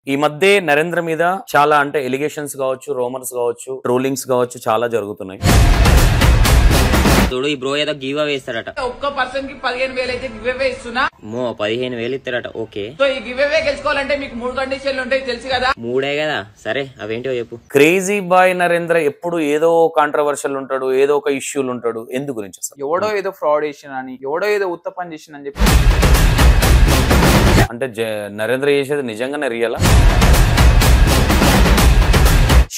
ఈ మధ్య నరేంద్ర మీద చాలా అంటే ఎలిగేషన్స్ కావచ్చు, రూమర్స్ కావచ్చు, ట్రోలింగ్స్ కావచ్చు చాలా జరుగుతున్నాయి. చూడు ఈ బ్రో ఏదో గివ్ అవే ఇస్తారట. ఒక్క పర్సన్ కి 15,000 అయితే గివ్ అవే ఇస్తున్నా. 15,000 ఇస్తారట. ఓకే, సో ఈ గివ్ అవే గెలుచుకోవాలంటే మీకు 3 కండిషన్లు ఉంటాయి తెలుసు కదా. 3 కదా, సరే అవేంటో చెప్పు. క్రేజీ బాయ్ నరేంద్ర ఎప్పుడు ఏదో కాంట్రవర్షియల్ ఉంటాడు, ఏదో ఒక ఇష్యూలు ఉంటాడు. ఎందు గురించి అసలు? ఎవడో ఏదో ఫ్రాడ్ చేసిన అని, ఎవడో ఏదో ఉత్త పని చేసిన అని చెప్పి. అంటే నరేంద్ర చేసేది నిజంగానే రియలా?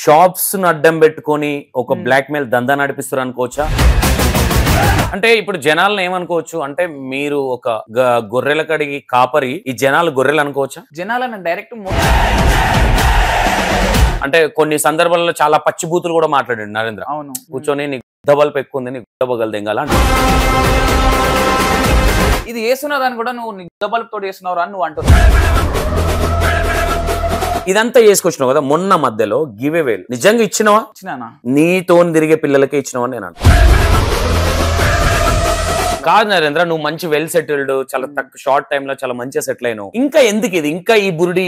షాప్స్ ను అడ్డం పెట్టుకొని ఒక బ్లాక్ మెయిల్ దందా నడిపిస్తారు అనుకోవచ్చా? అంటే ఇప్పుడు జనాలను ఏమనుకోవచ్చు అంటే మీరు ఒక గొర్రెల కడిగి కాపరి, ఈ జనాలు గొర్రెలు అనుకోవచ్చా? జనాలను డైరెక్ట్ అంటే కొన్ని సందర్భాల్లో చాలా పచ్చిబూతులు కూడా మాట్లాడాడు నరేంద్ర. అవును, కూర్చొని నీకు దబల్ పెక్కుంది, నీకు దబగలు దింగాల అంటే ఇది వేస్తున్నదాన్ని కూడా నువ్వు నిద్రబల్బ్ తోటి వేస్తున్నావు అని నువ్వు అంటున్నావు. ఇదంతా చేసుకొచ్చినావు కదా. మొన్న మధ్యలో గివ్ అవేలు నిజంగా ఇచ్చినవా? ఇచ్చినానా? నీతో తిరిగే పిల్లలకే ఇచ్చినవా నేను అంట. కాదు నరేంద్ర, నువ్వు మంచి వెల్ సెటిల్డ్, చాలా తక్కువ షార్ట్ టైమ్ లో చాలా మంచిగా సెటిల్ అయినావు. ఇంకా ఎందుకు ఇది, ఇంకా ఈ బురుడి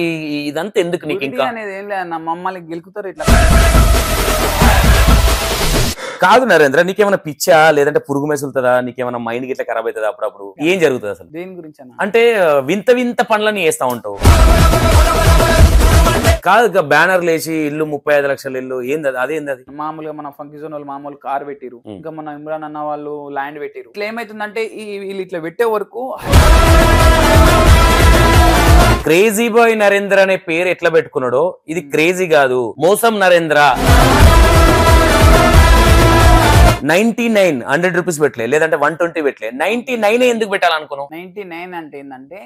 ఇదంతా ఎందుకు నీకు? ఇంకా అనేది ఏం లేదు, మమ్మల్ని గెలుకుతారు ఇట్లా. కాదు నరేంద్ర, నీకేమైనా పిచ్చా లేదంటే పురుగు మెసులుతుందా? నీకేమైనా మైండ్ గిట్లా ఖరాబ్ అవుతుందా? అప్పుడప్పుడు ఏం జరుగుతుంది అసలు? దేని గురించి అంటే వింత వింత పనులని వేస్తా ఉంటావు. కాదు బ్యానర్లు వేసి ఇల్లు 35 లక్షల ఇల్లు ఏంది అదేంది? అది మామూలుగా మన ఫంకీ జోన్ వాళ్ళు మామూలు కార్ పెట్టిరు, ఇంకా మన ఇమ్రాన్ అన్న వాళ్ళు ల్యాండ్ పెట్టిరు. ఇట్లా ఏమైతుందంటే వీళ్ళు ఇట్లా పెట్టే వరకు క్రేజీ బాయ్ నరేంద్ర అనే పేరు ఎట్లా పెట్టుకున్నాడో ఇది క్రేజీ కాదు, మోసం నరేంద్ర. 99 100 రూపీస్ పెట్టలే, లేదంటే 120 పెట్టలే, 99 ఎందుకు పెట్టాలనుకున్నావు? 99 అంటే ఏంటంటే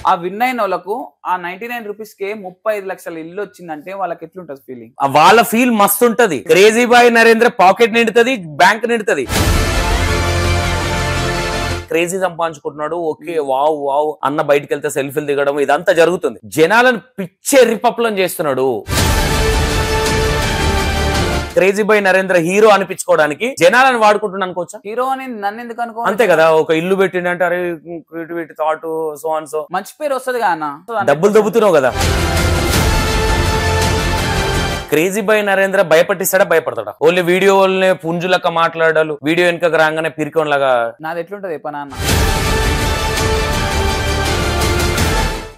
ఆ విన్ అయిన వాళ్ళకు ఆ 99 రూపీస్ కే 35 లక్షల ఇల్లు వచ్చిందంటే వాళ్ళకి ఎట్లుంటది ఫీలింగ్? వాళ్ళ ఫీల్ మస్తు ఉంటది. క్రేజీ బాయ్ నరేంద్ర పాకెట్ నిండుతుంది, బ్యాంక్ నిండుతుంది. క్రేజీ సంపాదించుకుంటున్నాడు, ఓకే వావ్ వావ్ అన్న బయటకు వెళ్తే సెల్ఫీలు దిగడం ఇదంతా జరుగుతుంది. జనాలను పిచ్చే రిపప్లం చేస్తున్నాడు. క్రేజీ బాయ్ నరేంద్ర హీరో అనిపించుకోవడానికి జనాలను వాడుకుంటున్నా అనుకోవచ్చా? హీరో అని నన్ను ఎందుకు అనుకో? అంతే కదా, ఒక ఇల్లు పెట్టిండంటే అరే creativity thought so and so మంచి పేరు వస్తుంది కదా, డబ్బులు దొబ్బుతున్నావు కదా. క్రేజీ బాయ్ నరేంద్ర భయపట్టిస్తాడా భయపడతాడా? ఓన్లీ వీడియో వాళ్ళని పుంజులక్క మాట్లాడాలి, వీడియో వెనక రాగానే పిరికోన్లాగా. నాది ఎట్లుంటది పనాన్న?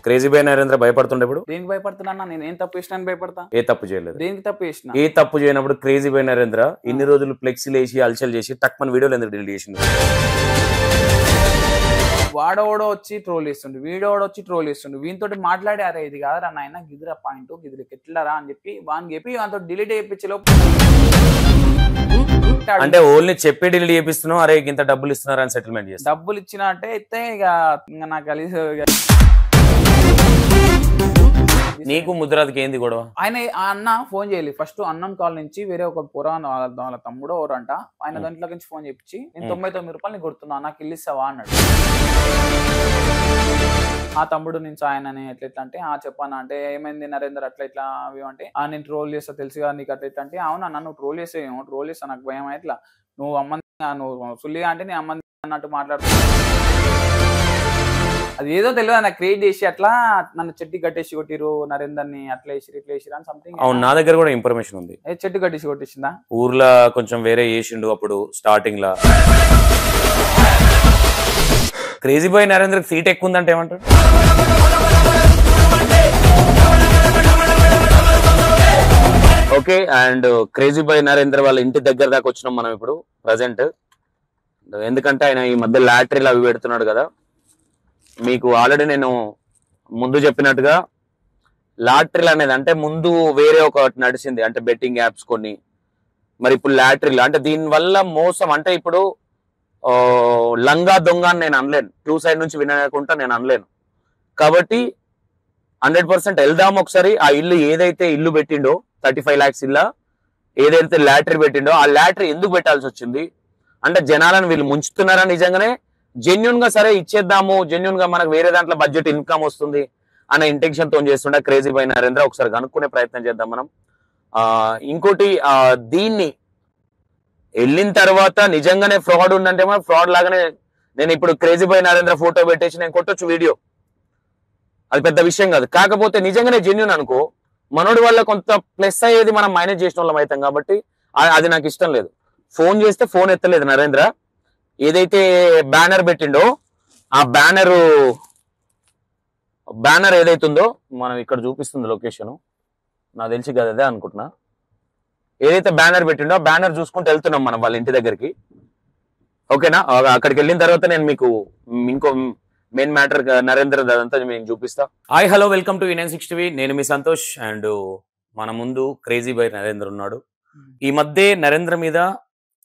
క్రేజీ బాయ్ నరేంద్ర భయపడుతుండే ఇప్పుడు? దేనికి భయపడుతున్నా? నేను ఏం తప్పు చేసినా భయపడతా? ఏ తప్పు చేయలేదు. దేనికి తప్పు చేసిన? ఏ తప్పు చేయనప్పుడు క్రేజీ బాయ్ నరేంద్ర ఇన్ని రోజులు ఫ్లెక్సీలు వేసి అల్చల్ చేసి తక్కువ వీడియోలు ఎందుకు డిలీట్ చేసింది? వాడోడో వచ్చి ట్రోల్ చేస్తుండు, వీడోడో వచ్చి ట్రోల్ చేస్తుండు. వీనితోటి మాట్లాడి అరే ఇది కాదురా నాయన, గిదిరా పాయింట్, గిదిరికి ఎట్లరా అని చెప్పి వానికి చెప్పి వానితో డిలీట్ చేయించలో. అంటే ఓన్లీ చెప్పి డిలీట్ చేపిస్తున్నావు, అరే ఇంత డబ్బులు ఇస్తున్నారు అని సెటిల్మెంట్ చేస్తా. డబ్బులు ఇచ్చిన అంటే అయితే ఇక నాకు కలిసి నీకు ముద్రాదికి ఏంది గొడవ? ఆయన ఆ అన్న ఫోన్ చేయాలి ఫస్ట్. అన్నం కాల్ నుంచి వేరే ఒక పురాణ వాళ్ళ తమ్ముడు ఎవరంట, ఆయన దాంట్లో నుంచి ఫోన్ చేపించి నేను 99 రూపాయలు కొడుతున్నా, నాకు ఇల్లు ఇస్తావా అన్నాడు. ఆ తమ్ముడు నుంచి ఆయనని ఎట్లా అంటే చెప్పాను అంటే ఏమైంది నరేందర్ అట్లా ఇట్లా అవి అంటే నేను ట్రోల్ చేస్తా తెలుసుగా నీకు అట్లా ఇట్లా అంటే అవునా నన్ను ట్రోల్ చేసేమో, ట్రోల్ చేస్తా నాకు భయం ఇట్లా నువ్వు అమ్మంది నువ్వు సుల్లిగా అంటే నేను అమ్మంది అన్నట్టు మాట్లాడుతున్నా. అది ఏదో తెలియదు నాకు క్రియేట్ చేసి అట్లా నన్ను చెట్టు కట్టేసి కొట్టిరు నరేందర్ని, అట్లా వేసిరు ఇట్లా వేసిరు అని సంథింగ్. అవును, నా దగ్గర కూడా ఇన్ఫర్మేషన్ ఉంది. చెట్టు కట్టేసి కొట్టేసిందా? ఊర్లో కొంచెం వేరే చేసిండు అప్పుడు స్టార్టింగ్ లా. క్రేజీ బాయ్ నరేంద్ర సీట్ ఎక్కువ ఉందంటే ఏమంటారు? Okay, and crazy boy Narendra వాళ్ళ ఇంటి దగ్గర దాకా వచ్చినాం మనం ఇప్పుడు ప్రజెంట్. ఎందుకంటే ఆయన ఈ మధ్య లాటరీలు అవి పెడుతున్నాడు కదా. మీకు ఆల్రెడీ నేను ముందు చెప్పినట్టుగా లాటరీలు అనేది అంటే ముందు వేరే ఒకటి నడిచింది అంటే బెట్టింగ్ యాప్స్ కొన్ని, మరి ఇప్పుడు లాటరీలు అంటే దీనివల్ల మోసం. అంటే ఇప్పుడు లంగా దొంగ అని నేను అనలేను, 2 సైడ్ నుంచి వినకుండా నేను అనలేను. కాబట్టి 100% వెళ్దాం ఒకసారి. ఆ ఇల్లు ఏదైతే ఇల్లు పెట్టిండో 35 lakhs ఇల్లా ఏదైతే లాటరీ పెట్టిండో ఆ లాటరీ ఎందుకు పెట్టాల్సి వచ్చింది అంటే జనాలను వీళ్ళు ముంచుతున్నారా నిజంగానే జెన్యున్ గా సరే ఇచ్చేద్దాము, జెన్యున్ గా మనకు వేరే దాంట్లో బడ్జెట్ ఇన్కమ్ వస్తుంది అనే ఇంటెన్షన్ తో చేస్తుండే క్రేజీ బాయ్ నరేంద్ర. ఒకసారి కనుక్కునే ప్రయత్నం చేద్దాం మనం. ఇంకోటి దీన్ని వెళ్ళిన తర్వాత నిజంగానే ఫ్రాడ్ ఉందంటే ఫ్రాడ్ లాగానే నేను ఇప్పుడు క్రేజీ బాయ్ నరేంద్ర ఫోటో పెట్టేసి నేను కొట్టొచ్చు వీడియో. అది పెద్ద విషయం కాదు. కాకపోతే నిజంగానే జెన్యున్ అనుకో, మనోడి వల్ల కొంత ప్లస్ అయ్యేది మనం మైనస్ చేసిన వాళ్ళం అవుతాం కాబట్టి అది నాకు ఇష్టం లేదు. ఫోన్ చేస్తే ఫోన్ ఎత్తలేదు నరేంద్ర. ఏదైతే బ్యానర్ పెట్టిండో ఆ బ్యానర్ ఏదైతుందో మనం ఇక్కడ చూపిస్తుంది లొకేషన్, నాకు తెలిసి కదా అదే అనుకుంటున్నా. ఏదైతే బ్యానర్ పెట్టిండో ఆ బ్యానర్ చూసుకుంటూ వెళ్తున్నాం మనం వాళ్ళ ఇంటి దగ్గరికి. ఓకేనా? అక్కడికి వెళ్ళిన తర్వాత నేను మీకు ఇంకో మెయిన్ మ్యాటర్ నరేంద్ర అదంతా మీకు చూపిస్తా. Hi hello, welcome to E960 TV. నేను మీ సంతోష్ అండ్ మన ముందు క్రేజీ బాయ్ నరేంద్ర ఉన్నాడు. ఈ మధ్య నరేంద్ర మీద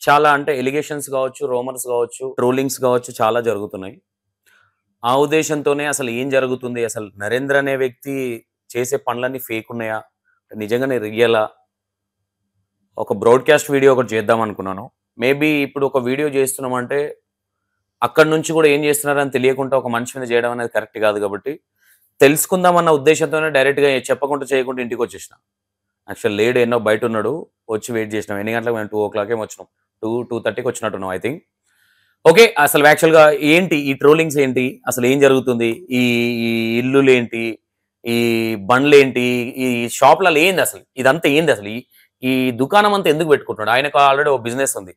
చాలా అంటే ఎలిగేషన్స్ కావచ్చు, రోమర్స్ కావచ్చు, ట్రోలింగ్స్ కావచ్చు చాలా జరుగుతున్నాయి. ఆ ఉద్దేశంతోనే అసలు ఏం జరుగుతుంది, అసలు నరేంద్ర అనే వ్యక్తి చేసే పనులన్నీ ఫేక్ ఉన్నాయా, నిజంగానే రియలా, ఒక బ్రాడ్కాస్ట్ వీడియో ఒకటి చేద్దాం అనుకున్నాను. మేబీ ఇప్పుడు ఒక వీడియో చేస్తున్నామంటే అక్కడ నుంచి కూడా ఏం చేస్తున్నారని తెలియకుండా ఒక మనిషి మీద చేయడం అనేది కరెక్ట్ కాదు. కాబట్టి తెలుసుకుందామన్న ఉద్దేశంతోనే డైరెక్ట్గా చెప్పకుండా చేయకుండా ఇంటికి వచ్చేసిన. యాక్చువల్ లేడు, ఎన్నో బయట ఉన్నాడు, వచ్చి వెయిట్ చేసినాం. ఎన్ని గంటలకు మేము 2 o'clock వచ్చినాం, 2:30కి వచ్చినట్టున్నాం ఐ థింక్. ఓకే, అసలు యాక్చువల్గా ఏంటి ఈ ట్రోలింగ్స్, ఏంటి అసలు ఏం జరుగుతుంది, ఈ ఇల్లులు ఏంటి, ఈ బండ్లు ఏంటి, ఈ షాప్లలో ఏంది, అసలు ఇదంతా ఏంది, అసలు ఈ దుకాణం అంతా ఎందుకు పెట్టుకుంటున్నాడు? ఆయనకు ఆల్రెడీ ఒక బిజినెస్ ఉంది.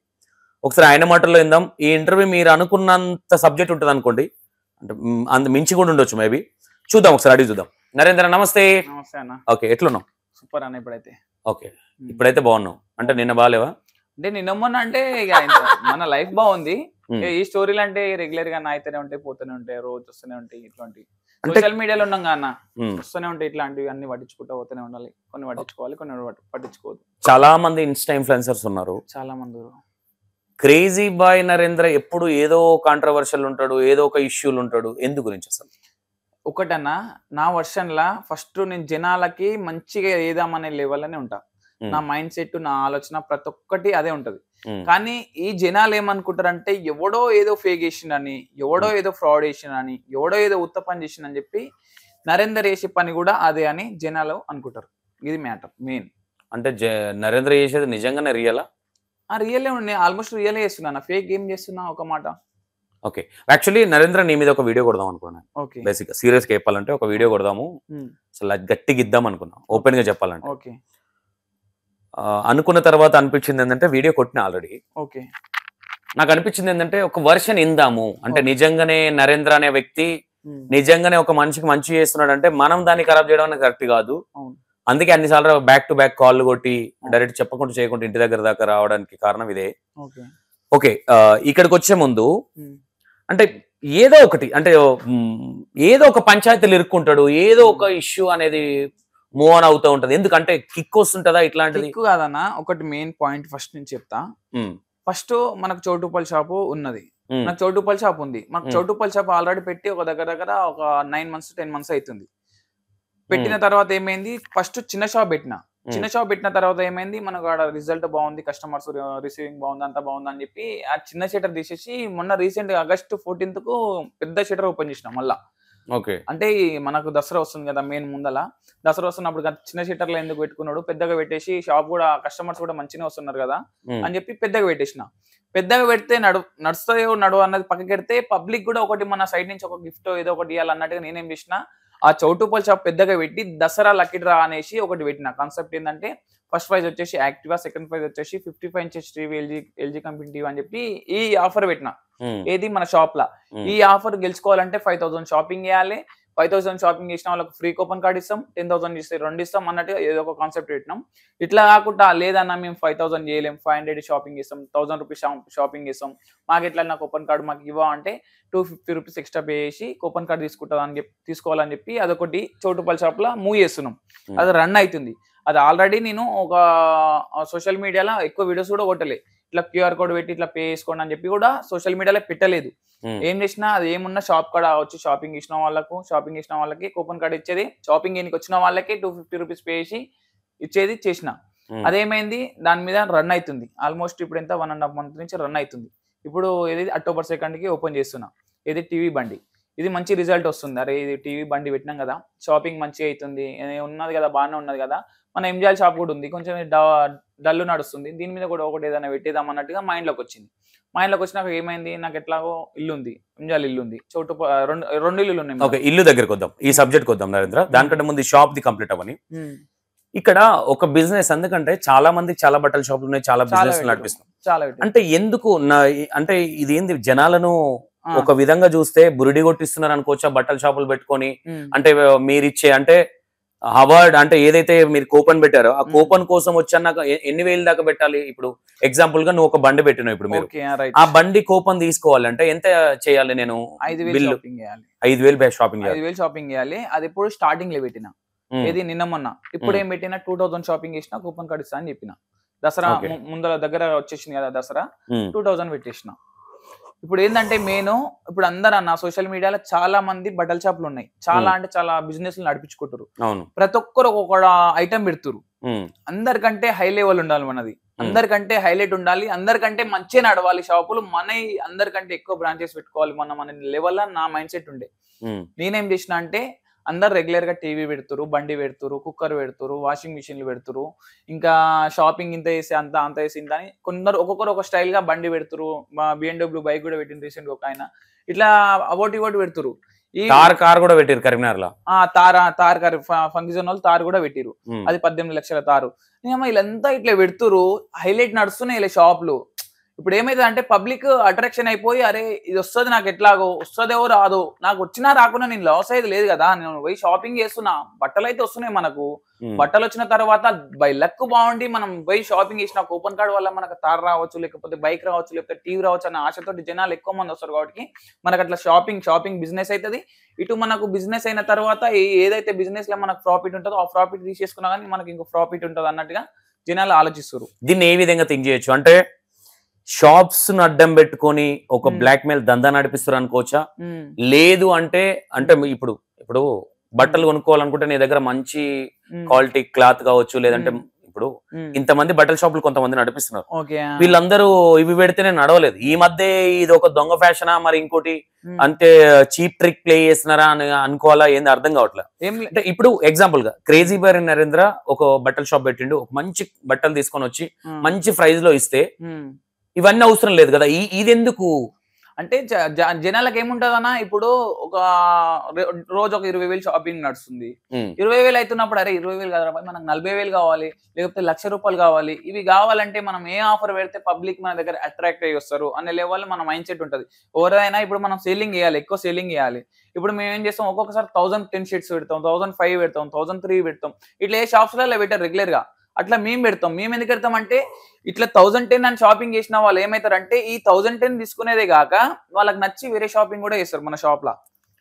ఒకసారి ఆయన మాటల్లో విందాం. ఈ ఇంటర్వ్యూ మీరు అనుకున్నంత సబ్జెక్ట్ ఉంటుంది అనుకోండి, అంటే అంత మించి కూడా ఉండొచ్చు మేబీ. చూద్దాం, ఒకసారి అడిగి చూద్దాం. నరేంద్ర నమస్తే. నమస్తే అన్న. ఓకే, ఎట్లున్నావు? సూపర్ అన్న. ఇప్పుడైతే ఓకే, ఇప్పుడైతే బాగున్నావు. అంటే నిన్న బాగాలేవా? అంటే నిన్న మొన్న అంటే ఇక మన లైఫ్ బాగుంది. ఈ స్టోరీలు అంటే రెగ్యులర్ గా అయితేనే ఉంటాయి, పోతూనే ఉంటాయి, రోజు వస్తూనే ఉంటాయి. ఇట్లాంటి సోషల్ మీడియాలో ఉన్నాం అన్న, వస్తూనే ఉంటాయి ఇట్లాంటివి అన్ని. పట్టించుకుంటూ పోతూనే ఉండాలి. కొన్ని పట్టించుకోవాలి, కొన్ని పట్టించుకోవద్దు. చాలా మంది ఇన్స్టా ఇన్ఫ్లుయెన్సర్స్ ఉన్నారు, చాలా మంది. క్రేజీ బాయ్ నరేంద్ర ఎప్పుడు ఏదో కాంట్రవర్షియల్ ఉంటాడు, ఏదో ఒక ఇష్యూలు ఉంటాడు. ఎందు గురించి అసలు? ఒకటన్నా, నా వర్షన్ లా ఫస్ట్ నేను జనాలకి మంచిగా ఏదామనే లెవెల్ అనే ఉంటా. నా మైండ్ సెట్, నా ఆలోచన ప్రతి ఒక్కటి అదే ఉంటది. కానీ ఈ జనాలు ఏమనుకుంటారంటే ఎవడో ఏదో ఫేక్ చేసిండని, ఎవడో ఏదో ఫ్రాడ్ చేసిండని, ఎవడో ఏదో ఉత్త పని చేసిండని చెప్పి నరేందర్ చేసే పని కూడా అదే అని జనాలు అనుకుంటారు. ఇది మ్యాటర్ మెయిన్. అంటే నరేంద్ర చేసేది నిజంగానే రియలా? రియలే ఉండే, ఆల్మోస్ట్ రియలే చేస్తున్నా. ఫేక్ ఏం చేస్తున్నా ఒక మాట. ఓకే, యాక్చువల్లీ నరేంద్ర నీ మీద ఒక వీడియో కొడదాం అనుకున్నాను. ఓకే, బేసిక్ గా సీరియస్ గా చెప్పాలంటే ఒక వీడియో కొడదాము, అసలు గట్టిగా ఇద్దాం అనుకున్నాం, ఓపెన్ గా చెప్పాలంటే. ఓకే, అనుకున్న తర్వాత అనిపించింది ఏంటంటే వీడియో కొట్టిన ఆల్రెడీ. ఓకే, నాకు అనిపించింది ఏంటంటే ఒక వర్షన్ ఇందాము, అంటే నిజంగానే నరేంద్ర అనే వ్యక్తి నిజంగానే ఒక మనిషికి మంచి చేస్తున్నాడు అంటే మనం దాన్ని ఖరాబ్ చేయడం అనేది కరెక్ట్ కాదు. అందుకే అన్నిసార్లు బ్యాక్ టు బ్యాక్ కాల్ కొట్టి డైరెక్ట్ చెప్పకుండా చేయకుండా ఇంటి దగ్గర దాకా రావడానికి కారణం ఇదే. ఓకే, ఇక్కడికి వచ్చే ముందు అంటే ఏదో ఒకటి, అంటే ఏదో ఒక పంచాయతీలు ఇరుక్కుంటాడు, ఏదో ఒక ఇష్యూ అనేది మూవ్ ఆన్ అవుతూ ఉంటది. ఎందుకంటే కిక్ వస్తుంటదా ఇట్లాంటిది? కిక్ కాదన్నా, ఒకటి మెయిన్ పాయింట్ ఫస్ట్ నుంచి చెప్తా. ఫస్ట్ మనకు చౌటుపల్లి షాపు ఉన్నది, నాకు చౌటుపల్లి షాప్ ఉంది. మనకు చౌటుపల్లి షాప్ ఆల్రెడీ పెట్టి ఒక దగ్గర ఒక 9 months 10 months అవుతుంది. పెట్టిన తర్వాత ఏమైంది, ఫస్ట్ చిన్న షాప్ పెట్టిన తర్వాత ఏమైంది, మనకు ఆడ రిజల్ట్ బాగుంది, కస్టమర్స్ రిసీవింగ్ బాగుంది, అంతా బాగుంది అని చెప్పి ఆ చిన్న షటర్ తీసేసి మొన్న రీసెంట్ August 14th పెద్ద షటర్ ఓపెన్ చేసిన మళ్ళా. ఓకే, అంటే మనకు దసరా వస్తుంది కదా మెయిన్ ముందల, దసరా వస్తున్నప్పుడు చిన్న షటర్లో ఎందుకు పెట్టుకున్నాడు, పెద్దగా పెట్టేసి షాప్ కూడా కస్టమర్స్ కూడా మంచిగా వస్తున్నారు కదా అని చెప్పి పెద్దగా పెట్టేసిన. పెద్దగా పెడితే నడుస్తాయో నడు అన్నది పక్కకి పెడితే పబ్లిక్ కూడా ఒకటి మన సైడ్ నుంచి ఒక గిఫ్ట్ ఏదో ఒకటి ఇవ్వాలన్నట్టుగా నేనేం చేసిన, ఆ చౌటుపల్లి షాప్ పెద్దగా పెట్టి దసరా లక్కీ డ్రా అనేసి ఒకటి పెట్టిన. కాన్సెప్ట్ ఏంటంటే ఫస్ట్ ప్రైజ్ వచ్చేసి యాక్టివా, సెకండ్ ప్రైజ్ వచ్చేసి 55 inches TV, LG company TV అని చెప్పి ఈ ఆఫర్ పెట్టిన. ఏది మన షాప్ లా. ఈ ఆఫర్ గెలుచుకోవాలంటే 5,000 షాపింగ్ చేయాలి. 5,000 షాపింగ్ చేసిన వాళ్ళకి ఫ్రీ కూపన్ కార్డ్ ఇస్తాం, 10,000 ఇస్తే 2 ఇస్తాం అన్నట్టుగా ఏదో ఒక కాన్సెప్ట్ పెట్టినాం. ఇట్లా కాకుండా లేదన్నా మేము 5,000 చేయలేం, 500 షాపింగ్ చేస్తాం, 1,000 రూపీస్ షాపింగ్ చేస్తాం, మాకు ఎట్లా నా కూపన్ కార్డు మాకు ఇవ్వ అంటే 250 రూపీస్ ఎక్స్ట్రా పే చేసి కూపన్ కార్డు తీసుకోవాలని చెప్పి అదొకటి చౌటుపల్లి షాప్ లో మూవ్ చేస్తున్నాం. అది రన్ అవుతుంది. అది ఆల్రెడీ నేను ఒక సోషల్ మీడియాలో ఎక్కువ వీడియోస్ కూడా కొట్టలే. ఇట్లా QR కోడ్ పెట్టి ఇట్లా పే చేసుకోండి అని చెప్పి కూడా సోషల్ మీడియాలో పెట్టలేదు. ఏం చేసినా అది ఏమున్నా షాప్ కాడ వచ్చి షాపింగ్ చేసిన వాళ్ళకి కూపన్ కార్డ్ ఇచ్చేది, షాపింగ్ చేయడానికి వచ్చిన వాళ్ళకి 250 రూపీస్ పే చేసి ఇచ్చేది చేసిన. అదేమైంది, దాని మీద రన్ అవుతుంది. ఆల్మోస్ట్ ఇప్పుడు ఎంత 1.5 month నుంచి రన్ అవుతుంది. ఇప్పుడు ఏది October 2nd ఓపెన్ చేస్తున్నా, ఏది టీవీ బండి. ఇది మంచి రిజల్ట్ వస్తుంది. అరే ఇది టీవీ బండి పెట్టినాం కదా, షాపింగ్ మంచిగా అవుతుంది, ఉన్నది కదా, బాగానే ఉన్నది కదా, మన ఎంజిఆర్ షాప్ కూడా ఉంది, కొంచెం డల్ నడుస్తుంది, దీని మీద కూడా ఒకటి ఏదైనా పెట్టేద్దాం అన్నట్టుగా మైండ్లోకి వచ్చింది. మైండ్లోకి వచ్చినాక ఏమైంది, నాకు ఎట్లాగో ఇల్లు ఉంది, ఎంజిఆర్ ఇల్లు ఉంది, చోటు రెండు ఇల్లులు ఉన్నాయి. ఓకే, ఇల్లు దగ్గరకు వద్దాం, ఈ సబ్జెక్ట్ వద్దాం నరేంద్ర. దానికంటే ముందు షాప్ ది కంప్లీట్ అవ్వని. ఇక్కడ ఒక బిజినెస్, ఎందుకంటే చాలా మందికి చాలా బట్టల షాపులు ఉన్నాయి, చాలా బిజినెస్ నడిపిస్తాం. అంటే ఎందుకు అంటే ఇది ఏంది, జనాలను ఒక విధంగా చూస్తే బురిడి కొట్టిస్తున్నారు అనుకోవచ్చా బట్టల షాపులు పెట్టుకొని? అంటే మీరిచ్చే అంటే అవార్డ్ అంటే ఏదైతే మీరు కూపన్ పెట్టారో ఆ కూపన్ కోసం వచ్చాక ఎన్ని వేలు దాకా పెట్టాలి? ఇప్పుడు ఎగ్జాంపుల్ గా నువ్వు ఒక బండి పెట్టినావు, ఇప్పుడు మీరు ఆ బండి కూపన్ తీసుకోవాలంటే ఎంత చేయాలి? నేను 5,000 షాపింగ్ చేయాలి. 5,000 షాపింగ్ 5,000 షాపింగ్ చేయాలి. అది ఇప్పుడు స్టార్టింగ్ లో పెట్టిన, ఏది నిన్న మొన్న. ఇప్పుడు ఏం పెట్టినా 2,000 షాపింగ్ చేసిన కూపన్ కార్డు ఇస్తా అని చెప్పిన. దసరా ముందర దగ్గర వచ్చేసింది కదా దసరా, 2,000 పెట్టేసిన. ఇప్పుడు ఏంటంటే ఇప్పుడు అందరూ అన్న సోషల్ మీడియాలో చాలా మంది బట్టల షాపులు ఉన్నాయి, చాలా అంటే చాలా బిజినెస్ నడిపించుకుంటారు. ప్రతి ఒక్కరు ఒక్కొక్క ఐటమ్ పెడుతురు. అందరికంటే హై లెవెల్ ఉండాలి మనది, అందరికంటే హైలైట్ ఉండాలి, అందరికంటే మంచిగా నడవాలి షాపులు, మన అందరికంటే ఎక్కువ బ్రాంచెస్ పెట్టుకోవాలి మన లెవెల్ నా మైండ్ సెట్ ఉండే. నేనేం చేసిన అంటే అందరు రెగ్యులర్ గా టీవీ పెడుతురు, బండి పెడుతురు, కుక్కర్ పెడుతురు, వాషింగ్ మిషన్లు పెడుతురు, ఇంకా షాపింగ్ ఇంత వేసి అంత వేసి ఇంత అని కొందరు ఒక్కొక్కరు ఒక స్టైల్ గా బండి పెడుతురు. BMW బైక్ కూడా పెట్టింది రీసెంట్ ఒక ఆయన, ఇట్లా అవోటి పెడుతురు. ఈ కార్ కూడా పెట్టారు కరీంనగర్ లో, తార్ కార్ ఫంక్షన్ వాళ్ళు తారు కూడా పెట్టిరు, అది 18 లక్షల తారు. వీళ్ళంతా ఇట్లా పెడుతురు, హైలైట్ నడుస్తున్నాయి ఇలా షాపులు. ఇప్పుడు ఏమైతుంది అంటే పబ్లిక్ అట్రాక్షన్ అయిపోయి, అరే ఇది వస్తుంది నాకు, ఎట్లాగో వస్తుందేవో రాదు, నాకు వచ్చినా రాకుండా నేను లాస్ అయ్యేది లేదు కదా, నేను పోయి షాపింగ్ చేస్తున్నా, బట్టలు అయితే వస్తున్నాయి మనకు. బట్టలు వచ్చిన తర్వాత బై లక్ బాగుండి మనం పోయి షాపింగ్ చేసిన కూపన్ కార్డ్ వల్ల మనకు తార్ రావచ్చు, లేకపోతే బైక్ రావచ్చు, లేకపోతే టీవీ రావచ్చు అన్న ఆశతో జనాలు ఎక్కువ మంది వస్తారు. కాబట్టి మనకు అట్లా షాపింగ్ బిజినెస్ అవుతుంది. ఇటు మనకు బిజినెస్ అయిన తర్వాత ఏదైతే బిజినెస్ లో మనకు ప్రాఫిట్ ఉంటుందో ఆ ప్రాఫిట్ తీసేసుకున్నా కానీ మనకి ఇంకో ప్రాఫిట్ ఉంటుంది అన్నట్టుగా జనాలు ఆలోచిస్తారు. దీన్ని ఏ విధంగా థింక్ చేయొచ్చు అంటే, షాప్స్ ను అడ్డం పెట్టుకొని ఒక బ్లాక్ మెయిల్ దందా నడిపిస్తారు అనుకోవచ్చా? లేదు అంటే ఇప్పుడు బట్టలు కొనుక్కోవాలనుకుంటే నీ దగ్గర మంచి క్వాలిటీ క్లాత్ కావచ్చు, లేదంటే ఇప్పుడు ఇంతమంది బట్టల షాపులు కొంతమంది నడిపిస్తున్నారు, వీళ్ళందరూ ఇవి పెడితేనే నడవలేదు. ఈ మధ్య ఇది ఒక దొంగ ఫ్యాషనా, మరి ఇంకోటి అంటే చీప్ ట్రిక్ ప్లే చేస్తున్నారా అని అనుకోవాలా, ఏంది అర్థం కావట్లేదు. అంటే ఇప్పుడు ఎగ్జాంపుల్ గా క్రేజీ బాయ్ నరేంద్ర ఒక బట్టల షాప్ పెట్టిండు, ఒక మంచి బట్టలు తీసుకొని వచ్చి మంచి ప్రైస్ లో ఇస్తే ఇవన్నీ అవసరం లేదు కదా, ఇది ఎందుకు అంటే జనాలకు ఏముంటదన్నా, ఇప్పుడు ఒక రోజు ఒక 20,000 షాపింగ్ నడుస్తుంది, 20,000 అవుతున్నప్పుడు అరే 20,000 కదా మనకు 40,000 కావాలి, లేకపోతే ₹1,00,000 కావాలి. ఇవి కావాలంటే మనం ఏ ఆఫర్ పెడితే పబ్లిక్ మన దగ్గర అట్రాక్ట్ అయ్యి వస్తారు అనే లెవెల్ మన మైండ్ సెట్ ఉంటుంది. ఎవరైనా ఇప్పుడు మనం సేలింగ్ చేయాలి, ఎక్కువ సేలింగ్ చేయాలి. ఇప్పుడు మేము ఏం చేస్తాం, ఒక్కొక్కసారి 1010 షీట్స్ పెడతాం, 1005 పెడతాం, 1003 పెడతాం, ఇట్లా ఏ షాప్స్ లో పెట్టారు రెగ్యులర్ గా. అట్లా మేము పెడతాం. మేము ఎందుకు పెడతాం అంటే, ఇట్లా 1010 అని షాపింగ్ చేసిన వాళ్ళు ఏమవుతారంటే ఈ 1010 తీసుకునేదే కాక వాళ్ళకి నచ్చి వేరే షాపింగ్ కూడా చేస్తారు మన షాప్ లా.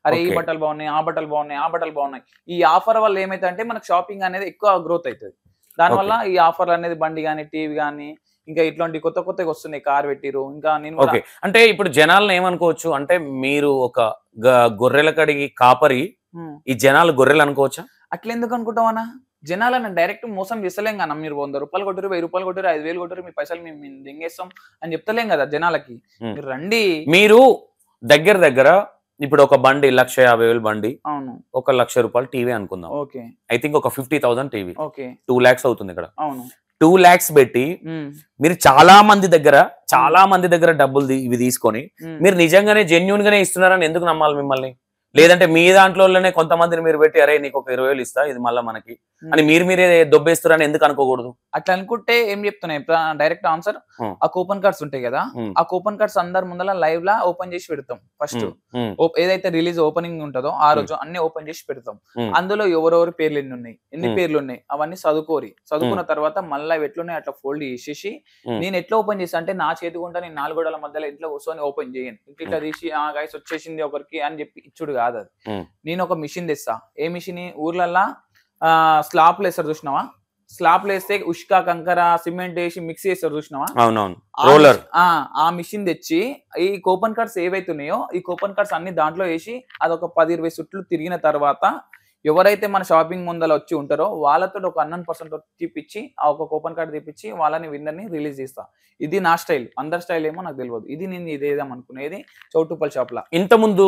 అరే ఈ బట్టలు బాగున్నాయి, ఆ బట్టలు బాగున్నాయి, ఆ బట్టలు బాగున్నాయి. ఈ ఆఫర్ వల్ల ఏమైతే అంటే మనకు షాపింగ్ అనేది ఎక్కువ గ్రోత్ అవుతుంది. దానివల్ల ఈ ఆఫర్ అనేది బండి కానీ టీవీ కానీ ఇంకా ఇట్లాంటి కొత్త కొత్తగా వస్తున్నాయి, కార్ పెట్టిరు. ఇంకా నేను అంటే ఇప్పుడు జనాలను ఏమనుకోవచ్చు అంటే, మీరు ఒక గొర్రెల కడిగి కాపరి, ఈ జనాలు గొర్రెలు అనుకోవచ్చా? అట్లా ఎందుకు అనుకుంటామన్నా, జనాలను డైరెక్ట్ మోసం చేస్తలేం కదా. మీరు ₹100 కొట్టారు, ₹1000 కొట్టారు, 5,000 కొట్టారు, మీ పైసలు మేము దింగేస్తాం అని చెప్తలేం కదా జనాలకి. మీరు రండి. మీరు దగ్గర ఇప్పుడు ఒక బండి ₹1,50,000 బండి, అవును, ఒక ₹1,00,000 టీవీ అనుకుందాం. ఓకే, ఐ థింక్ ఒక 50,000 టీవీ, ఓకే, 2 lakhs అవుతుంది ఇక్కడ. అవును, 2 lakhs పెట్టి మీరు చాలా మంది దగ్గర డబ్బులు ఇవి తీసుకొని మీరు నిజంగానే జెన్యూన్ గానే ఇస్తున్నారని ఎందుకు నమ్మాలి మిమ్మల్ని? లేదంటే మీ దాంట్లోనే కొంతమందిని మీరు పెట్టి అరే నీకు ఒక 20,000 ఇస్తా ఇది మళ్ళీ మనకి అని మీరే దొబ్బేస్తారని ఎందుకు అనుకోకూడదు? అట్లా అనుకుంటే ఏం చెప్తున్నాయి డైరెక్ట్ ఆన్సర్, ఆ కూపన్ కార్డ్స్ ఉంటాయి కదా, ఆ కూపన్ కార్డ్స్ అందరి ముందర లైవ్ లా ఓపెన్ చేసి పెడతాం. ఫస్ట్ ఏదైతే రిలీజ్ ఓపెనింగ్ ఉంటుందో ఆ రోజు అన్ని ఓపెన్ చేసి పెడతాం. అందులో ఎవరెవరి పేర్లు ఎన్ని పేర్లు ఉన్నాయి అవన్నీ చదువుకున్న తర్వాత మళ్ళీ ఎట్లున్నాయి అట్లా ఫోల్డ్ చేసేసి, నేను ఎట్లా ఓపెన్ చేసా అంటే నా చేతికుంటా నేను 4 గోడల మధ్యలో ఇంట్లో కూర్చొని ఓపెన్ చేయను, ఇట్లా తీసి ఆ గైస్ వచ్చేసింది ఒకరికి అని చెప్పి ఇచ్చుడు కాదు అది. నేను ఒక మిషన్ తెస్తా. ఏ మిషన్? ఊర్లల్లా స్లాప్లు వేస్తారు చూసినావా, స్లాప్లు వేస్తే ఉష్క కంకర సిమెంట్ వేసి మిక్స్ చేస్తారు చూసినావా, ఆ మిషన్ తెచ్చి ఈ కూపన్ కార్డ్స్ ఏవైతున్నాయో ఈ కూపన్ కార్డ్స్ అన్ని దాంట్లో వేసి అదొక 10-20 చుట్లు తిరిగిన తర్వాత ఎవరైతే మన షాపింగ్ ముందర వచ్చి ఉంటారో వాళ్ళతో ఒక అన్నన్ పర్సన్ తీపిచ్చి ఆ ఒక కూపన్ కార్డ్ తీపిచ్చి వాళ్ళని విన్నర్ని రిలీజ్ చేస్తా. ఇది నా స్టైల్. అందరి స్టైల్ ఏమో నాకు తెలియదు. ఇది నేను ఇదేదాం అనుకునేది చౌటుప్పల్ షాప్ లా. ఇంత ముందు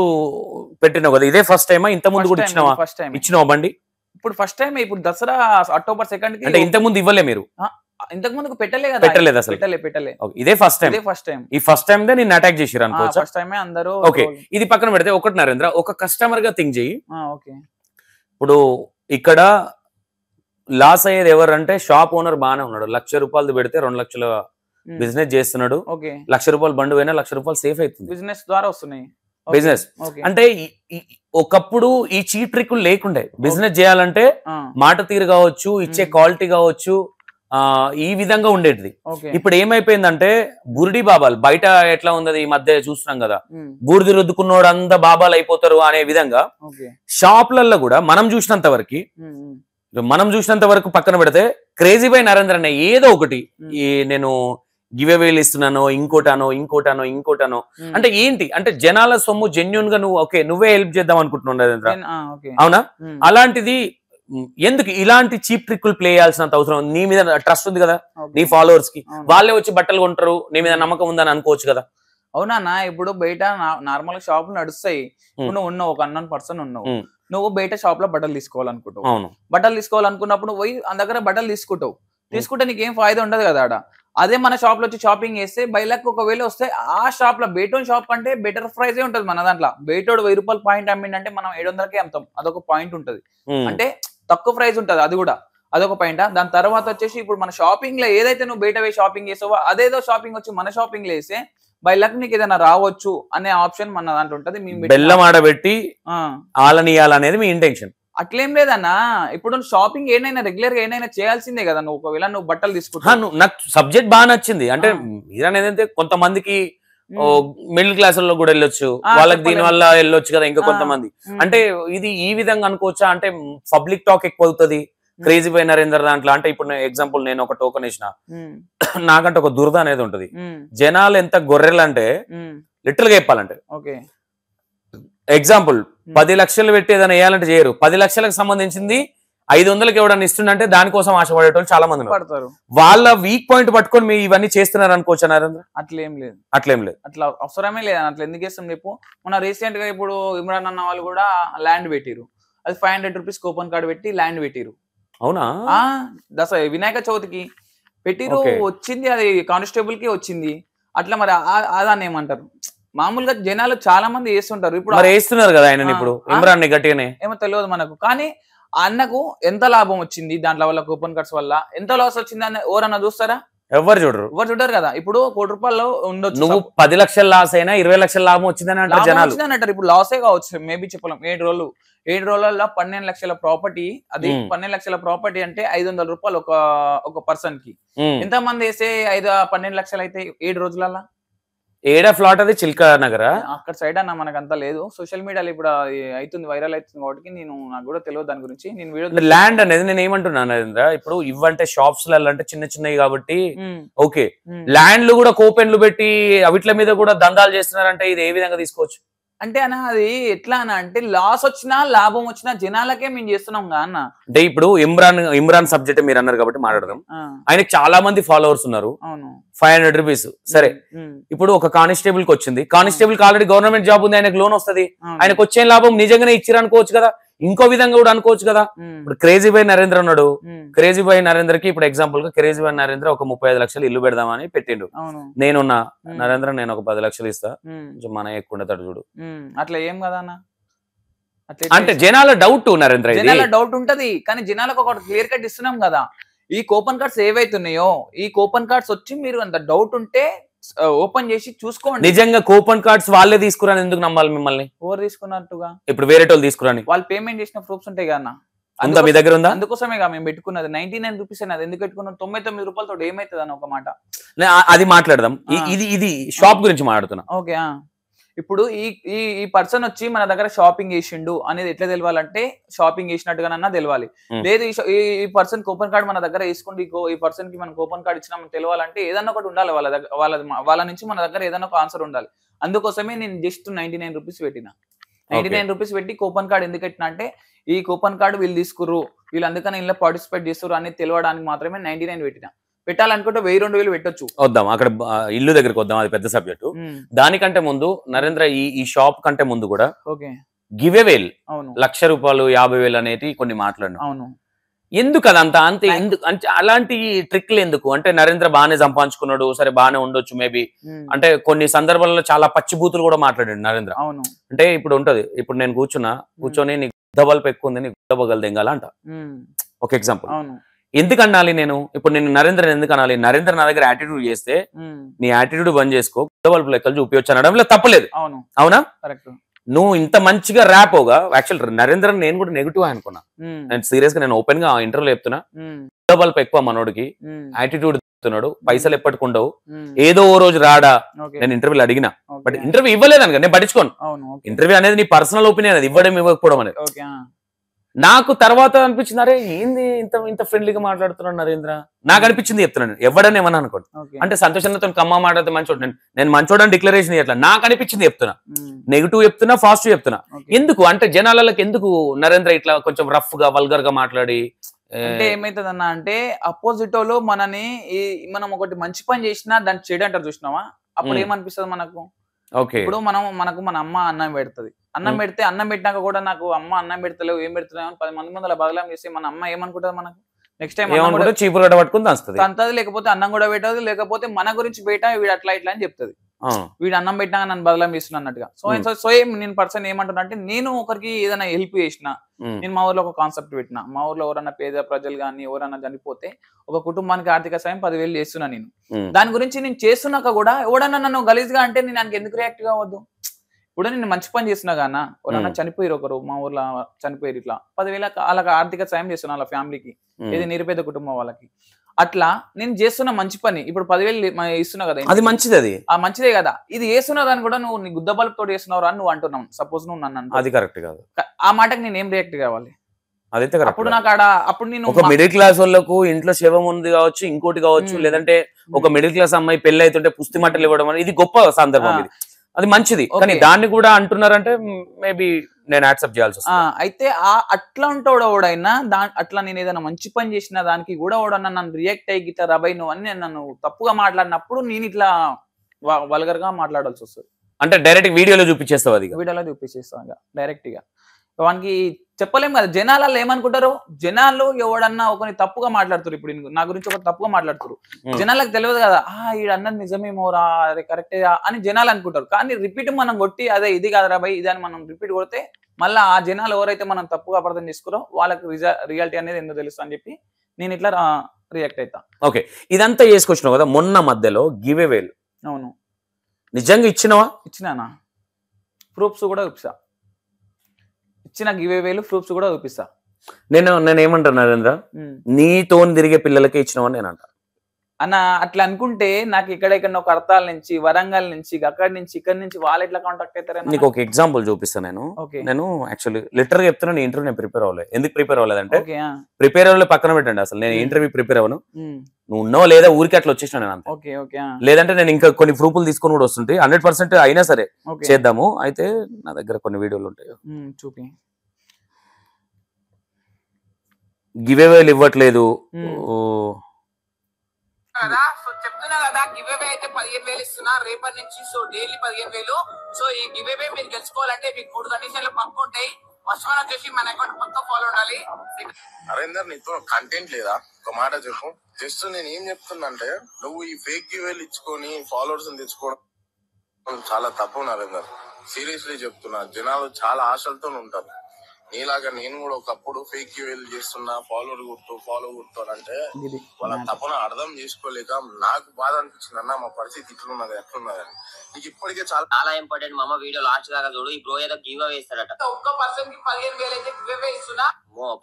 పెట్టినావు కదా, ఇదే ఫస్ట్ టైమా? ఇంత ముందు కూడా ఇచ్చినావా? ఫస్ట్ టైం ఇచ్చినావా బండి? ఇప్పుడు ఫస్ట్ టైం. ఇప్పుడు దసరా October 2 అంటే ఇంత ముందు ఇవ్వలే మీరు? ఇంతకు ముందు పెట్టలే కదా. పెట్టలేదు అసలు. పెట్టలే. ఇదే ఫస్ట్ టైం. ఈ ఫస్ట్ టైం దే నేను అటాక్ చేసిరు అనుకోవచ్చు. ఫస్ట్ టైమే అందరూ. ఓకే, ఇది పక్కన పెడితే ఒకటి నరేంద్ర, ఒక కస్టమర్ గా థింక్ చేయి. ఓకే, ఇప్పుడు ఇక్కడ లాస్ అయ్యేది ఎవరంటే షాప్ ఓనర్ బాగానే ఉన్నాడు. 1,00,000 రూపాయలు పెడితే 2 లక్షల బిజినెస్ చేస్తున్నాడు. 1,00,000 రూపాయలు బండి పోయినా 1,00,000 రూపాయలు సేఫ్ అవుతుంది. బిజినెస్ ద్వారా వస్తున్నాయి. బిజినెస్ అంటే ఒకప్పుడు ఈ చీట్ ట్రిక్లు లేకుండే. బిజినెస్ చేయాలంటే మాట తీరు కావచ్చు, ఇచ్చే క్వాలిటీ కావచ్చు, ఈ విధంగా ఉండేది. ఇప్పుడు ఏమైపోయిందంటే బురిడి బాబాలు బయట ఎట్లా ఉన్నది ఈ మధ్య చూస్తున్నాం కదా, బూడిది రుద్దుకున్నోడు అంతా బాబాలు అయిపోతారు అనే విధంగా షాప్లలో కూడా మనం చూసినంత వరకు పక్కన పెడితే క్రేజీ బై నరేంద్ర అనే ఏదో ఒకటి నేను గివ్ అవేలు ఇస్తున్నానో ఇంకోటానో అంటే ఏంటి అంటే జనాల సొమ్ము జెన్యున్ గా నువ్వే హెల్ప్ చేద్దాం అనుకుంటున్నావు నరేంద్ర, అవునా? అలాంటిది ఎందుకు ఇలాంటి చీప్ ట్రిక్లు ప్లే చేయాల్సినంత అవసరం? నీ మీద ట్రస్ట్ ఉంది కదా నీ ఫాలోవర్స్ కి, వాళ్ళే వచ్చి బట్టలు కొంటారు, నీ మీద నమ్మకం ఉందని అనుకోవచ్చు కదా. అవునా? ఇప్పుడు బయట నార్మల్ షాపులు నడుస్తాయి. నువ్వు ఉన్నావు, ఒక అన్నన్ పర్సన్ ఉన్నావు, నువ్వు బయట షాప్ లో బట్టలు తీసుకోవాలనుకుంటావు. బట్టలు తీసుకోవాలనుకున్నప్పుడు పోయి ఆ దగ్గర బట్టలు తీసుకుంటే నీకేం ఫాయిదా ఉండదు కదా ఆడ. అదే మన షాప్ లో వచ్చి షాపింగ్ చేస్తే బయలకు ఒకవేళ వస్తే ఆ షాప్ లో బయటోన్ షాప్ అంటే బెటర్ ప్రైజే ఉంటది మన దాంట్లో. బయటోడు 1000 రూపాయలు పాయింట్ అమ్మిండంటే మనం 700కే అమ్ముతాం. అదొక పాయింట్ ఉంటది, అంటే తక్కువ ప్రైస్ ఉంటది. అది కూడా అదొక పాయింట్. దాని తర్వాత వచ్చేసి ఇప్పుడు మన షాపింగ్ లో ఏదైతే నువ్వు బయట పోయి షాపింగ్ చేసావో అదేదో షాపింగ్ వచ్చి మన షాపింగ్ లో వేస్తే బయలకు నీకు ఏదైనా రావచ్చు అనే ఆప్షన్ మన దాంట్లో ఉంటది. బెల్లం ఆడబెట్టి ఆలనియాలనేది మీ ఇంటెన్షన్? అట్లేం లేదన్నా. ఇప్పుడు షాపింగ్ ఏదైనా రెగ్యులర్ గా ఏదైనా చేయాల్సిందే కదా. నువ్వు ఒకవేళ నువ్వు బట్టలు తీసుకుంటావు. నాకు సబ్జెక్ట్ బాగా నచ్చింది. అంటే మీరనేది కొంతమందికి మిడిల్ క్లాస్ లో కూడా వెళ్ళొచ్చు, వాళ్ళకి దీని వల్ల వెళ్ళొచ్చు కదా ఇంకా కొంతమంది. అంటే ఇది ఈ విధంగా అనుకోవచ్చా? అంటే పబ్లిక్ టాక్ ఎక్కువ అవుతుంది క్రేజీ బై నరేందర్ దాంట్లో. అంటే ఇప్పుడు ఎగ్జాంపుల్ నేను ఒక టోకెన్ వేసిన, నాకంటే ఒక దురద అనేది ఉంటది. జనాలు ఎంత గొర్రెలు అంటే లిటరల్ గా చెప్పాలంటే, ఎగ్జాంపుల్ 10 లక్షలు పెట్టి ఏదైనా వేయాలంటే చేయరు. 10 లక్షలకు సంబంధించింది 500కి ఎవడన్నా ఇస్తుండే దానికోసం ఆశపడేటోళ్ళు చాలా మంది పడతారు. వాళ్ళ వీక్ పాయింట్ పట్టుకొని మీరు ఇవన్నీ చేస్తున్నారు అనుకోవచ్చు నరేంద్ర? అట్లేం లేదు. అట్లా అవసరమే లేదు. అట్లా ఎందుకు చేస్తాం చెప్పు. మన రీసెంట్ గా ఇప్పుడు ఇమ్రాన్ అన్న వాళ్ళు కూడా ల్యాండ్ పెట్టిరు. అది 500 రూపీస్ కూపన్ కార్డు పెట్టి ల్యాండ్ పెట్టిరు. అవునా? వినాయక చవితికి పెట్టిరు. వచ్చింది అది కానిస్టేబుల్ కి వచ్చింది. అట్లా మరి అదాన్ని ఏమంటారు? మామూలుగా జనాలు చాలా మంది వేస్తుంటారు. ఇప్పుడు వేస్తున్నారు కదా ఆయన ఇప్పుడు ఇమ్రాన్ గట్టిగానే. ఏమో తెలియదు మనకు. కానీ అన్నకు ఎంత లాభం వచ్చింది దాంట్లో వల్ల, కూపన్ కార్డ్స్ వల్ల ఎంత లాస్ వచ్చింది అని ఎవరన్నా చూస్తారా? ఎవరు చూడరు కదా. ఇప్పుడు 1 కోటి రూపాయలు ఉండొచ్చు, నువ్వు 10 లక్షల లాస్ అయినా 20 లక్షల లాభం వచ్చిందని అంటారు జనాలు. అంటారు. ఇప్పుడు లాసే కావచ్చు, మేబీ చెప్పలేం. 7 రోజుల్లో 12 లక్షల ప్రాపర్టీ. అది 12 లక్షల ప్రాపర్టీ అంటే 500 రూపాయలు ఒక పర్సన్ కి. ఎంత మంది వేస్తే 12 లక్షలు అయితే 7 రోజులలో? ఏడా ఫ్లాట్ అది చిల్కా నగరా అక్కడ సైడ్ అన్న మనకంతా లేదు. సోషల్ మీడియాలో ఇప్పుడు అవుతుంది, వైరల్ అవుతుంది కాబట్టి నాకు కూడా తెలియదు దాని గురించి. నేను వీడియో ల్యాండ్ అనేది నేను ఏమంటున్నాను నరేంద్ర, ఇప్పుడు ఇవ్వంటే షాప్స్ అంటే చిన్న చిన్నవి కాబట్టి ఓకే. ల్యాండ్లు కూడా కూపెన్లు పెట్టి అవిట్ల మీద కూడా దందాలు చేస్తున్నారంటే ఇది ఏ విధంగా తీసుకోవచ్చు? అంటే అన్న అది ఎట్లా అన్న అంటే లాస్ వచ్చినా లాభం వచ్చినా జనాలకే మేము చేస్తున్నాం గా అన్న. అంటే ఇప్పుడు ఇమ్రాన్ సబ్జెక్ట్ మీరు అన్నారు కాబట్టి మాట్లాడదాం. ఆయనకి చాలా మంది ఫాలోవర్స్ ఉన్నారు. 500 రూపీస్ సరే. ఇప్పుడు ఒక కానిస్టేబుల్ కి వచ్చింది, కానిస్టేబుల్ కి ఆల్రెడీ గవర్నమెంట్ జాబ్ ఉంది, ఆయనకు లోన్ వస్తుంది, ఆయనకు వచ్చే లాభం నిజంగానే ఇచ్చిరు అనుకోవచ్చు కదా. ఇంకో విధంగా కూడా అనుకోవచ్చు కదా. ఇప్పుడు క్రేజీ బై నరేంద్ర ఉన్నాడు. క్రేజీ బై నరేంద్ర కి ఇప్పుడు ఎగ్జాంపుల్ గా క్రేజీ బై నరేంద్ర ఒక 35 లక్షలు ఇల్లు పెడదామని పెట్టిండు. నేనున్నా నరేంద్ర, నేను ఒక 10 లక్షలు ఇస్తా, మన ఎక్కువ ఉండతాడు చూడు. అట్లా ఏం కదా అన్న. అంటే జనాల డౌట్ నరేంద్ర, జనాల డౌట్ ఉంటది. కానీ జనాలకు ఒక క్లియర్ కట్ ఇస్తున్నాం కదా. ఈ కూపన్ కార్డ్స్ ఏవైతున్నాయో ఈ కూపన్ కార్డ్స్ వచ్చి మీరు అంత డౌట్ ఉంటే ఓపెన్ చేసి చూసుకోండి. నిజంగా కూపన్ కార్డ్స్ వాళ్ళే తీసుకురాని ఎందుకు నమ్మాలి మిమ్మల్ని? ఎవరు తీసుకున్నట్టుగా? ఇప్పుడు వేరే వాళ్ళు తీసుకురాని వాళ్ళు పేమెంట్ చేసిన ప్రూఫ్స్ ఉంటాయి కదా. ఉందా మీ దగ్గర? ఉందా? అందుకోసమే మేము పెట్టుకున్నది 99 రూపీస్ అని. అది ఎందుకు పెట్టుకున్నాం? 99 రూపాయలతో ఏమైతుంది అని ఒక మాట. అది మాట్లాడదాం. ఇది షాప్ గురించి మాట్లాడుతున్నా. ఓకే. ఇప్పుడు ఈ పర్సన్ వచ్చి మన దగ్గర షాపింగ్ చేసిండు అనేది ఎట్లా తెలవాలంటే షాపింగ్ చేసినట్టుగానన్నా తెలవాలి. లేదు ఈ పర్సన్ కూపన్ కార్డ్ మన దగ్గర వేసుకుంటే ఈ పర్సన్ కి మనం కూపన్ కార్డ్ ఇచ్చినామని తెలవాలంటే ఏదన్నా ఒకటి ఉండాలి వాళ్ళ దగ్గర. వాళ్ళ నుంచి మన దగ్గర ఏదన్నా ఒక ఆన్సర్ ఉండాలి. అందుకోసమే నేను జస్ట్ 99 రూపీస్ పెట్టిన. 99 రూపీస్ పెట్టి కూపన్ కార్డ్ ఎందుకు పెట్టినా అంటే ఈ కూపన్ కార్డు వీళ్ళు తీసుకుర్రు, వీళ్ళు అందుకని ఇలా పార్టిసిపేట్ చేస్తారు అని తెలియడానికి మాత్రమే 99 పెట్టిన. పెట్టాలనుకుంటే 1000-2000 పెట్టొచ్చు. వద్దాం అక్కడ ఇల్లు దగ్గరికి వద్దాం, అది పెద్ద సబ్జెక్టు. దానికంటే ముందు నరేంద్ర ఈ షాప్ కంటే ముందు కూడా ఓకే గివ్ అవేల్ అవును ₹1,00,000 50,000 అనేది కొన్ని మాట్లాడినాం. అవును. ఎందుకు అదంతా అంతే, ఎందుకు అంటే అలాంటి ట్రిక్లు ఎందుకు? అంటే నరేంద్ర బాగానే సంపాదించుకున్నాడు, సరే బాగానే ఉండొచ్చు మేబీ. అంటే కొన్ని సందర్భాల్లో చాలా పచ్చిబూతులు కూడా మాట్లాడాడు నరేంద్ర. అవును. అంటే ఇప్పుడు ఉంటది, ఇప్పుడు నేను కూర్చొని నీకు గుద్దబల్పు ఎక్కువ ఉంది, నీకు గుద్దబగలు దెంగాల అంట, ఒక ఎగ్జాంపుల్. ఎందుకు అనాలి నేను? ఇప్పుడు నేను నరేంద్ర ఎందుకు అనాలి? నరేంద్ర నా దగ్గర యాటిట్యూడ్ చేస్తే నీ యాటిట్యూడ్ బంద్ చేసుకో, గుద్దబల్పు లెక్కలు చూపించచ్చు అనడంలో తప్పలేదు. అవునా? నువ్వు ఇంత మంచిగా ర్యాప్ అవగా, యాక్చువల్ నరేంద్ర నేను కూడా నెగిటివ్ అనుకున్నా. నేను సీరియస్ గా నేను ఓపెన్ గా ఇంటర్వ్యూలో చెప్తున్నా, గుద్దబల్పు ఎక్కువ మనోడికి, యాటిట్యూడ్ చెప్తున్నాడు, పైసలు ఎప్పటికుండవు, ఏదో ఓ రోజు రాడా. నేను ఇంటర్వ్యూలు అడిగినా, బట్ ఇంటర్వ్యూ ఇవ్వలేదు అనుకో, నేను పట్టించుకోను. ఇంటర్వ్యూ అనేది నీ పర్సనల్ ఒపీనియన్, అది ఇవ్వడం ఇవ్వకపోవడం అనేది. నాకు తర్వాత అనిపించింది, అరే ఏంది ఇంత ఫ్రెండ్లీగా మాట్లాడుతున్నాడు నరేంద్ర, నాకు అనిపించింది చెప్తున్నాను. ఎవడని ఏమన్నా అనుకోండి, అంటే సంతోషంతో కమ్మ మాట్లాడితే మంచోడు, నేను మంచోడని డిక్లరేషన్ ఇట్లా నాకు అనిపించింది చెప్తున్నా. నెగిటివ్ చెప్తున్నా, ఫాస్ట్ చెప్తున్నా. ఎందుకు అంటే జనాలకు ఎందుకు నరేంద్ర ఇట్లా కొంచెం రఫ్ గా వల్గర్ గా మాట్లాడి? అంటే ఏమైతుందన్నా అంటే అపోజిట్ వాళ్ళు మనని మనం ఒకటి మంచి పని చేసినా దాన్ని చెడు అంటారు చూసినావా, అప్పుడు ఏమనిపిస్తుంది మనకు? ఇప్పుడు మనకు మన అమ్మ అన్నం పెడుతుంది, అన్నం పెడితే అన్నం పెట్టినాక కూడా నాకు అమ్మ అన్నం పెడతలేవు, ఏం పెడుతున్నావు 10 మంది ముందు అలా బదలాం చేస్తే మన అమ్మ ఏమనుకుంటుంది మనకు? నెక్స్ట్ టైం చీపురు గడ్డ పట్టుకుని తంతది, లేకపోతే అన్నం కూడా పెట్టదు, లేకపోతే మన గురించి బయట వీడు అట్లా ఇట్లా అని చెప్తుంది. వీడు అన్నం పెట్టినాక నన్ను బదలాం చేస్తున్నా అన్నట్టుగా. సో నేను పర్సన్ ఏమంటున్నా అంటే, నేను ఒకరికి ఏదైనా హెల్ప్ చేసిన, నేను మా ఊర్లో ఒక కాన్సెప్ట్ పెట్టిన, మా ఊర్లో ఎవరన్నా పేద ప్రజలు కానీ ఎవరన్నా చనిపోతే ఒక కుటుంబానికి ఆర్థిక సాయం 10,000 చేస్తున్నా నేను. దాని గురించి నేను చేస్తున్నాక కూడా ఎవడన్నా నన్ను గలీజ్గా అంటే నేను దానికి ఎందుకు రియాక్ట్ కావద్దు? ఇప్పుడు నేను మంచి పని చేసినా గానా, ఎవరన్నా చనిపోయారు, ఒకరు మా ఊర్లో చనిపోయారు, ఇట్లా 10,000 వాళ్ళకి ఆర్థిక సాయం చేస్తున్నా వాళ్ళ ఫ్యామిలీకి, ఏది నిరుపేద కుటుంబం వాళ్ళకి. అట్లా నేను చేస్తున్న మంచి పని. ఇప్పుడు 10,000 ఇస్తున్నా కదా, అది మంచిది, అది మంచిదే కదా. ఇది చేస్తున్నా దాన్ని కూడా నువ్వు నీ గుద్ద బల్బ్ తోటి చేస్తున్నావు అని నువ్వు అంటున్నావు. సపోజ్ నువ్వు నన్ను, అది కరెక్ట్ కాదు. ఆ మాటకి నేను ఏం రియాక్ట్ కావాలి? అదైతే అప్పుడు నాకు అప్పుడు నేను ఒక మిడిల్ క్లాస్ వాళ్ళకు ఇంట్లో శవం ఉంది కావచ్చు, ఇంకోటి కావచ్చు, లేదంటే ఒక మిడిల్ క్లాస్ అమ్మాయి పెళ్లి అవుతుంటే పుస్తి మట్టలు ఇవ్వడం అనేది ఇది గొప్ప సందర్భం, ఇది అది మంచిది. కానీ దాన్ని కూడా అంటున్నారంటే మేబీ నేను యాక్సెప్ట్ చేయాల్సి వస్తుంది. అయితే అట్లా ఉంటాడు ఎవడైనా, అట్లా నేను ఏదైనా మంచి పని చేసిన దానికి కూడా ఎవడన్నా నన్ను రియాక్ట్ అయ్యి ఇట్లా రబై నువ్వు అని నన్ను తప్పుగా మాట్లాడినప్పుడు నేను ఇట్లా వల్గర్ గా మాట్లాడాల్సి వస్తుంది. అంటే డైరెక్ట్ వీడియోలో చూపించేస్తావు, అది వీడియోలో చూపించేస్తాను డైరెక్ట్ గా. వానికి చెప్పలేం కదా, జనాలలో ఏమనుకుంటారు, జనాలు ఎవడన్నా ఒకరిని తప్పుగా మాట్లాడుతారు. ఇప్పుడు నా గురించి ఒక తప్పుగా మాట్లాడుతారు, జనాలకు తెలియదు కదా, ఈడు అన్నది నిజమేమోరా, అదే కరెక్టే అని జనాలు అనుకుంటారు. కానీ రిపీట్ మనం కొట్టి అదే ఇది కాదురా భయ్ ఇది అని మనం రిపీట్ కొడితే మళ్ళీ ఆ జనాలు ఎవరైతే మనం తప్పుగా అర్థం చేసుకురో వాళ్ళకి రియాలిటీ అనేది ఎందుకు తెలుసు అని చెప్పి నేను ఇట్లా రియాక్ట్ అవుతా. ఓకే, ఇదంతా చేసుకొచ్చినావు కదా, మొన్న మధ్యలో గివ్ అవేలు. అవును, నిజంగా ఇచ్చినావా? ఇచ్చినానా? ప్రూఫ్స్ కూడా చూపిస్తా, ఇచ్చిన గివ్ అవేలు ప్రూఫ్స్ కూడా చూపిస్తా. నేను ఏమంటాను నరేంద్ర, నీతో తిరిగే పిల్లలకే ఇచ్చినావని నేను అంటా అన్న. అట్లా అనుకుంటే నాకు ఇక్కడ ఒక అర్థాల నుంచి, వరంగల్ నుంచి, అక్కడి నుంచి, ఇక్కడ నుంచి వాళ్ళు ఎట్లా కాంటాక్ట్ అవుతారని నీకు ఒక ఎగ్జాంపుల్ చూపిస్తాను. నేను యాక్చువల్లీ లిటర్ గా చెప్తున్నా, ఇంటర్వ్యూ నేను ప్రిపేర్ అవ్వలేదు. ఎందుకు ప్రిపేర్ అవ్వలేదంటే, ప్రిపేర్ అవ్వలేదు పక్కన పెట్టండి, అసలు నేను ఇంటర్వ్యూ ప్రిపేర్ అవ్వను. నువ్వు ఉన్నావు లేదా ఊరికి అట్లా వచ్చేసిన నేను అంతే. లేదంటే నేను ఇంకా కొన్ని ప్రూఫ్లు తీసుకొని కూడా వస్తుంటాయి. 100% అయినా సరే చేద్దాము. అయితే నా దగ్గర కొన్ని వీడియోలు ఉంటాయి, చూపి. గివ్ అవేలు ఇవ్వట్లేదు కదా. సో చెప్తున్నా కదా, గివ్ అవే అయితే 15,000 ఇస్తున్నా రేపటి నుంచి. So daily 15,000. సో ఈ గివ్ అవే మీరు గెలుచుకోవాలంటే మీకు 3 కండిషన్లు పక్క ఉంటాయి. ఫస్ట్ వన్ వచ్చేసి మన అకౌంట్ పక్క ఫాలో ఉండాలి. నరేందర్, నీతో కంటెంట్ లేదా? ఒక మాట చెప్పు. జస్ట్ నేను ఏం చెప్తున్నా అంటే, నువ్వు ఈ ఫేక్ గివ్ అవేలు ఇచ్చుకొని ఫాలోవర్స్ తెచ్చుకోవడం చాలా తప్పు నరేందర్. సీరియస్లీ చెప్తున్నా, జనాలు చాలా ఆశలతో ఉంటారు. నీలాగా నేను కూడా ఒకప్పుడు ఫేక్ గివ్ చేస్తున్నా, ఫాలో గుర్తు అంటే వాళ్ళ తప్పున అర్థం చేసుకోలేక నాకు బాధ అనిపించింది. అన్న మా పరిస్థితి ఇట్లున్నది ఎట్లున్నదని. నీకు ఇప్పటికే చాలా ఇంపార్టెంట్ మామ. వీడియో లాస్ట్ దాకా చూడు. ఈ బ్రో ఏదో గివ్ అవే ఇస్తాడట. ఒక్క పర్సన్ కి 15,000 అయితే గివ్ అవే ఇస్తున్నా.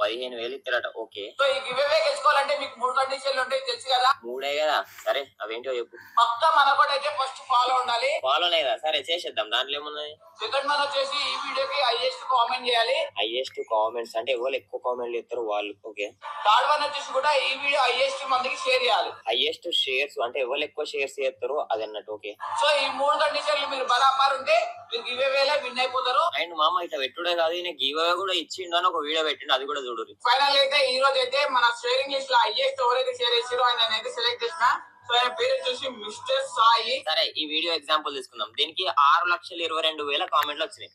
15,000 ఇస్తారట. ఓకే, సో ఈ గివ్ అవే గెలుచుకోవాలంటే మీకు 3 కండిషన్లు ఉంటాయి తెలుసు కదా. 3 కదా, సరే అవేంటో చెప్పు. పక్కా మనకోటైతే ఫస్ట్ ఫాలో ఉండాలి. ఫాలోనే కదా, సరే చేసేద్దాం, దాంట్లో ఏమున్నది. సెకండ్ వన్ వచ్చేసి ఈ వీడియోకి హైయెస్ట్ కామెంట్ చేయాలి. హైయెస్ట్ కామెంట్స్ అంటే ఎవరు ఎక్కువ కామెంట్లు ఇస్తారు వాళ్ళు. ఓకే, థర్డ్ వన్ వచ్చేసి కూడా ఈ వీడియో హైయెస్ట్ మందికి షేర్ చేయాలి. హైయెస్ట్ షేర్స్ అంటే ఎవరు ఎక్కువ షేర్స్ చేస్తారో అది అన్నట్టు. ఓకే, సో ఈ 3 కండిషన్లు మీరు బరాబర్ ఉంటే మీరు గివ్ అవేలో విన్ అయిపోతారు. అండ్ మామ ఇట్లా పెట్టుడే కాదు, ఈయన గివ్ అవే కూడా ఇచ్చిండు అని ఒక వీడియో పెట్టిండు, అది కూడా చూడు. ఫైనల్ అయితే ఈ రోజు అయితే మన షేరింగ్ లిస్ట్ లో హైయెస్ట్ ఎవరైతే షేర్ చేసారో ఆయన అయితే సెలెక్ట్ చేసిన. సో ఆయన పేరు వచ్చేసి మిస్టర్ సాయి. సరే ఈ వీడియో ఎగ్జాంపుల్ తీసుకుందాం. దీనికి 6,22,000 కామెంట్లు వచ్చినాయి.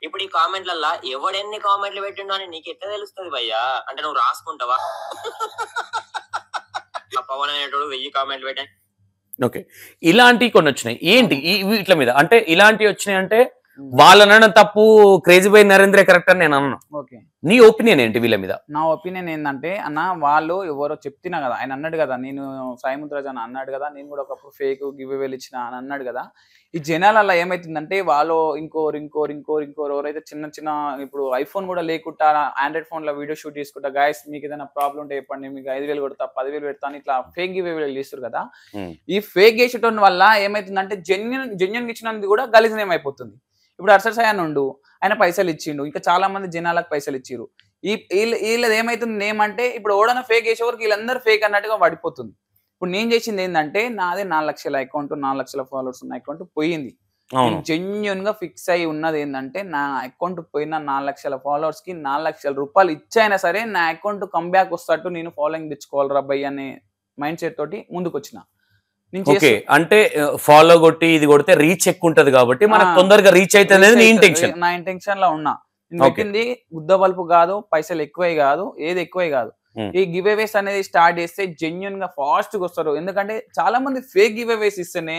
ఇప్పుడు ఈ కామెంట్లల్లో ఎవడెన్ని కామెంట్లు పెట్టిండో అని నీకు ఎట్లా తెలుస్తుంది భయ్యా? అంటే నువ్వు రాసుకుంటావా? పవన్ అనేటోడు 1000 కామెంట్లు పెట్టాను. ఓకే, ఇలాంటివి కొన్ని వచ్చినాయి. ఏంటి వీటి మీద అంటే ఇలాంటివి వచ్చినాయి అంటే వాళ్ళు అనడం తప్పు, క్రేజీ బాయ్ నరేంద్ర కరెక్ట్ అని నేను అన్నాను. ఓకే, నీ ఒపీనియన్ ఏంటి వీళ్ళ మీద? నా ఒపీనియన్ ఏంటంటే అన్న, వాళ్ళు ఎవరో చెప్తున్నా కదా, ఆయన అన్నాడు కదా, నేను సాయి ముద్రాజ్ అని అన్నాడు కదా, నేను కూడా ఒకప్పుడు ఫేక్ గివ్ అవేలు ఇచ్చిన అని అన్నాడు కదా. ఈ జనాలల్లో ఏమైతుందంటే వాళ్ళు ఇంకోరు ఎవరైతే చిన్న చిన్న ఇప్పుడు ఐఫోన్ కూడా లేకుండా ఆండ్రాయిడ్ ఫోన్ లో వీడియో షూట్ చేసుకుంటా, గాయస్ మీకు ఏదైనా ప్రాబ్లం ఉంటే చెప్పండి, మీకు 5,000 కొడతా 10,000 పెడతా అని ఇట్లా ఫేక్ గివ్ అవేలు చేస్తారు కదా. ఈ ఫేక్ చేసేటోని వల్ల ఏమైతుందంటే జెన్యున్ ఇచ్చినందుకు కూడా గలీజ్ నేమ్ అయిపోతుంది. ఇప్పుడు అర్సర్ సాయి అని ఉండు, ఆయన పైసలు ఇచ్చిండు, ఇంకా చాలా మంది జనాలకు పైసలు ఇచ్చిరు. వీళ్ళది ఏమైతుంది నేమ్ అంటే ఇప్పుడు ఓడన ఫేక్ చేసే వరకు వీళ్ళందరూ ఫేక్ అన్నట్టుగా పడిపోతుంది. ఇప్పుడు నేను చేసింది ఏంటంటే నాదే 4 లక్షల అకౌంట్, 4 లక్షల ఫాలోవర్స్ ఉన్న అకౌంట్ పోయింది. జెన్యున్ గా ఫిక్స్ అయి ఉన్నది ఏంటంటే నా అకౌంట్ పోయిన 4 లక్షల ఫాలోవర్స్ కి 4 లక్షల రూపాయలు ఇచ్చైనా సరే నా అకౌంట్ కంబ్యాక్ వస్తట్టు నేను ఫాలోయింగ్ తెచ్చుకోవాలి రబ్బాయి అనే మైండ్ సెట్ తోటి ముందుకు వచ్చిన. ఓకే, అంటే ఫాలో కొట్టి ఇది కొడితే రీచ్ ఎక్కువ ఉంటది కాబట్టి మనకు తొందరగా రీచ్ అయితే నా ఇంటెన్షన్ లో ఉన్నా. పెట్టింది గుద్ద బల్పు కాదు, పైసలు ఎక్కువే కాదు, ఏది ఎక్కువే కాదు. ఈ గివ్ అవేస్ అనేది స్టార్ట్ చేస్తే జెన్యున్ గా ఫాస్ట్ గా వస్తారు. ఎందుకంటే చాలా మంది ఫేక్ గివ్ అవేస్ ఇస్తేనే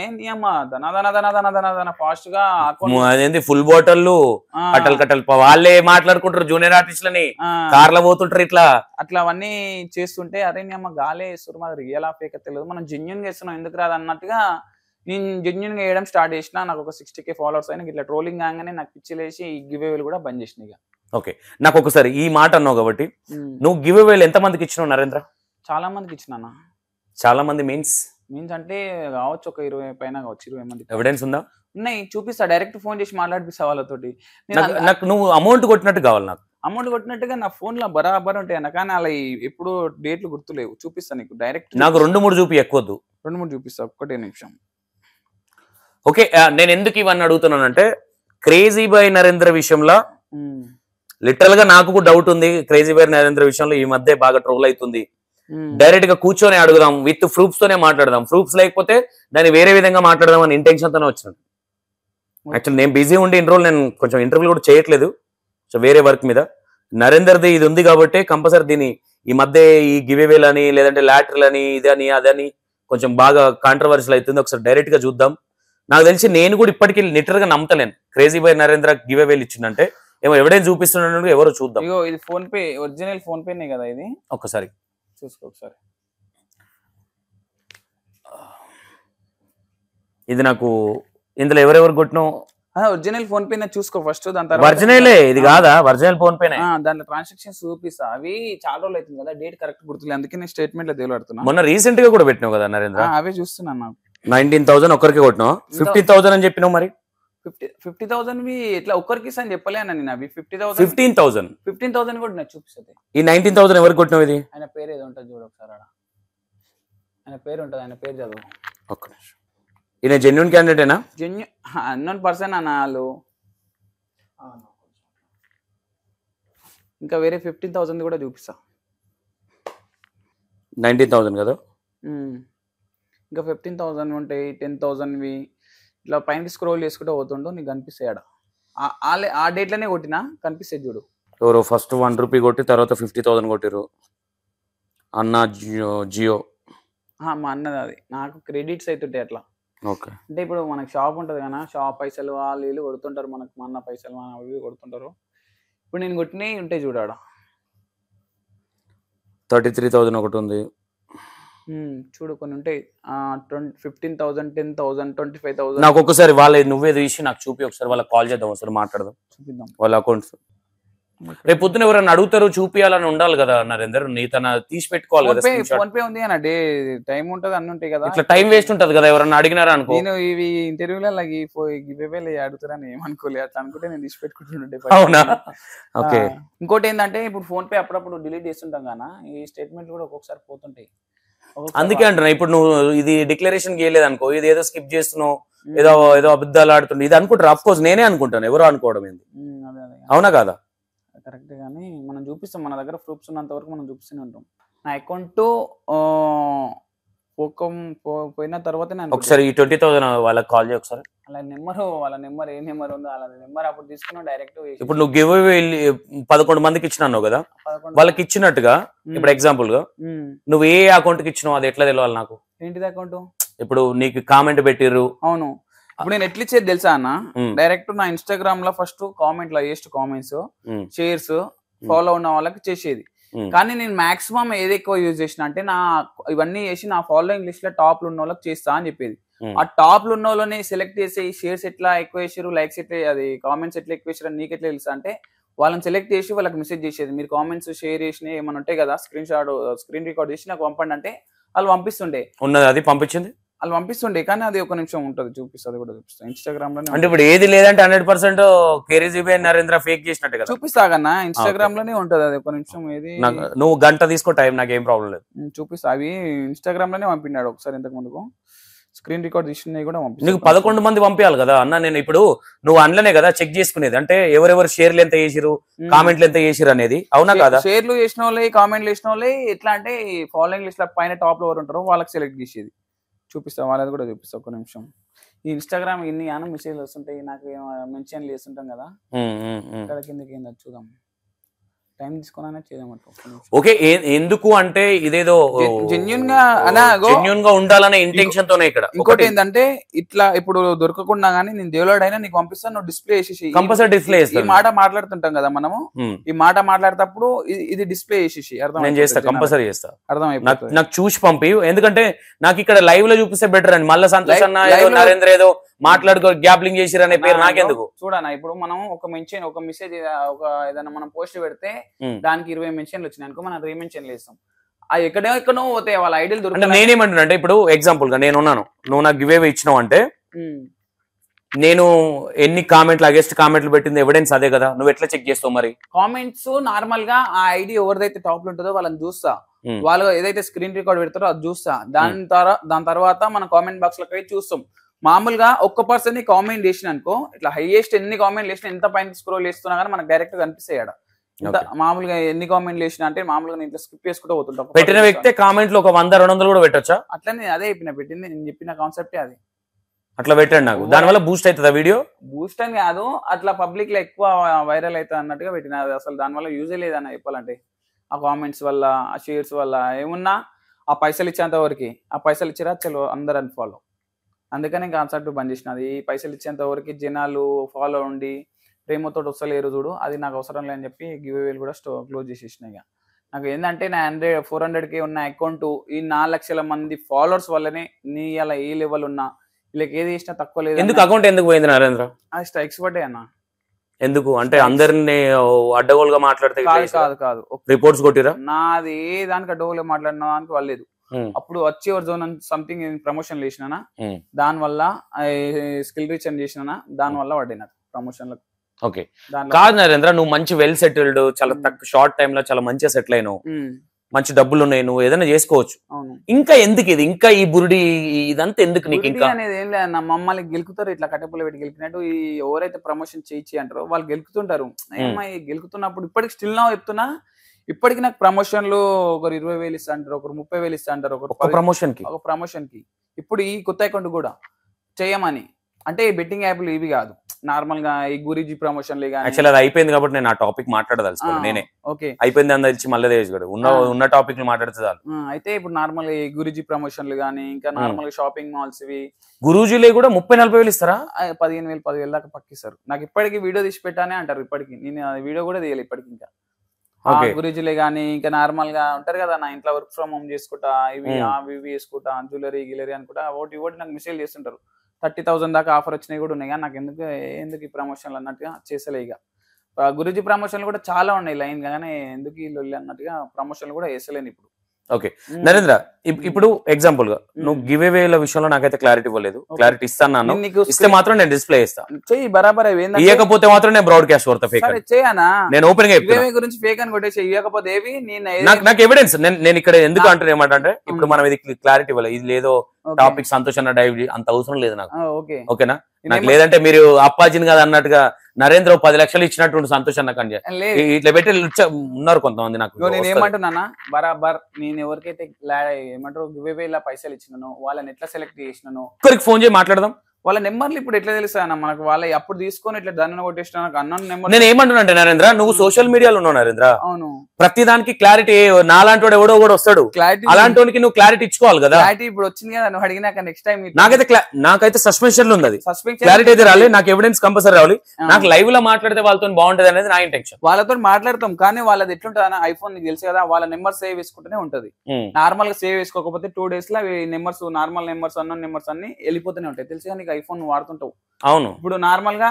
ధన ఫాస్ట్ గా ఫుల్ బాటిల్ కట్టలు వాళ్ళే మాట్లాడుకుంటారు, జూనియర్ ఆర్టిస్టులని కార్లో పోతుంటారు, అట్లా అవన్నీ చేస్తుంటే అరే నీ అమ్మ గాలే ఇస్తారు, మాది రియల్ ఫేక్ తెలియదు, మనం జెన్యున్ గా ఇస్తున్నాం ఎందుకు రాదు అన్నట్టుగా నేను జెన్యున్ గా వేయడం స్టార్ట్ చేసిన. నాకు ఒక 60K ఫాలోవర్స్ అయినా ఇట్లా ట్రోలింగ్ కాగానే నాకు పిచ్చిలేసి ఈ గివ్ అవేలు కూడా బంద్ చేసిన. ఇక ఓకే, నాకు ఒకసారి ఈ మాట అన్నావు కాబట్టి నువ్వు గివ్ అవేలు ఎంత మందికి ఇచ్చినావు నరేంద్ర? చాలా మందికి ఇచ్చినా. చాలా మంది మీన్స్ అంటే కావచ్చు ఒక 20 పైన కావచ్చు, 20 మంది. ఎవిడెన్స్ ఉందా? ఉన్నాయి, చూపిస్తా, డైరెక్ట్ ఫోన్ చేసి మాట్లాడిపిస్తా వాళ్ళతోటి. నాకు నువ్వు అమౌంట్ కొట్టినట్టు కావాలి. నాకు అమౌంట్ కొట్టినట్టుగా నా ఫోన్ లో బరాబర్ ఉంటాయి అన్న, కానీ అలా ఎప్పుడు డేట్లు గుర్తులేవు. చూపిస్తా నీకు డైరెక్ట్. నాకు 2-3 చూపి, ఎక్కువద్దు. 2-3 చూపిస్తా, ఒక్కటే నిమిషం. ఓకే, నేను ఎందుకు ఇవన్నీ అడుగుతున్నానంటే క్రేజీ బాయ్ నరేంద్ర విషయంలో లిటరల్ గా నాకు కూడా డౌట్ ఉంది. క్రేజీ బాయ్ నరేంద్ర విషయంలో ఈ మధ్య బాగా ట్రోల్ అవుతుంది. డైరెక్ట్ గా కూర్చొని అడుగుదాం, విత్ ప్రూఫ్స్ తోనే మాట్లాడదాం. ప్రూఫ్స్ లేకపోతే దాన్ని వేరే విధంగా మాట్లాడదాం అని ఇంటెన్షన్ తోనే వచ్చినాను. యాక్చువల్లీ నేను బిజీ ఉండి ఇన్ని రోజులు నేను కొంచెం ఇంటర్వ్యూ కూడా చేయట్లేదు, సో వేరే వర్క్ మీద. నరేందర్ది ఇది ఉంది కాబట్టి కంపల్సరీ దీన్ని ఈ మధ్య ఈ గివ్ అవేలు అని లేదంటే లాటరీలు అని ఇదని అదని కొంచెం బాగా కాంట్రవర్షియల్ అవుతుంది. ఒకసారి డైరెక్ట్ గా చూద్దాం. నాకు తెలిసి నేను కూడా ఇప్పటికీ లిటరల్ గా నమ్మతలేను క్రేజీ బాయ్ నరేంద్ర గివ్ అవేలు ఇచ్చిందంటే. ఏమో ఎవిడెన్స్ చూపిస్తున్నాడు, ఎవరో చూద్దాం. ఇది ఫోన్ పే, ఒరిజినల్ ఫోన్ పేనే కదా ఇది. ఒక్కసారి చూసుకో ఒకసారి. ఇది నాకు ఇందులో ఎవరెవరు కొట్టినావు? ఒరిజినల్ ఫోన్ పే చూసుకో ఫస్ట్, దాని తర్వాత ఒరిజినలే ఇది కాదా? ఒరిజినల్ ఫోన్ పేనే. దాంట్లో ట్రాన్సాక్షన్స్ చూపిస్తా. అవి చాలా రోజులు అవుతుంది కదా, డేట్ కరెక్ట్ గుర్తులేదు, అందుకే నేను స్టేట్మెంట్ లో తేలాడుతున్నా. మొన్న రీసెంట్ గా కూడా పెట్టినావు కదా నరేంద్ర? అవే చూస్తున్నాను. నాకు 19,000 ఒక్కరికి కొట్టినావు, 50,000 అని చెప్పినావు. మరి 50,000 ఎట్లా ఒక్కరికి అని చెప్పలేను నేను. అవి 15,000 కూడా నాకు చూపిస్తుంది. ఈ 19,000 ఎవరికి కొట్టినావు? ఇది ఆయన పేరు ఏదో ఉంటుంది చూడు ఒకసారి. ఆయన పేరు ఉంటుంది, ఆయన పేరు చదువు. ఒక్క నిమిషం. ఈయన జెన్యున్ క్యాండిడేటేనా? అన్నోన్ పర్సన్ అన్న వాళ్ళు. ఇంకా వేరే 15,000 కూడా చూపిస్తా. 19,000 కదా? ఇంకా 15,000 ఉంటాయి, 10,000వి ఇట్లా పైన స్క్రోల్ చేసుకుంటూ పోతుండో నీకు కనిపిస్తాయి. ఆ డేట్లోనే కొట్టినా కనిపిస్తాయి చూడు. ఎవరో ఫస్ట్ 1 రూపీ కొట్టి తర్వాత 50,000 కొట్టిరు. అన్న జియో మా అన్నది. అది నాకు క్రెడిట్స్ అవుతుంటాయి అట్లా. ఓకే, అంటే ఇప్పుడు మనకు షాప్ ఉంటుంది కదా, షాప్ పైసలు వాళ్ళు వీళ్ళు కొడుతుంటారు, మనకు మా అన్న పైసలు అవి కొడుతుంటారు. ఇప్పుడు నేను కొట్టినవి ఉంటాయి చూడాడ. 33,000 ఒకటి ఉంది చూడు, కొన్ని ఉంటాయి. 15,000, 10,000, 25,000. నాకు ఒకసారి వాళ్ళ నువ్వే తీసి నాకు చూపి, ఒకసారి వాళ్ళకి కాల్ చేద్దాం, ఒకసారి మాట్లాడదాం, చూపిద్దాం వాళ్ళ అకౌంట్స్. రేపు పొద్దున ఎవరైనా అడుగుతారు చూపియాలని ఉండాలి కదా నరేందర్, నీ తన తీసి పెట్టుకోవాలి కదా screen shot. ఫోన్ పే ఉంది అన్న, టైం ఉంటది, అన్ని ఉంటాయి కదా. ఇట్లా టైం వేస్ట్ ఉంటది కదా ఎవరన్నా అడిగినారా అనుకో. నేను ఇవి ఇంటర్వ్యూలో గివేవేలు అడుగుతారని ఏమనుకోలే, అట్లా అనుకుంటే నేను తీసి పెట్టుకుంటుండే. అవునా? ఓకే. ఇంకోటి ఏంటంటే ఇప్పుడు ఫోన్ పే అప్పుడప్పుడు డిలీట్ చేస్తుంటాం కదా, ఈ స్టేట్మెంట్ కూడా ఒక్కొక్కసారి పోతుంటాయి. అందుకే అంటున్నా, ఇప్పుడు నువ్వు ఇది డిక్లరేషన్ చేయలేదు అనుకో, ఇది ఏదో స్కిప్ చేస్తున్నావు, ఏదో ఏదో అబద్ధాలు ఆడుతుండే ఇది అనుకుంటారు. అఫ్ కోర్స్ నేనే అనుకుంటాను, ఎవరు అనుకోవడం ఏంది, అవునా కాదా? కరెక్ట్. కానీ మనం చూపిస్తాం, మన దగ్గర ప్రూఫ్స్ ఉన్నంత వరకు మనం చూపిస్తూనే ఉంటాం. నా అకౌంట్ పోయిన తర్వాత ఒకసారి ఈ 20,000 వాళ్ళకి కాల్ చేయ ఒకసారి. వాళ్ళ నెంబర్ ఏ నెంబర్ ఉందో వాళ్ళ నెంబర్ అప్పుడు తీసుకున్నా డైరెక్ట్. ఇప్పుడు నువ్వు గివ్ అవే 11 మందికి ఇచ్చినావు కదా, వాళ్ళకి ఇచ్చినట్టుగా ఇప్పుడు ఎగ్జాంపుల్ గా నువ్వు ఏ అకౌంట్ కి ఇచ్చినావు అది ఎట్లా తెలియాలి నాకు? ఏంటిది అకౌంట్? ఇప్పుడు నీకు కామెంట్ పెట్టిర్రు. అవును. ఇప్పుడు నేను ఎట్లా ఇచ్చేది తెలుసా అన్న, డైరెక్ట్ నా ఇన్స్టాగ్రామ్ లో ఫస్ట్ కామెంట్ లో వేస్ట్ కామెంట్స్, షేర్స్, ఫాలో ఉన్న వాళ్ళకి చేసేది. కానీ నేను మాక్సిమం ఏది ఎక్కువ యూజ్ చేసిన అంటే ఇవన్నీ చేసి నా ఫాలోయింగ్ లిస్ట్ లో టాప్ లో ఉన్న వాళ్ళకి చేస్తా అని చెప్పేది. ఆ టాప్ లో ఉన్న వాళ్ళని సెలెక్ట్ చేసి షేర్స్ ఎట్లా ఎక్కువ చేసారు, లైక్స్ ఎట్లా, అది కామెంట్స్ ఎట్లా ఎక్కువ చేసారు నీకు ఎట్లా తెలుసా అంటే, వాళ్ళని సెలెక్ట్ చేసి వాళ్ళకి మెసేజ్ చేసేది, మీరు కామెంట్స్ షేర్ చేసిన ఏమైనా ఉంటాయి కదా స్క్రీన్ రికార్డ్ చేసి నాకు పంపండి అంటే వాళ్ళు పంపిస్తుండే. ఉన్నది అది పంపించింది వాళ్ళు పంపిస్తుండే, కానీ అది ఒక నిమిషం ఉంటుంది, చూపిస్తుంది కూడా చూపిస్తా ఇన్స్టాగ్రామ్ లోనే. అంటే ఇప్పుడు ఏది లేదంటే 100% KRGB నరేంద్ర ఫేక్ చేసినట్టు కదా చూపిస్తాగన్నా, ఇన్స్టాగ్రామ్ లోనే ఉంటది అది ఒక నిమిషం. ఏది నువ్వు గంట తీసుకో టైం, నాకేం ప్రాబ్లం లేదు, చూపిస్తా. అవి ఇన్స్టాగ్రామ్ లోనే పంపినాడు ఒకసారి ఇంతకు ముందుకు, స్క్రీన్ రికార్డ్ తీసినవి కూడా పంపిస్తాను. నీకు 11 మంది పంపించాలి కదా అన్న. నేను ఇప్పుడు నువ్వు అందులోనే కదా చెక్ చేసుకునేది, అంటే ఎవరెవరు షేర్లు ఎంత చేసిరు, కామెంట్లు ఎంత చేసిరు అనేది, అవునా కదా? షేర్లు చేసిన వాళ్ళే, కామెంట్లు చేసిన వాళ్ళే ఎట్లా అంటే ఫాలోయింగ్ లిస్ట్ లో పైన టాప్ లో ఎవరు ఉంటారో వాళ్ళకి సెలెక్ట్ చేసేది. చూపిస్తా, వాళ్ళది కూడా చూపిస్తా ఒక నిమిషం. ఈ ఇన్స్టాగ్రామ్ ఇన్ని మెసేజ్లు వస్తుంటాయి, నాకు మెన్షన్లు చేస్తుంటాం కదా, ఇక్కడ కిందకి ఏందో చూద్దాం, టైం తీసుకున్నా చేద్దాం. ఓకే, ఎందుకు అంటే ఇదేదో జెన్యూన్ గా ఉండాలనే ఇంటెన్షన్ తోనే ఇక్కడ. ఇంకోటి ఏంటంటే ఇట్లా ఇప్పుడు దొరకకుండా గానీ నేను దేవుడైనా నీకు పంపిస్తాను, నువ్వు డిస్ప్లే చేసేసి, కంపల్సరీ డిస్ప్లే చేస్తా. ఈ మాట మాట్లాడుతుంటాం కదా మనము, ఈ మాట మాట్లాడేటప్పుడు ఇది డిస్ప్లే చేసేసి నేను చేస్తా, కంపల్సరీ చేస్తా. అర్థమైపోతుంది, నాకు చూసి పంపి, ఎందుకంటే నాకు ఇక్కడ లైవ్ లో చూపిస్తే బెటర్ అని. మళ్ళీ సంతోష్ అన్న నరేంద్ర ఏదో మాట్లాడుకో గ్యాప్లింగ్ చేసిరు అనే పేరు నాకెందుకు? చూడనా, ఇప్పుడు మనం ఒక మెసేజ్ ఒక ఏదైనా మనం పోస్ట్ పెడితే దానికి 20 మెన్షన్లు వచ్చినాయి అనుకో, మనం రీమెన్షన్లు వేస్తాం. అది ఎక్కడో పోతాయి వాళ్ళ ఐడియల్ దొరుకుతాయి. నేనేమంటున్నా అంటే, ఇప్పుడు ఎగ్జాంపుల్ గా నేనున్నాను, నువ్వు నాకు గివ్ అవే ఇచ్చినావు అంటే నేను ఎన్ని కామెంట్లు అగేస్ట్ కామెంట్లు పెట్టింది ఎవిడెన్స్ అదే కదా, నువ్వు ఎట్లా చెక్ చేస్తావు మరి? కామెంట్స్ నార్మల్ గా ఆ ఐడి ఎవరిదైతే టాప్ లో ఉంటుందో వాళ్ళని చూస్తా, వాళ్ళు ఏదైతే స్క్రీన్ రికార్డ్ పెడతారో అది చూస్తా. దాని తర్వాత మన కామెంట్ బాక్స్ లోకి చూస్తాం. మామూలుగా ఒక్క పర్సన్ ని కామెంట్ చేసిన అనుకో, ఇట్లా హైయెస్ట్ ఎన్ని కామెంట్లు వేసినా, ఎంత పైన స్క్రోల్ చేస్తున్నా కానీ మనకు డైరెక్ట్ కనిపిస్తాయి. ఇంత మామూలుగా ఎన్ని కామెంట్లు వేసినా అంటే మామూలుగా నేను స్కిప్ చేసుకుంటూ పోతుంటా. పెట్టిన వ్యక్తి కామెంట్లు ఒక 100-200 కూడా పెట్టొచ్చా? అట్లనే అదే పెట్టింది, నేను చెప్పిన కాన్సెప్టే అది. అట్లా పెట్టండి నాకు, దానివల్ల బూస్ట్ అవుతుందా వీడియో? బూస్ట్ అని కాదు, అట్లా పబ్లిక్ లో ఎక్కువ వైరల్ అవుతుంది అన్నట్టుగా పెట్టిన. అసలు దానివల్ల యూజే లేదన్న చెప్పాలంటే. ఆ కామెంట్స్ వల్ల, ఆ షేర్స్ వల్ల ఏమున్నా ఆ పైసలు ఇచ్చేంత వరకు, ఆ పైసలు ఇచ్చిరా చలో అందరు అన్ఫాలో. అందుకని కాన్సెప్ట్ బంద్ చేసినది. ఈ పైసలు ఇచ్చేంత వరకు జనాలు ఫాలో ఉండి ప్రేమతో వస్తలేరు చూడు, అది నాకు అవసరం లేదని చెప్పి గివ్ అవేలు కూడా క్లోజ్ చేసేసిన. ఇక నాకు ఏంటంటే నా 400K ఉన్న అకౌంట్ ఈ 4 లక్షల మంది ఫాలోవర్స్ వల్లనే నీ అలా ఏ లెవెల్ ఉన్నా వీళ్ళకి ఏది ఇచ్చినా తక్కువ లేదు. ఎందుకు అకౌంట్ ఎందుకు పోయింది నరేంద్ర? అది స్ట్రైక్స్ పడ్డాయి అన్న. ఎందుకు అంటే అందరిని అడ్డగోలుగా మాట్లాడితే? కాదు రిపోర్ట్స్ కొట్టిరా? నాది ఏ దానికి అడ్డగోలుగా మాట్లాడిన దానికి వాళ్ళలేదు. అప్పుడు వచ్చి జోన్ సంథింగ్ ప్రమోషన్ చేసినా, దాని వల్ల స్కిల్ రీచ్ అని చేసినా, దాని వల్ల పడ్డాయి నాకు ప్రమోషన్లకు. ఓకే, కాదు నరేంద్ర, నువ్వు మంచి వెల్ సెటిల్డ్, చాలా తక్కువ షార్ట్ టైమ్ లో చాలా మంచిగా సెటిల్ అయినావు, మంచి డబ్బులు ఉన్నాయి, నువ్వు ఏదైనా చేసుకోవచ్చు. ఇంకా ఎందుకు ఇది, ఇంకా ఈ బురుడి ఇదంతా ఎందుకు నీకు? ఇంకా అనేది ఏం లేదన్న, మమ్మల్ని గెలుకుతారు ఇట్లా కట్టెపుల్ల పెట్టి గెలికినట్టు. ఈ ఎవరైతే ప్రమోషన్ చేయించి అంటారో వాళ్ళు గెలుకుతుంటారు. గెలుకుతున్నప్పుడు ఇప్పటికి స్టిల్ నా చెప్తున్నా, ఇప్పటికి నాకు ప్రమోషన్లు ఒకరు 20,000 ఇస్తా అంటారు, ఒకరు 30,000 ఇస్తా అంటారు, ఒక ప్రమోషన్ కి. ఇప్పుడు ఈ కొత్త అకౌంట్ కూడా చేయమని అంటే బెట్టింగ్ యాప్లు ఇవి కాదు, నార్మల్ గా ఈ గురించి ప్రమోషన్లు. యాక్చువల్లీ అది అయిపోయింది కాబట్టి నేను ఆ టాపిక్ మాట్లాడదలుచుకోవాలి. నేనే ఓకే అయిపోయింది అని తెలిసి మళ్ళీ ఉన్న టాపిక్ మాట్లాడితే చాలు. అయితే ఇప్పుడు నార్మల్ ఈ గురించి ప్రమోషన్లు గానీ, ఇంకా నార్మల్ షాపింగ్ మాల్స్ ఇవి గురూజీలే కూడా 30,000-40,000 ఇస్తారా? 15,000 దాకా పక్కిస్తారు. నాకు ఇప్పటికి వీడియో తీసి పెట్టానే అంటారు. ఇప్పటికి నేను వీడియో కూడా తీయాలి ఇప్పటికి. ఇంకా గురూజీలే గానీ, ఇంకా నార్మల్ గా ఉంటారు కదా నా ఇంట్లో వర్క్ ఫ్రమ్ హోమ్ చేసుకుంటా, ఇవి ఇవి చేసుకుంటా, జ్యువెలరీ గిలరీ అనుకుంటా, ఒకటి నాకు మెసేజ్ చేస్తుంటారు. 30,000 దాకా ఆఫర్ వచ్చినాయి కూడా ఉన్నాయి. కానీ నాకు ఎందుకు ఈ ప్రమోషన్లు అన్నట్టుగా చేసలే. ఇక గురుజీ ప్రమోషన్లు కూడా చాలా ఉన్నాయి లైన్ గానే, ఎందుకు ఈ లొల్లి అన్నట్టుగా ప్రమోషన్లు కూడా వేసలేను ఇప్పుడు. ఓకే నరేంద్ర, ఇప్పుడు ఎగ్జాంపుల్ గా నువ్వు గివ్ అవేల విషయంలో నాకైతే క్లారిటీ ఇవ్వలేదు. క్లారిటీ ఇస్తాను, ఇస్తే మాత్రం నేను డిస్ప్లే ఇస్తాను. చెయ్యి బరాబర్, ఇవ్వకపోతే మాత్రం నేను బ్రాడ్కాస్ట్ కొడతా ఫేక్. చేయనా నేను ఓపెన్ గా గివ్ గురించి ఫేక్ అని కొట్టేసి, ఇవ్వకపోతే ఏవి నాకు ఎవిడెన్స్. నేను ఇక్కడ ఎందుకు అంటున్నా ఏమంటే, ఇప్పుడు మనం ఇది క్లారిటీ ఇవ్వాలి. ఇది లేదో టాపిక్ సంతోష్ అన్న డైవ్ అంత అవసరం లేదు నాకు. ఓకేనా? నాకు లేదంటే మీరు అప్పాజిని కదా అన్నట్టుగా నరేంద్ర 10 లక్షలు ఇచ్చినట్టు సంతోష్ అన్న కానీ ఇట్లా పెట్టి ఉన్నారు కొంతమంది. నాకు నేను ఏమంటున్నా, బరాబర్ నేను ఎవరికైతే ఏమంటారు గివ్ అవే ఇలా పైసలు ఇచ్చినానో వాళ్ళని ఎట్లా సెలెక్ట్ చేసినానో ఒక్కరికి ఫోన్ చేసి మాట్లాడదాం. వాళ్ళ నెంబర్లు ఇప్పుడు ఎట్లా తెలుసా అన్న మనకు? వాళ్ళ అప్పుడు తీసుకొని ఇట్లా దాన్ని కొట్టేసిన అన్న నెంబర్. నేను ఏమంటున్నా అంటే నరేంద్ర, నువ్వు సోషల్ మీడియాలో ఉన్నావు నరేంద్ర. అవును, ప్రతి దానికి క్లారిటీ నాలాంటి వాడు ఎవడో కూడా వస్తాడు, క్లారిటీ అలాంటి వాడికి నువ్వు క్లారిటీ ఇచ్చుకోవాలి కదా. క్లారిటీ ఇప్పుడు వచ్చింది కదా, నువ్వు అడిగినాక నెక్స్ట్ టైం నాకైతే సస్పెన్షన్ ఉంది, అది సస్పెన్షన్ క్లారిటీ అయితే రాలేదు. నాకు ఎవిడెన్స్ కంపల్సరీ రావాలి. నాకు లైవ్ లో మాట్లాడితే వాళ్ళతో బాగుంటది అనేది నా ఇంటెన్షన్. వాళ్ళతో మాట్లాడతాం, కానీ వాళ్ళది ఎట్లుంటది అన్న, ఐఫోన్ నీకు తెలుసు కదా, వాళ్ళ నెంబర్ సేవ్ చేసుకుంటూనే ఉంటది. నార్మల్ గా సేవ్ చేసుకోకపోతే 2 days లో నెంబర్స్, నార్మల్ నెంబర్స్, అన్న నెంబర్స్ అన్ని వెళ్ళిపోతూనే ఉంటాయి. తెలుసు నీకు ఐఫోన్ వాడుతుంటావు. అవును, ఇప్పుడు నార్మల్ గా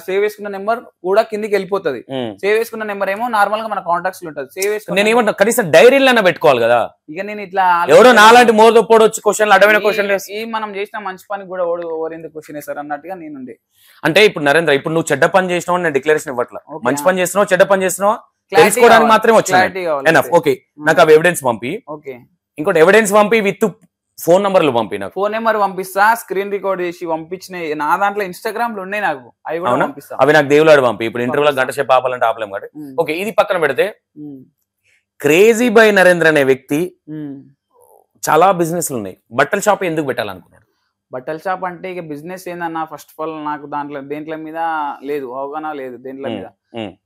సేవ్ చేసుకున్న నెంబర్ కూడా కిందికి వెళ్ళిపోతుంది. సేవ్ చేసుకున్న నెంబర్ ఏమో నార్మల్ గా మన కాంటాక్ట్స్ లో ఉంటది. సేవ్ చేసుకున్న నేను ఏమంటా, కనీసం డైరీలైనా పెట్టుకోవాలి కదా. ఇక నేను ఇట్లా ఎవడో నాలాంటి మోదపోడు వచ్చి క్వశ్చన్లు అడమైన క్వశ్చన్ ఈ మనం చేసిన మంచి పని కూడా ఓవర్ క్వశ్చన్ వేస్తారు అన్నట్టుగా నేనుండే. అంటే ఇప్పుడు నరేంద్ర, ఇప్పుడు నువ్వు చెడ్డ పని చేసినావు నేను డిక్లరేషన్ ఇవ్వట్లా. మంచి పని చేసినావు చెడ్డ పని చేసినావు తెలుసుకోవడానికి మాత్రమే వచ్చింది. ఎనఫ్. ఓకే, నాకు అవి ఎవిడెన్స్ పంపి. ఓకే, ఇంకోటి ఎవిడెన్స్ పంపి విత్ ఫోన్ నంబర్లు పంపి. నాకు ఫోన్ నెంబర్ పంపిస్తా, స్క్రీన్ రికార్డ్ చేసి పంపించిన నా దాంట్లో ఇన్స్టాగ్రామ్ లో ఉన్నాయి, నాకు అవి కూడా పంపిస్తా. అవి నాకు దేవులాడు పంపి. ఇప్పుడు ఇంటర్వ్యూలో గంట సేపు ఆపాలంటే ఆపలేం కాబట్టి. ఓకే, ఇది పక్కన పెడితే క్రేజీ బై నరేంద్ర అనే వ్యక్తి చాలా బిజినెస్లు ఉన్నాయి. బట్టల షాప్ ఎందుకు పెట్టాలనుకున్నాడు? బట్టల షాప్ అంటే ఇక బిజినెస్ ఏందన్నా, ఫస్ట్ ఆఫ్ ఆల్ నాకు దేంట్ల మీద లేదు అవగాహన, లేదు దేంట్ల మీద.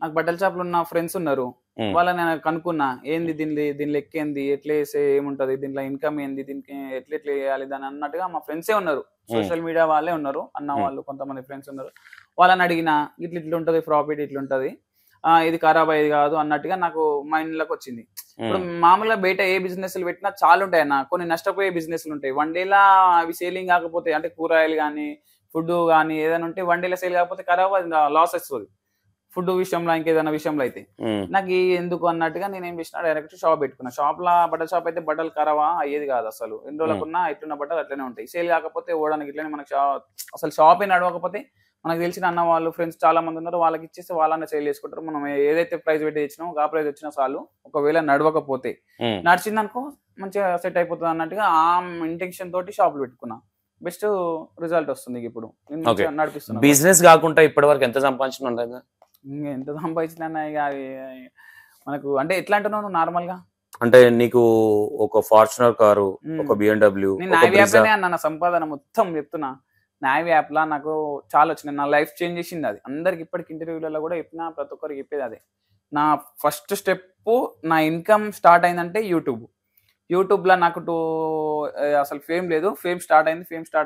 నాకు బట్టల షాప్ లో ఉన్న ఫ్రెండ్స్ ఉన్నారు, వాళ్ళని నేను కనుక్కున్నా, ఏంది దీనిలో ఎక్కేంది, ఎట్లా వేసే ఏముంటది, దీంట్లో ఇన్కమ్ ఏంది, దీనికి ఎట్లా వేయాలి దాని అన్నట్టుగా మా ఫ్రెండ్సే ఉన్నారు. సోషల్ మీడియా వాళ్ళే ఉన్నారు, అన్న వాళ్ళు కొంతమంది ఫ్రెండ్స్ ఉన్నారు. వాళ్ళని అడిగినా, ఇట్లా ఉంటది ప్రాఫిట్, ఇట్లుంటది, ఇది ఖరాబ్ అయ్యేది కాదు అన్నట్టుగా నాకు మైండ్ లోకి వచ్చింది. ఇప్పుడు మామూలుగా బయట ఏ బిజినెస్ పెట్టినా చాలా ఉంటాయి అన్న, కొన్ని నష్టపోయే బిజినెస్లు ఉంటాయి. 1 dayలో అవి సేలింగ్ కాకపోతే, అంటే కూరగాయలు కానీ ఫుడ్ కానీ ఏదైనా ఉంటే 1 dayలో సేల్ కాకపోతే ఖరాబ్, లాస్ వస్తుంది. ఫుడ్ విషయంలో ఇంకేదైనా విషయంలో అయితే నాకు ఎందుకు అన్నట్టుగా నేను ఏం చేసిన, డైరెక్ట్ షాప్ పెట్టుకున్నా. షాప్ లో బట్టల షాప్ అయితే బట్టలు ఖరాబా అయ్యేది కాదు అసలు. ఎన్ని రోజులకున్నా ఇట్లున్న బట్టలు అట్లనే ఉంటాయి. సేల్ కాకపోతే ఓడానికి ఇట్లనే మనకు అసలు షాపే నడవకపోతే మనకు తెలిసిన అన్న వాళ్ళు ఫ్రెండ్స్ చాలా మంది ఉన్నారు, వాళ్ళకి ఇచ్చేస్తే వాళ్ళనే సేల్ చేసుకుంటారు. మనం ఏదైతే ప్రైస్ పెట్టి ఇచ్చినామో ఆ ప్రైస్ వచ్చినా చాలు. ఒకవేళ నడవకపోతే, నడిచింది అనుకో మంచిగా సెట్ అయిపోతుంది అన్నట్టుగా ఆ ఇంటెన్షన్ తోటి షాపులు పెట్టుకున్నా. బెస్ట్ రిజల్ట్ వస్తుంది ఇప్పుడు నడిపిస్తున్నా. బిజినెస్ కాకుండా ఇప్పటి వరకు ఎంత సంపాదించిన? ఎంత సంపాదించిన ఇక మనకు అంటే ఎట్లా అంటున్నావు నార్మల్ గా? అంటే నీకు ఒక ఫార్చునర్ కారు, ఒక BMW, అన్న సంపాదన మొత్తం చెప్తున్నా. నావీ యాప్ లా నాకు చాలా వచ్చినాయి, నా లైఫ్ చేంజ్ చేసింది అది. అందరికి ఇప్పటికి ఇంటర్వ్యూలలో కూడా చెప్పినా, ప్రతి ఒక్కరికి చెప్పేది అదే. నా ఫస్ట్ స్టెప్ నా ఇన్కమ్ స్టార్ట్ అయిందంటే యూట్యూబ్ లో నాకు అసలు ఫేమ్ లేదు. ఫేమ్ స్టార్ట్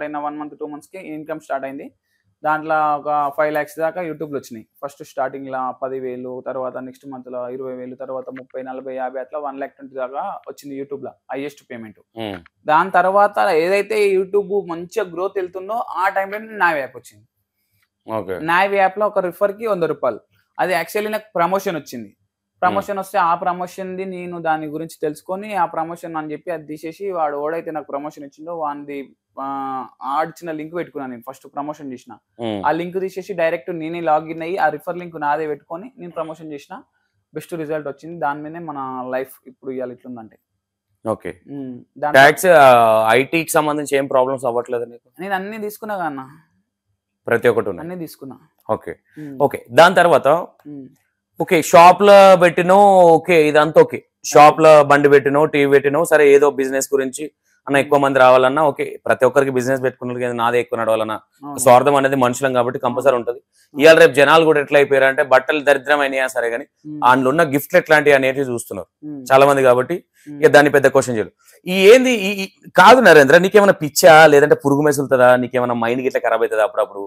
అయిన 1 month 2 months కి ఇన్కమ్ స్టార్ట్ అయింది. దాంట్లో ఒక 5 lakhs దాకా యూట్యూబ్ లో వచ్చినాయి. ఫస్ట్ స్టార్టింగ్ లో 10,000, తర్వాత నెక్స్ట్ మంత్ లో 20,000, తర్వాత 30, 40, 50 అట్లా 1,20,000 దాకా వచ్చింది యూట్యూబ్ లో హైయెస్ట్ పేమెంట్. దాని తర్వాత ఏదైతే యూట్యూబ్ మంచిగా గ్రోత్ వెళ్తుందో ఆ టైంలో నావీ యాప్ వచ్చింది. నావీ యాప్ లో ఒక రిఫర్ కి 100 రూపాయలు. అది యాక్చువల్లీ నాకు ప్రమోషన్ వచ్చింది. ప్రమోషన్ వస్తే ఆ ప్రమోషన్ ది నేను దాని గురించి తెలుసుకొని ఆ ప్రమోషన్ అని చెప్పి అది తీసేసి, వాడు ఓడైతే నాకు ప్రమోషన్ ఇచ్చిందో వాడిది ఆడిచిన లింక్ పెట్టుకున్నాను. నేను ఫస్ట్ ప్రమోషన్ చేసిన ఆ లింక్ తీసేసి డైరెక్ట్ నేనే లాగిన్ అయ్యి ఆ రిఫర్ లింక్ నాదే పెట్టుకొని నేను ప్రమోషన్ చేసిన. బెస్ట్ రిజల్ట్ వచ్చింది. దాని మీదే మన లైఫ్ ఇప్పుడు ఇవాళ ఇట్లుందంటే. ఓకే, ఐటీకి సంబంధించి ఏం ప్రాబ్లమ్స్ అవ్వట్లేదు నీకు? నేను అన్ని తీసుకున్నా కన్నా, ప్రతి ఒక్కటి అన్ని తీసుకున్నా. ఓకే ఓకే, దాని తర్వాత ఓకే షాప్ లో పెట్టినో, ఓకే ఇదంతా ఓకే, షాప్ లో బండి పెట్టినో, టీవీ పెట్టినో, సరే ఏదో బిజినెస్ గురించి అన్న ఎక్కువ మంది రావాలన్నా ఓకే, ప్రతి ఒక్కరికి బిజినెస్ పెట్టుకున్నారు, నాదే ఎక్కువ నడవాలన్నా స్వార్థం అనేది మనుషులం కాబట్టి కంపల్సరీ ఉంటది. ఇవాళ రేపు జనాలు కూడా ఎట్లా అయిపోయారు అంటే, బట్టలు దరిద్రమైనయా సరే గానీ అందులో ఉన్న గిఫ్ట్లు ఎట్లాంటివి అనేవి చూస్తున్నారు చాలా మంది. కాబట్టి ఇక దాన్ని పెద్ద క్వశ్చన్ చేయరు. ఈ ఏంది కాదు నరేంద్ర, నీకేమైనా పిచ్చా, లేదంటే పురుగు మెసులుతుందా, నీకేమైనా మైండ్ గిట్లా ఖరాబ్ అవుతుందా అప్పుడప్పుడు?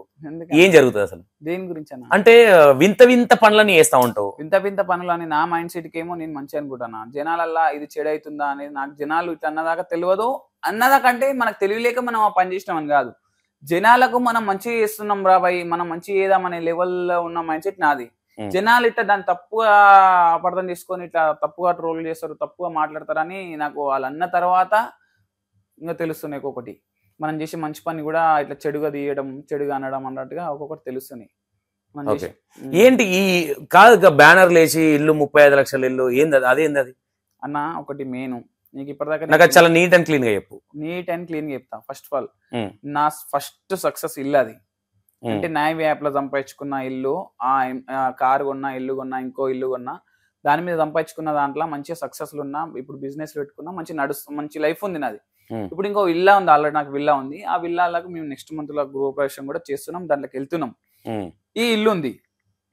ఏం జరుగుతుంది అసలు? దేని గురించి అంటే వింత వింత పనులని చేస్తా ఉంటావు. వింత పనులు అని నా మైండ్ సెట్ కి ఏమో నేను మంచి అనుకుంటాను. జనాలల్లా ఇది చెడు అవుతుందా అనేది నాకు జనాలు ఇట్లా అన్నదాకా తెలియదు. అన్నదాకంటే మనకు తెలియలేక మనం ఆ పని చేసినామని కాదు, జనాలకు మనం మంచి చేస్తున్నాం రాబాయి, మనం మంచి చేద్దామనే లెవెల్లో ఉన్న మైండ్ సెట్ నాది. జనాలు ఇట్లా దాన్ని తప్పుగా అపార్థం చేసుకొని ఇట్లా తప్పుగా ట్రోల్ చేస్తారు, తప్పుగా మాట్లాడతారని నాకు వాళ్ళు అన్న తర్వాత ఇంకా తెలుస్తున్నాయి. ఒక్కొక్కటి మనం చేసే మంచి పని కూడా ఇట్లా చెడుగా తీయడం, చెడుగా అనడం అన్నట్టుగా ఒక్కొక్కటి తెలుస్తున్నాయి. ఏంటి ఈ కాదు బ్యానర్లు వేసి ఇల్లు 35 లక్షల ఇల్లు ఏంది అదేంది అది అన్న? ఒకటి మెయిన్ నీకు ఇప్పటిదాకా నాకు చాలా నీట్ అండ్ క్లీన్ గా చెప్పు. నీట్ అండ్ క్లీన్ గా చెప్తా. ఫస్ట్ ఆఫ్ ఆల్ నా ఫస్ట్ సక్సెస్ ఇల్లు అది. అంటే నాయ్ యాప్ లో సంపాదించుకున్న ఇల్లు, ఆ కారు కొన్నా, ఇల్లు కొన్నా, ఇంకో ఇల్లు కొన్నా, దాని మీద సంపాదించుకున్న దాంట్లో మంచిగా సక్సెస్లు ఉన్నా, ఇప్పుడు బిజినెస్ పెట్టుకున్నా, మంచి లైఫ్ ఉంది నాది. ఇప్పుడు ఇంకో విల్లా ఉంది, ఆల్రెడీ నాకు విల్లా ఉంది. ఆ విల్లాలకు మేము నెక్స్ట్ మంత్ లో గృహప్రవేశం కూడా చేస్తున్నాం, దాంట్లోకి వెళ్తున్నాం. ఈ ఇల్లు ఉంది,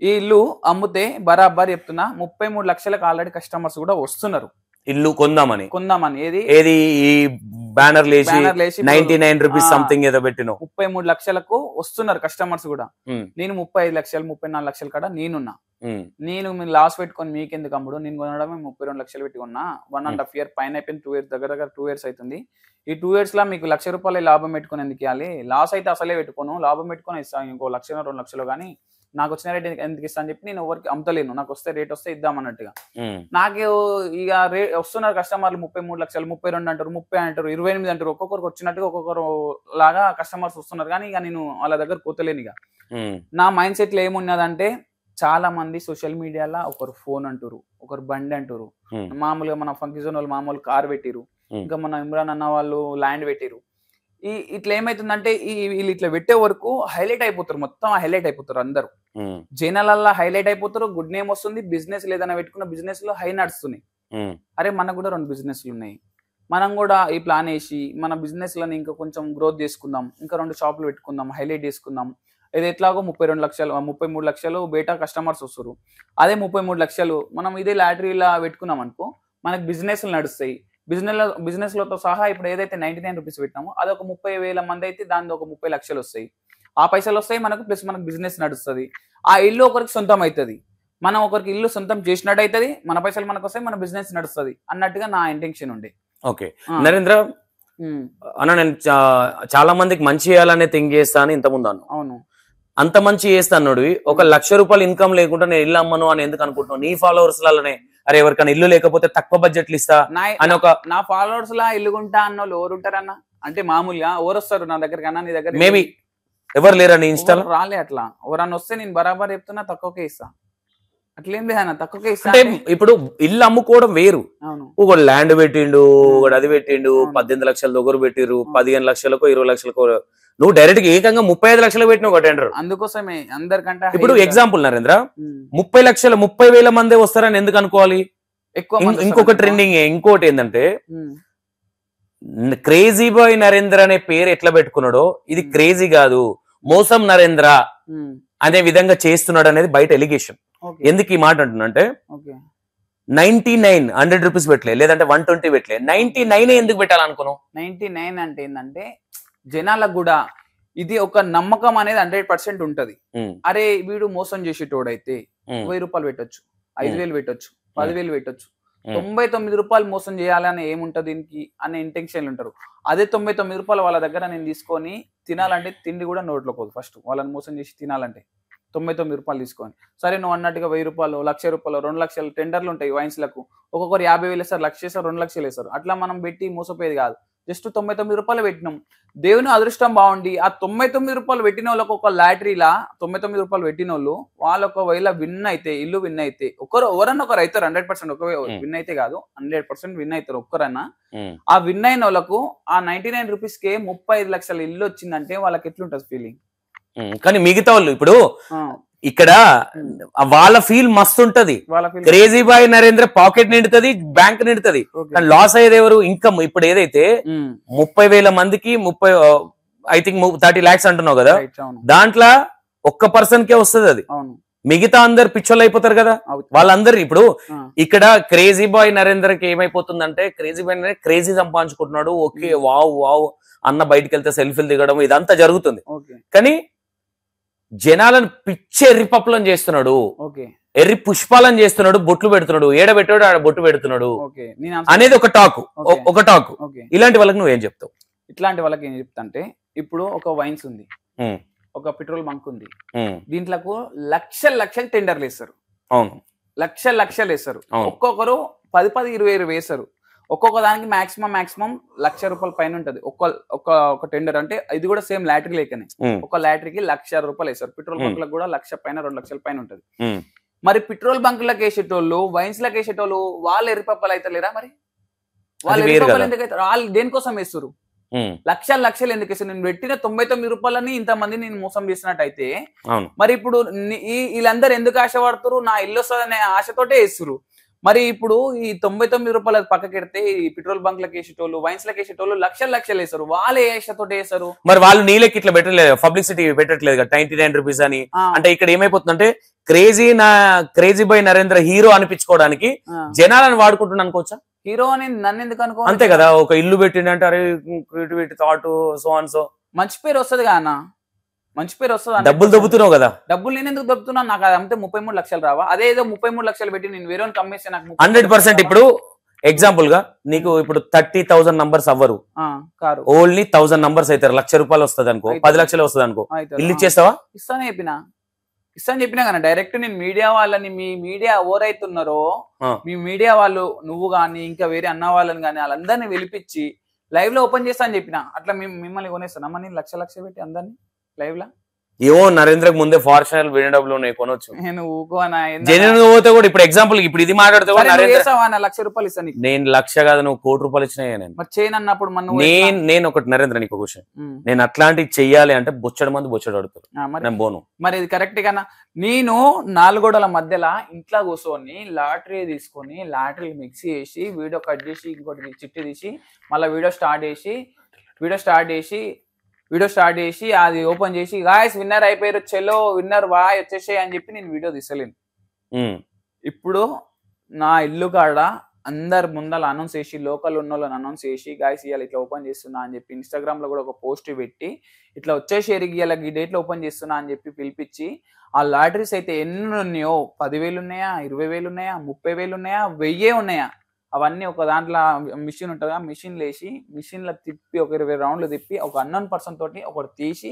ఈ ఇల్లు అమ్ముతే బరాబర్ చెప్తున్నా 33 లక్షలకు ఆల్రెడీ కస్టమర్స్ కూడా వస్తున్నారు ఇల్లు కొందామని. ఏది ఈ బ్యానర్ లేసి 99 రూపీస్ సంథింగ్ ఏదో పెట్టిన 33 లక్షలకు వస్తున్నారు కస్టమర్స్ కూడా. నేను 35 లక్షలు 34 లక్షల కాడ నేనున్నా. నేను మీరు లాస్ పెట్టుకొని మీకెందుకు అమ్ముడు, నేను కొనడమే 32 లక్షలు పెట్టి కొన్నా. 1.5 year పైన అయిపోయింది, 2 years దగ్గర 2 years అవుతుంది. ఈ 2 years లా మీకు ₹1,00,000 లాభం పెట్టుకుని ఎందుకు ఇవ్వాలి? లాస్ అయితే అసలే పెట్టుకోను, లాభం పెట్టుకొని ఇస్తాను ఇంకో 1,00,000 2 లక్షలు. కానీ నాకు వచ్చిన రేట్ ఎందుకు ఇస్తా అని చెప్పి నేను ఎవరికి అమ్ముతలేను. నాకు వస్తే రేట్ వస్తే ఇద్దామన్నట్టుగా. నాకు ఇక వస్తున్నారు కస్టమర్లు 33 లక్షలు, 32 అంటారు, 30 అంటారు, 28 అంటారు. ఒక్కొక్కరికి వచ్చినట్టుగా ఒక్కొక్కరు లాగా కస్టమర్స్ వస్తున్నారు. కానీ ఇక నేను వాళ్ళ దగ్గర పోతలేను. ఇక నా మైండ్ సెట్ లో ఏమున్నదంటే, చాలా మంది సోషల్ మీడియాలో ఒకరు ఫోన్ అంటారు, ఒకరు బండి అంటారు, మామూలుగా మన ఫంక్షన్ వాళ్ళు మామూలు కార్ పెట్టిరు, ఇంకా మన ఇమ్రాన్ అన్న వాళ్ళు ల్యాండ్ పెట్టిరు. ఇట్లా ఏమైతుందంటే వీళ్ళు ఇట్లా పెట్టే వరకు హైలైట్ అయిపోతారు, మొత్తం హైలైట్ అయిపోతారు. అందరూ జనాలల్లా హైలైట్ అయిపోతారు, గుడ్ నేమ్ వస్తుంది. బిజినెస్ లేదన్నా పెట్టుకున్న బిజినెస్ లో హై నడుస్తున్నాయి. అరే మనకు కూడా 2 బిజినెస్లు ఉన్నాయి, మనం కూడా ఈ ప్లాన్ వేసి మన బిజినెస్ లను ఇంకా కొంచెం గ్రోత్ చేసుకుందాం, ఇంకా 2 షాపులు పెట్టుకుందాం, హైలైట్ చేసుకుందాం. ఇది ఎట్లాగో 32 లక్షలు 33 లక్షలు బేటా కస్టమర్స్ వస్తారు. అదే 33 లక్షలు మనం ఇదే లాటరీలా పెట్టుకున్నాం అనుకో, మనకు బిజినెస్లు నడుస్తాయి. బిజినెస్ లతో సహా ఇప్పుడు ఏదైతే 99 రూపీస్ పెట్టినామో అది ఒక 30,000 మంది అయితే దాని ఒక 30 లక్షలు వస్తాయి. ఆ పైసలు వస్తాయి మనకు, ప్లస్ మనకు బిజినెస్ నడుస్తుంది. ఆ ఇల్లు ఒకరికి సొంతం అవుతుంది, మనం ఒకరికి ఇల్లు సొంతం చేసినట్టు అవుతుంది, మన పైసలు మనకు వస్తాయి, మన బిజినెస్ నడుస్తుంది అన్నట్టుగా నా ఇంటెన్షన్ ఉండే. ఓకే నరేంద్ర అన్న, నేను చాలా మందికి మంచి చేయాలనే థింక్ చేస్తాను ఇంతకుముందు అన్న. అవును, అంత మంచి చేస్తాను. ఒక ₹1,00,000 ఇన్కమ్ లేకుండా నేను ఇల్లు అమ్మను అని ఎందుకు అనుకుంటున్నావు? నీ ఫాలోవర్స్ లానే అరే ఎవరికైనా ఇల్లు లేకపోతే తక్కువ బడ్జెట్లు ఇస్తా అని ఒక నా ఫాలోవర్స్ లా ఇల్లు కొంటా అన్న వాళ్ళు ఎవరు ఉంటారన్న? అంటే మామూలుగా ఎవరు వస్తారు నా దగ్గర కన్నా? నీ దగ్గర మేబీ ఎవరు లేరా నీ ఇన్స్టాలో? రాలే అట్లా. ఎవరన్నా వస్తే నేను బరాబర్ చెప్తున్నా తక్కువకే ఇస్తా, అట్లేం లేదన్న, తక్కువకే ఇస్తా. అంటే ఇప్పుడు ఇల్లు అమ్ముకోవడం వేరు. ఒక ల్యాండ్ పెట్టిండు, ఒకటి అది పెట్టిండు, 18 లక్షల దగ్గర పెట్టిరు, 15 లక్షలకు 20 లక్షలకు. నువ్వు డైరెక్ట్ ఏకంగా 35 లక్షలు పెట్టిన ఒక టెండర్. అందుకోసమే అందరికంటే ఇప్పుడు ఎగ్జాంపుల్ నరేంద్ర 30,000 మంది వస్తారని ఎందుకు అనుకోవాలి? ఇంకొక ట్రెండింగ్ ఇంకోటి ఏంటంటే, క్రేజీ బాయ్ నరేంద్ర అనే పేరు ఎట్లా పెట్టుకున్నాడో ఇది క్రేజీ కాదు, మోసం నరేంద్ర అనే విధంగా చేస్తున్నాడు అనేది బయట ఎలిగేషన్. ఎందుకు ఈ మాట అంటున్నంటే 99 100 రూపీస్ పెట్టలే, లేదంటే 120 పెట్టలే, 99 ఎందుకు పెట్టాలనుకున్నావు? 99 అంటే ఏంటంటే జనాలకు కూడా ఇది ఒక నమ్మకం అనేది 100% ఉంటది. అరే వీడు మోసం చేసేటోడైతే ₹1000 పెట్టొచ్చు, 5,000 పెట్టొచ్చు, 10,000 పెట్టొచ్చు, 99 రూపాయలు మోసం చేయాలని ఏముంటది దీనికి అనే ఇంటెన్షన్లు ఉంటారు. అదే 99 రూపాయలు వాళ్ళ దగ్గర నేను తీసుకొని తినాలంటే తిండి కూడా నోట్లో పోదు. ఫస్ట్ వాళ్ళని మోసం చేసి తినాలంటే 99 రూపాయలు తీసుకొని, సరే నువ్వు అన్నట్టుగా ₹1,000, ₹1,00,000, 2 లక్షలు టెండర్లు ఉంటాయి వైన్స్ లకు. ఒక్కొక్కరు 50,000 వేస్తారు, 1,00,000 వేస్తారు, 2 లక్షలు వేస్తారు. అట్లా మనం పెట్టి మోసపోయేది కాదు. జస్ట్ 99 రూపాయలు పెట్టినాం, దేవుని అదృష్టం బాగుండి ఆ 99 రూపాయలు పెట్టిన వాళ్ళకి ఒక లాటరీలా 99 రూపాయలు పెట్టిన వాళ్ళు వాళ్ళు ఒకవేళ విన్ అయితే, ఇల్లు విన్ అయితే, ఎవరన్నా ఒకరు అవుతారు 100%. ఒక విన్ అయితే కాదు, 100% విన్ అవుతారు ఒక్కరన్నా. ఆ విన్ అయిన వాళ్ళకు ఆ 99 రూపీస్ కే 35 లక్షల ఇల్లు వచ్చిందంటే వాళ్ళకి ఎట్లుంటది ఫీలింగ్? కానీ మిగతా వాళ్ళు ఇప్పుడు ఇక్కడ వాళ్ళ ఫీల్ మస్తు ఉంటది. క్రేజీ బాయ్ నరేంద్ర పాకెట్ నిండుతుంది, బ్యాంక్ నిండుతుంది, కానీ లాస్ అయ్యేది ఎవరు? ఇన్కమ్. ఇప్పుడు ఏదైతే 30,000 మందికి 30 lakhs అంటున్నావు కదా, దాంట్లో ఒక్క పర్సన్ కే వస్తుంది అది. మిగతా అందరు పిచ్చోళ్ళు అయిపోతారు కదా వాళ్ళందరు. ఇప్పుడు ఇక్కడ క్రేజీ బాయ్ నరేంద్రకి ఏమైపోతుందంటే, క్రేజీ బాయ్ నరేంద్ర క్రేజీ సంపాదించుకుంటున్నాడు, ఓకే వావ్ వావ్ అన్న బయటకు వెళ్తే సెల్ఫీలు దిగడం ఇదంతా జరుగుతుంది. కానీ జనాలను పిచ్చి ఎర్రి పప్పులను చేస్తున్నాడు, ఎర్రి పుష్పాలను చేస్తున్నాడు, బొట్లు పెడుతున్నాడు, ఏడ పెట్టాడు ఆడ బొట్టు పెడుతున్నాడు అనేది ఒక టాక్. ఇలాంటి వాళ్ళకి నువ్వేం చెప్తావు? ఇట్లాంటి వాళ్ళకి ఏం చెప్తా అంటే, ఇప్పుడు ఒక వైన్స్ ఉంది, ఒక పెట్రోల్ బంక్ ఉంది, ఉమ్, దీంట్లకు లక్షలు టెండర్లు వేస్తారు, అవును లక్షలు వేస్తారు. అవును. ఒక్కొక్కరు 10-20 వేస్తారు. ఒక్కొక్క దానికి మాక్సిమం ₹1,00,000 పైన ఉంటది ఒక టెండర్. అంటే ఇది కూడా సేమ్ లాటరీ లేకనే, ఉమ్, ఒక లాటరీకి ₹1,00,000 వేస్తారు. Petrol Hmm. బంక్ కూడా 1,00,000 పైన 2,00,000 పైన ఉంటది. ఉమ్. మరి పెట్రోల్ బంకులకు వేసేటోళ్ళు, వైన్స్ లకు వేసేటోళ్ళు వాళ్ళు ఎరిపప్పలు అయితే లేరా? మరి వాళ్ళు అది వేరు ఎరిపప్పలు కదా. ఎందుకు అవుతారు? వాళ్ళు దేనికోసం వేస్తారు? ఉమ్, లక్షలు ఎందుకు వేస్తారు? నేను పెట్టిన ₹99 ఇంతమంది నేను మోసం చేసినట్టయితే అవును. మరి ఇప్పుడు వీళ్ళందరూ ఎందుకు ఆశపడుతురు? నా ఇల్లు వస్తుందనే ఆశతోటే వేస్తురు. మరి ఇప్పుడు ఈ ₹99 పక్కకెడితే ఈ పెట్రోల్ బంక్లకు వేసేటోళ్ళు, వైన్స్ లకు వేసేటోళ్ళు లక్షలు వేస్తారు. వాళ్ళు ఏ ఆశతోటి వేస్తారు? మరి వాళ్ళు నీళ్ళకి ఇట్లా పెట్టలేదు, పబ్లిసిటీ పెట్టట్లేదు కదా, ₹99 అని. ఆ, అంటే ఇక్కడ ఏమైపోతుందంటే క్రేజీ బాయ్ నరేంద్ర హీరో అనిపించుకోవడానికి ఆ. జనాలను వాడుకుంటున్నా అనుకోవచ్చా? హీరో అని నన్ను ఎందుకు అనుకో? అంతే కదా, ఒక ఇల్లు పెట్టిండంటే అరే creativity thought so and so మంచి పేరు వస్తుంది కదా అన్న, మంచి పేరు వస్తుంది. డబ్బులు దొబ్బుతున్నావు కదా. డబ్బులు నేను ఎందుకు దొబ్బుతున్నా? నాకు అది అమ్మితే 33 లక్షలు రావా? అదే ఏదో 33 లక్షలు పెట్టి నేను వేరే కమ్మేస్తే నాకు 100% ఇప్పుడు ఎగ్జాంపుల్ గా నీకు ఇప్పుడు 30,000 నంబర్స్ అవ్వరు, కారు ఓన్లీ 1000 నంబర్స్ అయితే ₹1,00,000 వస్తుంది అనుకో, 10 లక్షలు వస్తుంది అనుకో, ఇల్లు ఇచ్చేస్తావా? ఇస్తాను చెప్పినా కదా డైరెక్ట్. నేను మీడియా వాళ్ళని, మీ మీడియా ఎవరైతున్నారో ఆ. మీ మీడియా వాళ్ళు, నువ్వు గాని ఇంకా వేరే అన్న వాళ్ళని గాని వాళ్ళందరినీ పిలిపించి లైవ్ లో ఓపెన్ చేస్తా అని చెప్పిన. అట్లా మిమ్మల్ని కొనేస్తాను అమ్మ నేను లక్ష పెట్టి అందరినీ లైవ్ లా? ఏమో నరేంద్రకి ముందే ఫార్చునర్ BMW ఉన్నాయి కొనొచ్చు. నేను ఊకోనా? జెన్యున్ గా పోతే కూడా ఇప్పుడు ఎగ్జాంపుల్ ఇప్పుడు ఇది మాట్లాడితే కూడా నరేంద్ర ₹1,00,000 ఇస్తాను నీకు. నేను 1,00,000 కాదు, నువ్వు ₹1,00,00,000 ఇచ్చినాయే. నేను మరి చేయను అన్నప్పుడు నేను ఒకటి నరేంద్ర నీకు క్వశ్చన్, నేను అట్లాంటివి చెయ్యాలి అంటే బొచ్చడు మంది అడుగుతారు, నేను పోను. మరి ఇది కరెక్ట్ గానా? నేను 4 గోడల మధ్యలో ఇంట్లో కూర్చొని లాటరీ తీసుకొని లాటరీ మిక్స్ చేసి వీడియో కట్ చేసి ఇంకోటి చిట్టి తీసి మళ్ళీ వీడియో స్టార్ట్ చేసి అది ఓపెన్ చేసి గాయస్ విన్నర్ అయిపోయారు, చెలో విన్నర్ వాయ్ వచ్చేసాయి అని చెప్పి నేను వీడియో తీసలేను. ఇప్పుడు నా ఇల్లు కాడ అందరు ముందర అనౌన్స్ చేసి, లోకల్ ఉన్న వాళ్ళని అనౌన్స్ చేసి గాయస్ ఇవాళ ఇట్లా ఓపెన్ చేస్తున్నా అని చెప్పి ఇన్స్టాగ్రామ్ లో కూడా ఒక పోస్ట్ పెట్టి ఇట్లా వచ్చేసి ఇవాళ ఈ డేట్ లో ఓపెన్ చేస్తున్నా అని చెప్పి పిలిపించి, ఆ లాటరీస్ అయితే ఎన్ని ఉన్నాయో 10,000 ఉన్నాయా, 20,000 ఉన్నాయా, 30,000 ఉన్నాయా, 1000 ఉన్నాయా, అవన్నీ ఒక దాంట్లో మిషన్ ఉంటుంది, ఆ మిషన్ లేసి మిషన్లో తిప్పి ఒక 20 రౌండ్లు తిప్పి ఒక అన్నోన్ పర్సన్ తోటి ఒకటి తీసి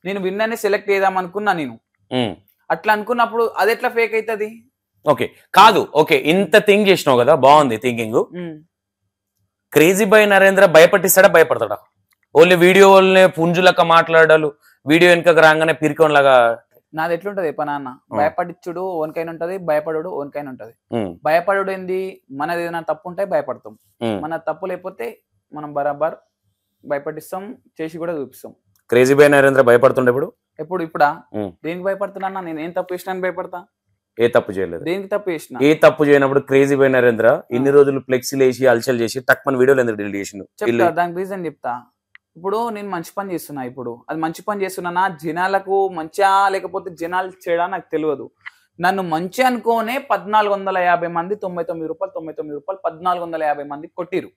నేను విన్నర్ని సెలెక్ట్ చేద్దాం అనుకున్నా. నేను అట్లా అనుకున్నప్పుడు అది ఎట్లా ఫేక్ అవుతుంది? ఓకే కాదు, ఓకే ఇంత థింక్ చేసినావు కదా, బాగుంది థింకింగ్. క్రేజీ బాయ్ నరేంద్ర భయపట్టిస్తాడా భయపడతాడా? ఓన్లీ వీడియో వాళ్ళనే పుంజులక్క మాట్లాడాలి, వీడియో వెనుక రాగానే పిరికోన్ లాగా. నాది ఎట్లుంటది పనాన్న, భయపడిచ్చుడు ఓన్కైనా ఉంటది, భయపడు ఓన్కైనా ఉంటది. భయపడు ఏంది, మనది ఏదైనా తప్పు ఉంటే భయపడతాం, మన తప్పు లేకపోతే మనం బరాబర్ భయపడిస్తాం, చేసి కూడా చూపిస్తాం. క్రేజీ బాయ్ నరేంద్ర భయపడుతుండే ఇప్పుడా దేనికి భయపడుతున్నా? నేను ఏం తప్పు చేసినా భయపడతా? ఏ తప్పు చేయలేదు. దేనికి తప్పు చేసిన? ఏ తప్పు చేయనప్పుడు క్రేజీ బాయ్ నరేంద్ర ఇన్ని రోజులు ఫ్లెక్సీలు వేసి అల్చల్ చేసి తక్కువ వీడియోలు ఎందుకు డిలీట్ చేసిండు? చెప్తా, దానికి రీజన్ చెప్తా. ఇప్పుడు నేను మంచి పని చేస్తున్నా, ఇప్పుడు అది మంచి పని చేస్తున్నా, జనాలకు మంచిగా లేకపోతే జనాలు చేయడా నాకు తెలియదు. నన్ను మంచి అనుకోనే 1,450 మంది ₹99 1,450 మంది కొట్టిరు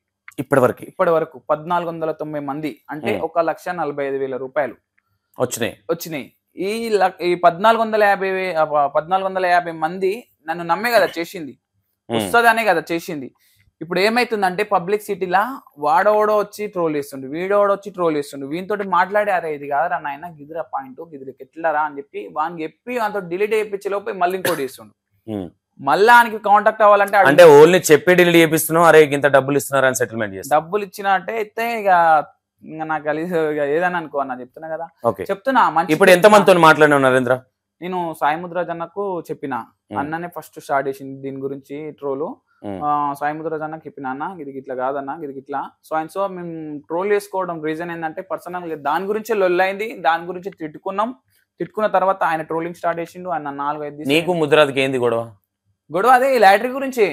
ఇప్పటి వరకు 1,490 మంది, అంటే ₹1,45,000 వచ్చినాయి. ఈ 1,450 మంది నన్ను నమ్మే కదా చేసింది, వస్తుందనే కదా చేసింది. ఇప్పుడు ఏమైతుందంటే పబ్లిక్ సిటీలా వాడోడో వచ్చి ట్రోల్ చేస్తుండు, వీడోడో వచ్చి ట్రోల్ చేస్తుండు, వీనితోటి మాట్లాడి అరే ఇది కాదురా నాయన గిదిరా పాయింట్ గిదిరికి ఎట్లరా అని చెప్పి వానికి చెప్పి వానితో డిలీట్ చేయించే లోపు మళ్ళీ ఇంకోటి చేస్తుండు. మళ్ళీ ఆయనకి కాంటాక్ట్ అవ్వాలంటే అంటే ఓన్లీ చెప్పి డిలీట్ చేపిస్తున్నావు, అరే ఇంత డబ్బులు ఇస్తున్నారు అని సెటిల్మెంట్ చేస్తా. డబ్బులు ఇచ్చినట్టే అయితే ఇక నాకు కలిసి ఏదైనా అనుకో అన్న చెప్తున్నా కదా, చెప్తున్నా. ఇప్పుడు ఎంత మందితో మాట్లాడినావు నరేంద్ర? నేను సాయి ముద్రాజ్ అన్నకు చెప్పిన, అన్ననే ఫస్ట్ స్టార్ట్ చేసింది దీని గురించి ట్రోలు. సాయి ముద్రాజ్ అన్నకు చెప్పిన, అన్న ఇది ఇట్లా కాదన్న ఇది ఇట్లా సో అండ్ సో మేము ట్రోల్ చేసుకోవడం రీజన్ ఏంటంటే పర్సనల్ దాని గురించి లొల్లైంది, దాని గురించి తిట్టుకున్న తర్వాత ఆయన ట్రోలింగ్ స్టార్ట్ చేసిండు. ఆయన 4-5 నీకు ముద్రాజ్కి ఏంది గొడవ? అదే లాటరీ గురించి.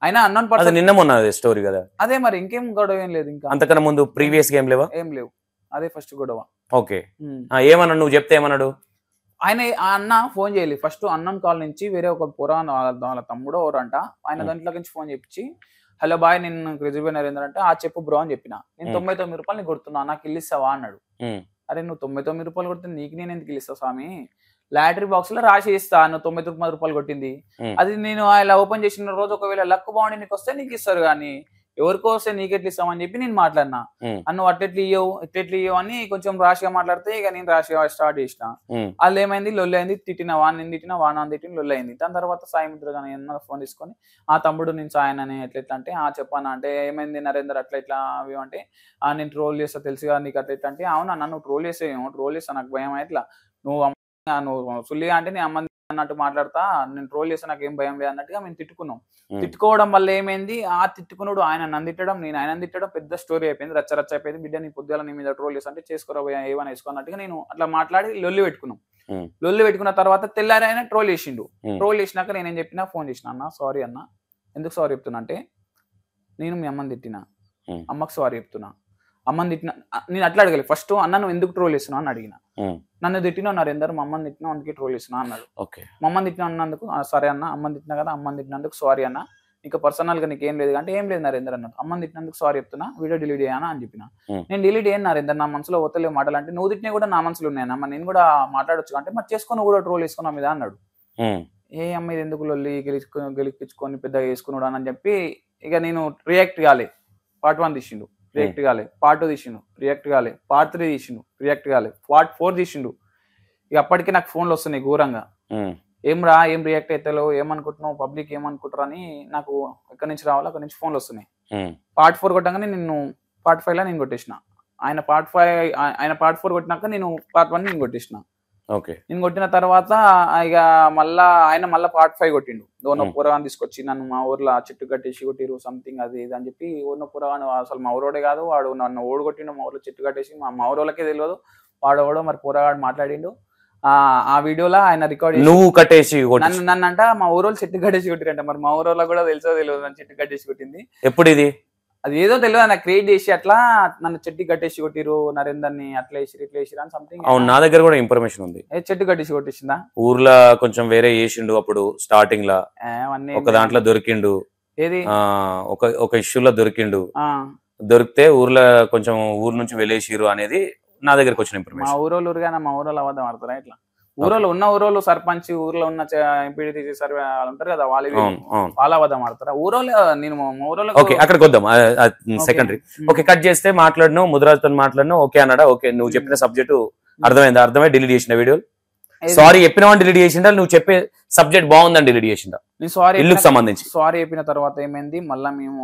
ఆయన అన్నోన్ పర్సన్ నిన్న మొన్న స్టోరీ కదా, అదే మరి ఇంకేం గొడవ ఏం లేదు. ఇంకా అంతకన్నా ముందు ప్రీవియస్ గేమ్ లేవా? ఏం లేవు, అదే ఫస్ట్ గొడవ. ఓకే ఏమన్నా నువ్వు చెప్తే ఏమన్నాడు ఆయన? ఆ అన్న ఫోన్ చేయాలి ఫస్ట్, అన్నం కాల్ నుంచి వేరే ఒక వాళ్ళ తమ్ముడో ఎవరంట, ఆయన దాంట్లో నుంచి ఫోన్ చేపించి హలో బాయ్ నేను క్రేజీ బాయ్ నరేంద్ర అంటే ఆ చెప్పు బ్రో అని చెప్పిన. నేను ₹99 నీకు కొడుతున్నా, నాకు ఇల్లు ఇస్తావా అన్నాడు. అరే నువ్వు ₹99 కొడితే నీకు నేను ఎందుకు ఇల్లు ఇస్తావు స్వామి, లాటరీ బాక్స్ లో రాసి ఇస్తా, నువ్వు ₹99 కొట్టింది అది నేను ఇలా ఓపెన్ చేసిన రోజు ఒకవేళ లక్ బాగుండి నీకు వస్తే నీకు ఇస్తారు, కానీ ఎవరికో వస్తే నీకెట్లు ఇస్తామని చెప్పి నేను మాట్లాడినా. నువ్వు అట్లెట్లు ఇయ్యవు అని కొంచెం రాశిగా మాట్లాడితే ఇక నేను రాశిగా స్టార్ట్ చేసిన. వాళ్ళు ఏమైంది, లొల్లి అయింది, తిట్టిన వాడిని తిట్టిన వాడిని తిట్టిన లొల్లి అయింది. దాని తర్వాత సాయి ముద్ర కానీ ఫోన్ తీసుకొని ఆ తమ్ముడు నేను సాయనని ఎట్లా అంటే చెప్పాను అంటే ఏమైంది నరేందర్ అట్లా ఇట్లా అవి అంటే నేను ట్రోల్ చేస్తా తెలుసుగా నీకు అట్లా ఇట్లా అంటే అవునా నన్ను ట్రోల్ చేస్తా నాకు భయం ఇట్లా నువ్వు సుల్లిగా అంటే నేను అమ్మ అన్నట్టు మాట్లాడతా, నేను ట్రోల్ చేస్తా నాకు ఏం భయం లేదు అన్నట్టుగా మేము తిట్టుకున్నాం. తిట్టుకోవడం వల్ల ఏమైంది, ఆ తిట్టుకున్నాడు ఆయన నన్ను తిట్టడం నేను ఆయన తిట్టడం పెద్ద స్టోరీ అయిపోయింది, రచ్చ అయిపోయింది. బిడ్డ నీ పొద్దుల నీ మీద ట్రోల్ చేస్తా అంటే చేసుకోరా ఏమైనా వేసుకున్నట్టుగా నేను అట్లా మాట్లాడి లొల్లి పెట్టుకున్నాం. లొల్లి పెట్టుకున్న తర్వాత తెల్లారి ఆయన ట్రోల్ చేసిండు. ట్రోల్ చేసినాక నేనేం చెప్పినా ఫోన్ చేసిన, అన్న సారీ అన్న, ఎందుకు సారీ చెప్తున్నా అంటే నేను మీ అమ్మని తిట్టినా, అమ్మకి సారీ చెప్తున్నా, అమ్మని తిట్టిన నేను అట్లా అడగలేదు. ఫస్ట్ అన్న నువ్వు ఎందుకు ట్రోల్ చేస్తున్నావు అని అడిగిన. నన్ను తిట్టినా నరేందర్ మా అమ్మని తిట్టినా అందుకే ట్రోల్ చేస్తున్నా అన్నాడు. మా అమ్మని తిట్టినా అన్నందుకు సరే అన్న, అమ్మని తిట్టినా కదా అమ్మని తిట్టినందుకు సారీ అన్న, ఇంకా పర్సనల్ గా నీకు ఏం లేదు అంటే ఏం లేదు నరేందర్ అన్నాడు. అమ్మని తిట్టినందుకు సారీ చెప్తున్నా, వీడియో డిలీట్ చేయనా అని చెప్పిన. నేను డిలీట్ చేయను నరేందర్, నా మనసులో ఒత్తలే మాటలు అంటే నువ్వు తిట్టినా కూడా నా మనసులో ఉన్నాయన్న, నేను కూడా మాట్లాడొచ్చు అంటే మరి చేసుకుని కూడా ట్రోల్ చేసుకున్నా మీద అన్నాడు. ఏ అమ్మ ఇది ఎందుకు లొల్లి గెలిపించుకొని పెద్దగా వేసుకున్నాడు అని చెప్పి ఇక నేను రియాక్ట్ కాలే. పార్ట్ 1 తీసిండు, రియాక్ట్ కాలే. పార్ట్ 2 తీసిండు, రియాక్ట్ కాలే. పార్ట్ 3 తీసిండు, రియాక్ట్ కాలే. పార్ట్ 4 తీసిండు. ఇక అప్పటికే నాకు ఫోన్లు వస్తున్నాయి ఘోరంగా, ఏం రియాక్ట్ అవుతాలో ఏమనుకుంటున్నావు, పబ్లిక్ ఏమనుకుంటారు అని నాకు ఎక్కడి నుంచి రావాలో అక్కడి నుంచి ఫోన్లు వస్తున్నాయి. పార్ట్ 4 కొట్టగానే నేను పార్ట్ 5 నేను కొట్టేసిన. ఆయన పార్ట్ 4 కొట్టినాక నేను పార్ట్ 1 నేను కొట్టేసిన. నేను కొట్టిన తర్వాత ఇక ఆయన మళ్ళీ పార్ట్ 5 కొట్టిండు. ఓనో పురాణం తీసుకొచ్చి నన్ను మా ఊర్లో చెట్టు కట్టేసి కొట్టిరు సంథింగ్ అది ఇది అని చెప్పి. ఓనో పురాణం అసలు మా ఊరోడే కాదు వాడు, నన్ను ఓడి కొట్టిండు మా ఊర్లో చెట్టు కట్టేసి. మా ఊరోళ్ళకే తెలియదు వాడు ఓడో మరి పురాగాడు మాట్లాడిండు. ఆ వీడియోలో ఆయన రికార్డ్ నువ్వు కట్టేసి నన్ను అంట మా ఊరోళ్ళు చెట్టు కట్టేసి కొట్టిరంట. మరి మా ఊరోళ్ళకి కూడా తెలియదు నన్ను చెట్టు కట్టేసి కొట్టింది. ఎప్పుడు ఇది? అది ఏదో తెలియదు నాకు క్రియేట్ చేసి అట్లా నన్ను చెట్టు కట్టేసి కొట్టిరు నరేందర్ని అట్లా వేసిరు ఇట్లా వేసిరు అని సంథింగ్. అవును, నా దగ్గర కూడా ఇన్ఫర్మేషన్ ఉంది. చెట్టు కట్టేసి కొట్టేసిందా? ఊర్లో కొంచెం వేరే చేసిండు అప్పుడు స్టార్టింగ్ లా, ఒక దాంట్లో దొరికిండు. ఏది? ఒక ఇష్యూలో దొరికిండు. దొరికితే ఊర్లో కొంచెం ఊరు నుంచి వెళ్ళేసిరు అనేది నా దగ్గరకు వచ్చిన ఇన్ఫర్మేషన్. మా ఊరోళ్ళు ఊరుగా మా ఊరోళ్ళు అబద్ధం ఆడతారా ఇట్లా? ఊరోళ్ళు సర్పంచ్ ఊర్లో ఉన్న ఎంపీడీ సర్వే ఉంటారు కదా వాళ్ళ అబద్ధం ఆడతారా? ఊరోళ్ళు నేను మా ఊరోళ్ళు. ఓకే, అక్కడికి వద్దాం, సెకండరీ. ఓకే, కట్ చేస్తే మాట్లాడినావు, ముదిరాజుతో మాట్లాడినావు, ఓకే అన్నాడా? ఓకే, నువ్వు చెప్పిన సబ్జెక్టు అర్థమై డిలీట్ చేసిన వీడియో. సారీ చెప్పిన డిలీట్ చేసిందా, నువ్వు చెప్పే సబ్జెక్ట్ బాగుందని డిలీట్ చేసిందా? నేను సారీ ఇల్లుకి సంబంధించి సారీ చెప్పిన తర్వాత ఏమైంది, మళ్ళీ మేము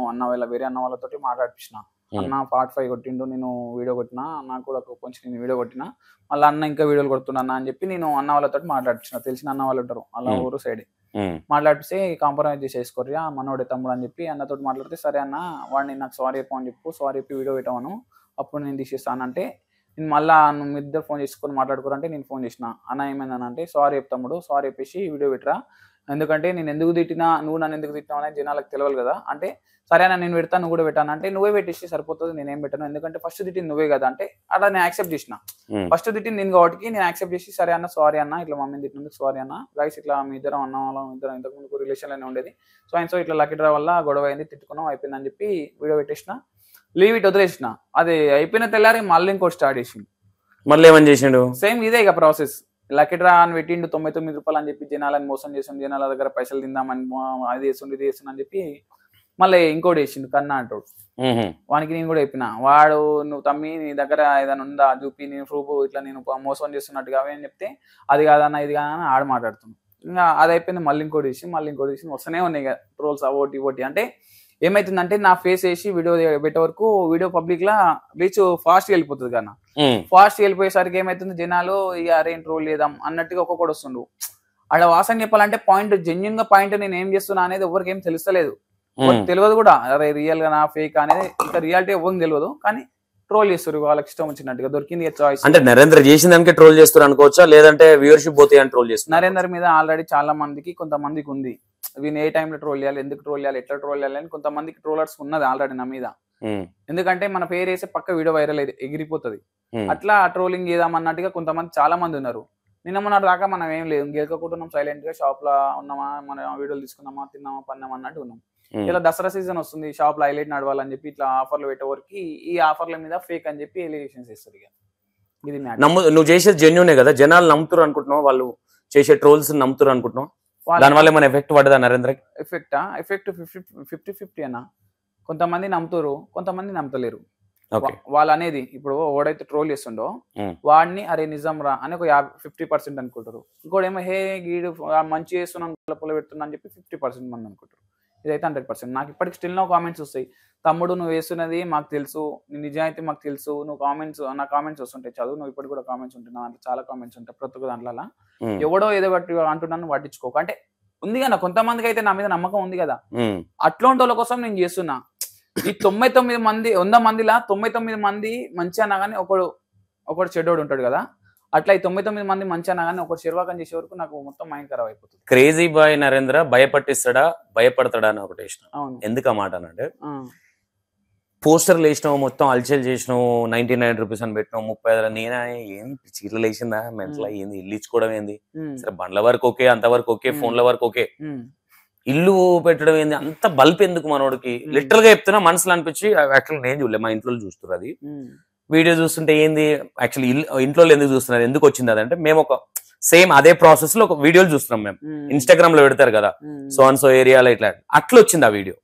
వేరే అన్న వాళ్ళతో మాట్లాడిపించిన. అన్న పార్ట్ 5 కొట్టిండు, నేను వీడియో కొట్టినా, నాకు కూడా కొంచెం నేను వీడియో కొట్టినా, మళ్ళీ అన్న ఇంకా వీడియోలు కొడుతున్నా అని చెప్పి నేను అన్న వాళ్ళతో మాట్లాడిపించిన. తెలిసిన అన్న వాళ్ళు ఉంటారు అలా ఊరు సైడ్, మాట్లాడిపిస్తే కాంప్రమైజ్ చేసేసుకోర్రియా మనోడే తమ్ముడు అని చెప్పి అన్నతో మాట్లాడితే సరే అన్న వాడిని నాకు సారీ చెప్పమని చెప్పు, సారీ చెప్పి వీడియో పెట్టాను అప్పుడు నేను తీసేస్తానంటే నేను మళ్ళీ నువ్వు ఇద్దరు ఫోన్ చేసుకొని మాట్లాడుకోరంటే నేను ఫోన్ చేసిన. అన్న ఏమైందనంటే సారీ చెప్తాముడు, సారీ చెప్పేసి వీడియో పెట్టరా, ఎందుకంటే నేను ఎందుకు తిట్టినా నువ్వు నన్ను ఎందుకు తిట్టినావు అనేది జనాలకు తెలియదు కదా అంటే. సరే అన్న నేను పెడతాను నువ్వు కూడా పెట్టాను అంటే నువ్వే పెట్టేసి సరిపోతుంది నేనేం పెట్టాను, ఎందుకంటే ఫస్ట్ తిట్టింది నువ్వే కదా అంటే అలా నేను యాక్సెప్ట్ చేసిన. ఫస్ట్ తిట్టింది నేను కాబట్టి నేను యాక్సెప్ట్ చేసి సరే అన్న సారీ అన్న ఇట్లా మమ్మీని తిట్టినందుకు సారీ అన్న, గైస్ ఇట్లా మీ ఇద్దరం అన్న వాళ్ళం ఇద్దరం ఇంతకుముందు రిలేషన్లోనే ఉండేది, సో ఇట్లా లక్కీ డ్రా వల్ల గొడవ అయింది తిట్టుకున్నాం అయిపోయిందని చెప్పి వీడియో పెట్టేసిన, లీవ్ ఇట్ వదిలేసిన. అది అయిపోయిన తెల్లారి మళ్ళీ ఇంకోటి స్టార్ట్ చేసిండు. మళ్ళీ ఏమని చేసిండు? సేమ్ ఇదే ఇక ప్రాసెస్. లక్కీ డ్రా అని పెట్టిండు 99 రూపాయలు అని చెప్పి జనాలని మోసం చేసిండు, జనాల దగ్గర పైసలు తిందామని అది చేస్తుండే ఇది చేస్తుండ అని చెప్పి మళ్ళీ ఇంకోటి వేసిండు కన్నా అంటాడు. వానికి నేను కూడా చెప్పిన, వాడు నువ్వు తమ్మి నీ దగ్గర ఏదైనా ఉందా చూపి నేను ప్రూఫ్ ఇట్లా నేను మోసం చేస్తున్నట్టుగా అని చెప్తే అది కాదన్నా ఇది కాదన్నా ఆడ మాట్లాడుతున్నాను. ఇంకా అది అయిపోయింది మళ్ళీ ఇంకోటి వేసి వస్తూనే ఉన్నాయి ఇక ట్రోల్స్ ఓటి అంటే ఏమైతుందంటే నా ఫేస్ వేసి వీడియో పెట్టే వరకు వీడియో పబ్లిక్ లా రీచ్ ఫాస్ట్ వెళ్ళిపోతుంది కన్నా. ఫాస్ట్ వెళ్ళిపోయేసరికి ఏమైతుంది జనాలు ఇక అరే ట్రోల్ లేదాం అన్నట్టుగా ఒక్కొక్కటి వస్తుండు. ఆడ వాసన చెప్పాలంటే పాయింట్ జెన్యున్ గా పాయింట్ నేను ఏం చేస్తున్నా అనేది ఎవరికి ఏం తెలుస్తలేదు, తెలియదు కూడా అరే రియల్ గా నా ఫేక్ అనేది ఇంకా రియాలిటీ ఎవరికి తెలియదు, కానీ ట్రోల్ చేస్తారు వాళ్ళకి ఇష్టం వచ్చినట్టుగా దొరికింది చాయిస్. అంటే నరేంద్ర చేసిన దానికి ట్రోల్ చేస్తారు అనుకోవచ్చా, లేదంటే వ్యూవర్షిప్ పోతాయి అని ట్రోల్ చేస్తారు? నరేంద్ర మీద ఆల్రెడీ చాలా మందికి కొంతమందికి ఉంది వీని ఏ టైంలో ట్రోల్ చేయాలి, ఎందుకు ట్రోల్ చేయాలి, ఎట్లా ట్రోల్ చేయాలి అని కొంతమందికి ట్రోలర్స్ ఉన్నది ఆల్రెడీ నా మీద. ఎందుకంటే మన పేరు వేసే పక్క వీడియో వైరల్ ఎగిరిపోతుంది, అట్లా ట్రోలింగ్ చేద్దామన్నట్టుగా కొంతమంది చాలా మంది ఉన్నారు. నిన్న మొన్న దాకా మనం ఏం లేదు గెలకకుంటున్నాం, సైలెంట్ గా షాప్ లో ఉన్నామా, మన వీడియోలు తీసుకున్నామా, తిన్నామా, పన్నామా అన్నట్టు ఉన్నాం. ఇలా దసరా సీజన్ వస్తుంది, షాప్ లో హైలైట్ నడవాలని చెప్పి ఇట్లా ఆఫర్లు పెట్టే వరకు ఈ ఆఫర్ల మీద ఫేక్ అని చెప్పి ఎలిగేషన్స్ ఇస్తారు. ఇక ఇది నువ్వు చేసేది జెన్యూనే కదా, జనాలు నమ్ముతారు అనుకుంటున్నావు, వాళ్ళు చేసే ట్రోల్స్ నమ్ముతారు అనుకుంటున్నావు, దానివల్ల ఏమైనా ఎఫెక్ట్ పడదా నరేంద్ర? ఎఫెక్ట్ 50-50 అన్న. కొంతమంది నమ్ముతారు, కొంతమంది నమ్మతలేరు. ఓకే వాళ్ళు అనేది ఇప్పుడు ఓడైతే ట్రోల్ చేస్తుండో వాడిని అరే నిజం రా అని ఒక 50% అనుకుంటారు. ఇంకోటేమో హే గీడు మంచి చేస్తున్నాను పొల పెడుతున్నా అని చెప్పి 50% మంది అనుకుంటారు. ఇదైతే 100%. నాకు ఇప్పటికి స్టిల్ నో కామెంట్స్ వస్తాయి, తమ్ముడు నువ్వు వేస్తున్నది మాకు తెలుసు, నీ నిజాయితీ మాకు తెలుసు, నువ్వు నా కామెంట్స్ వస్తుంటాయి చదువు, నువ్వు ఇప్పటికి కూడా కామెంట్స్ ఉంటున్నావు అంటే చాలా కామెంట్స్ ఉంటాయి ప్రతి ఒక్క దాంట్లో. ఎవడో ఏదో బట్టి అంటున్నాను పట్టించుకోక, అంటే ఉంది కదా కొంతమందికి అయితే నా మీద నమ్మకం ఉంది కదా, అట్లాంటి వాళ్ళ కోసం నేను చేస్తున్నా. ఈ 99 మంది 100 మందిలా 99 మంది మంచి అన్నా కానీ ఒకడు చెడ్డోడు ఉంటాడు కదా, అట్లా ఈ 99 మంది మంచి అన్నా కానీ ఒకటి శర్వాకం చేసే వరకు నాకు మొత్తం మైండ్ ఖరాబ్ అయిపోతుంది. క్రేజీ బాయ్ నరేంద్ర భయపట్టిస్తాడా భయపడతాడా అని ఒకటి వేసిన. ఎందుకు ఆ మాట అంటే పోస్టర్లు వేసినావు, మొత్తం అల్చల్ చేసినావు, 99 రూపీస్ అని పెట్టినావు, 35. నేనా ఏం చీరలు వేసిందా మెంటలా ఏంది, ఇల్లు ఇచ్చుకోవడం ఏంది, సరే బండ్ల వరకు ఓకే, అంతవరకు ఓకే, ఫోన్ల వరకు ఓకే, ఇల్లు పెట్టడం ఏంది, అంత బల్ప్ ఎందుకు మనోడికి? లిటరల్ గా చెప్తున్నా, మనసులో అనిపించి యాక్చువల్ నేను చూడలే, మా ఇంట్లో చూస్తున్నారు అది వీడియో చూస్తుంటే ఏంది యాక్చువల్లీ ఇంట్లో ఎందుకు చూస్తున్నారు, ఎందుకు వచ్చింది అదంటే మేము ఒక సేమ్ అదే ప్రాసెస్ లో ఒక వీడియోలు చూస్తున్నాం మేము, ఇన్స్టాగ్రామ్ లో పెడతారు కదా సో అండ్ సో ఏరియాలో ఇట్లా, అట్లా వచ్చింది ఆ వీడియో.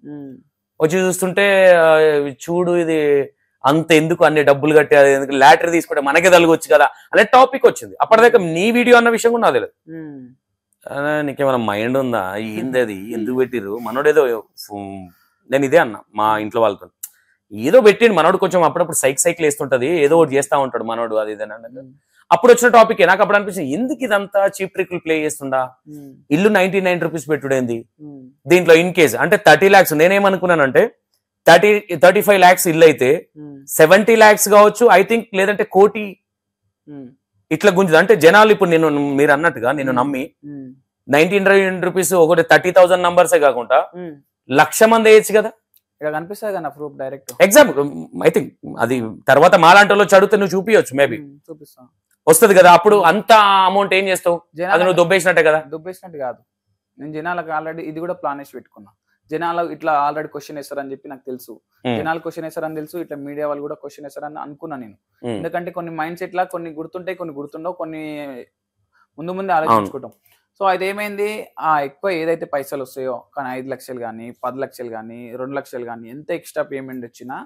వచ్చి చూస్తుంటే చూడు ఇది అంత ఎందుకు అన్ని డబ్బులు కట్టి అది ఎందుకు లాటరీ తీసుకుంటే మనకే తలగొచ్చు కదా అనే టాపిక్ వచ్చింది. అప్పటిదాకా నీ వీడియో అన్న విషయం కూడా నాకు తెలియదు. నీకేమైనా మైండ్ ఉందా, ఏంది అది ఎందుకు పెట్టిరు మనోడేదో, నేను ఇదే అన్నా మా ఇంట్లో వాళ్ళతో, ఏదో పెట్టిండు మనోడు కొంచెం అప్పుడప్పుడు సైకిల్ వేస్తుంటది, ఏదో ఒకటి చేస్తా ఉంటాడు మనోడు అది ఇది అని. అప్పుడు వచ్చిన టాపిక్ నాకు అప్పుడు అనిపించింది ఎందుకు ఇదంతా చీప్ ట్రిక్లు ప్లే చేస్తుండా, ఇల్లు 99 రూపీస్ పెట్టుడేంది దీంట్లో, ఇన్ కేస్ అంటే 30 lakhs. నేనేమనుకున్నానంటే 35 lakhs ఇల్లు అయితే 70 lakhs కావచ్చు ఐ థింక్, లేదంటే కోటి ఇట్లా గుంజుదు. అంటే జనాలు ఇప్పుడు మీరు అన్నట్టుగా నేను నమ్మి 99 రూపీస్ ఒకటి 30,000 నంబర్సే కాకుండా 1,00,000 మంది వేయచ్చు కదా, కనిపిస్తుంది కదా proof direct. Example I think అది తర్వాత మాలాంటి చదివితే నువ్వు చూపించచ్చు, మేబీ చూపిస్తాను వస్తుంది కదా. అప్పుడు అంత అమౌంట్ ఏం చేస్తావు, అది నువ్వు దొబ్బేసినట్టే కదా. దొబ్బేసినట్టు కాదు, నేను జనాలకు ఆల్రెడీ ఇది కూడా ప్లాన్ వేసి పెట్టుకున్నా. జనాలు ఇట్లా ఆల్రెడీ క్వశ్చన్ వేస్తారని చెప్పి నాకు తెలుసు, జనాలు క్వశ్చన్ వేస్తారని తెలుసు, ఇట్లా మీడియా వాళ్ళు కూడా క్వశ్చన్ వేస్తారని అనుకున్నా నేను. ఎందుకంటే కొన్ని మైండ్ సెట్ లా కొన్ని గుర్తుంటాయి, కొన్ని గుర్తుండవు, కొన్ని ముందే ఆలోచించుకుంటాం. సో అది ఏమైంది, ఎక్కువ ఏదైతే పైసలు వస్తాయో కానీ 5 లక్షలు కానీ 10 లక్షలు కానీ 2 లక్షలు కానీ ఎంత ఎక్స్ట్రా పేమెంట్ వచ్చినా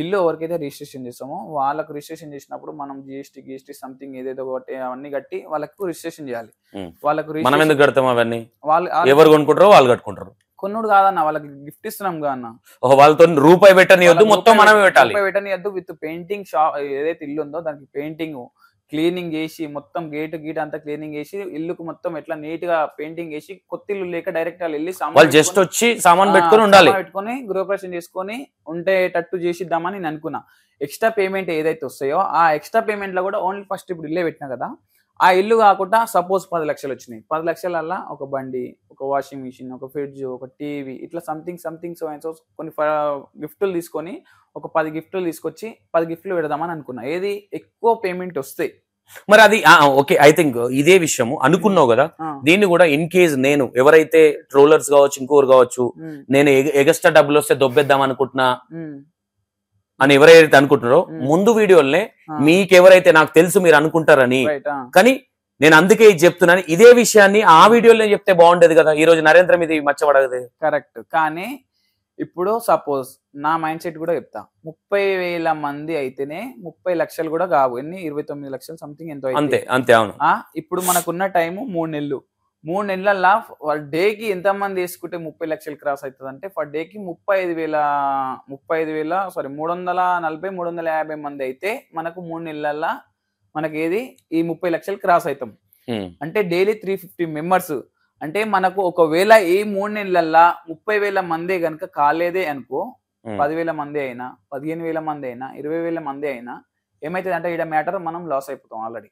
ఇల్లు ఎవరికైతే రిజిస్ట్రేషన్ చేస్తామో వాళ్ళకు రిజిస్ట్రేషన్ చేసినప్పుడు మనం జిఎస్టీ సంథింగ్ ఏదైతే ఒకటి అవన్నీ కట్టి వాళ్ళకు రిజిస్ట్రేషన్ చేయాలి. వాళ్ళకు మనం ఎందుకు కడతాం అవన్నీ, వాళ్ళు ఎవరు కొనుక్కుంటారో వాళ్ళు కట్టుకుంటారు. కొన్నుడు కాదన్న, వాళ్ళకి గిఫ్ట్ ఇస్తున్నాం కాదన్న, వాళ్ళతో రూపాయి పెట్టనియద్దు, మొత్తం మనమే పెట్టాలి. రూపాయి పెట్టనియద్దు, విత్ పెయింటింగ్ షాప్ ఏదైతే ఇల్లు ఉందో దానికి పెయింటింగ్ క్లీనింగ్ చేసి మొత్తం గేట్ అంతా క్లీనింగ్ చేసి ఇల్లుకు మొత్తం ఎట్లా నీట్ గా పెయింటింగ్ చేసి, కొత్త ఇల్లు లేక డైరెక్ట్ వాళ్ళు వెళ్ళి జస్ట్ వచ్చి సామాన్ పెట్టుకొని ఉండాలి, పెట్టుకొని గృహప్రవేశం చేసుకొని ఉండేటట్టు చేసిద్దామని నేను అనుకున్నా. ఎక్స్ట్రా పేమెంట్ ఏదైతే వస్తాయో ఆ ఎక్స్ట్రా పేమెంట్ లో కూడా ఓన్లీ ఫస్ట్ ఇప్పుడు ఇల్లే పెట్టినా కదా, ఆ ఇల్లు కాకుండా సపోజ్ 10 లక్షలు వచ్చినాయి, 10 లక్షలల్లా ఒక బండి, ఒక వాషింగ్ మిషన్, ఒక ఫ్రిడ్జ్, ఒక టీవీ, ఇట్లా సంథింగ్ సో కొన్ని గిఫ్ట్లు తీసుకొని ఒక 10 గిఫ్ట్లు తీసుకొచ్చి 10 గిఫ్ట్లు పెడదామని అనుకున్నా. ఏది ఎక్కువ పేమెంట్ వస్తాయి మరి అది ఓకే. ఐ థింక్ ఇదే విషయము అనుకున్నావు కదా, దీన్ని కూడా ఇన్ కేస్ నేను ఎవరైతే ట్రోలర్స్ కావచ్చు ఇంకోరు కావచ్చు, నేను ఎగస్ట్రా డబ్బులు వస్తే దొబ్బేద్దాం అనుకుంటున్నా అని ఎవరైతే అనుకుంటున్నారో ముందు వీడియోలనే మీకెవరైతే నాకు తెలుసు మీరు అనుకుంటారని, కానీ నేను అందుకే ఇది చెప్తున్నాను, ఇదే విషయాన్ని ఆ వీడియోలో చెప్తే బాగుండేది కదా. ఈ రోజు నరేంద్ర మీద మచ్చబడదు. కరెక్ట్, కానీ ఇప్పుడు సపోజ్ నా మైండ్ సెట్ కూడా చెప్తా, 30,000 మంది అయితేనే 30 లక్షలు కూడా కావు, ఎన్ని 29 లక్షలు సంథింగ్ ఎంతో అంతే అంతే. అవును, ఇప్పుడు మనకున్న టైము 3 నెలలు. 3 నెలల్లో డేకి ఎంత మంది వేసుకుంటే 30 లక్షలు క్రాస్ అవుతుంది అంటే ఫర్ డేకి 340-350 మంది అయితే మనకు 3 నెలల్లో మనకి ఏది ఈ 30 లక్షలు క్రాస్ అవుతాం. అంటే డైలీ 350 మెంబర్స్. అంటే మనకు ఒకవేళ ఈ 3 నెలల్లో 30,000 మంది కనుక కాలేదే అనుకో, 10,000 మంది అయినా 15,000 మంది అయినా 20,000 మంది అయినా ఏమైతుంది అంటే ఇక్కడ మ్యాటర్ మనం లాస్ అయిపోతాం ఆల్రెడీ.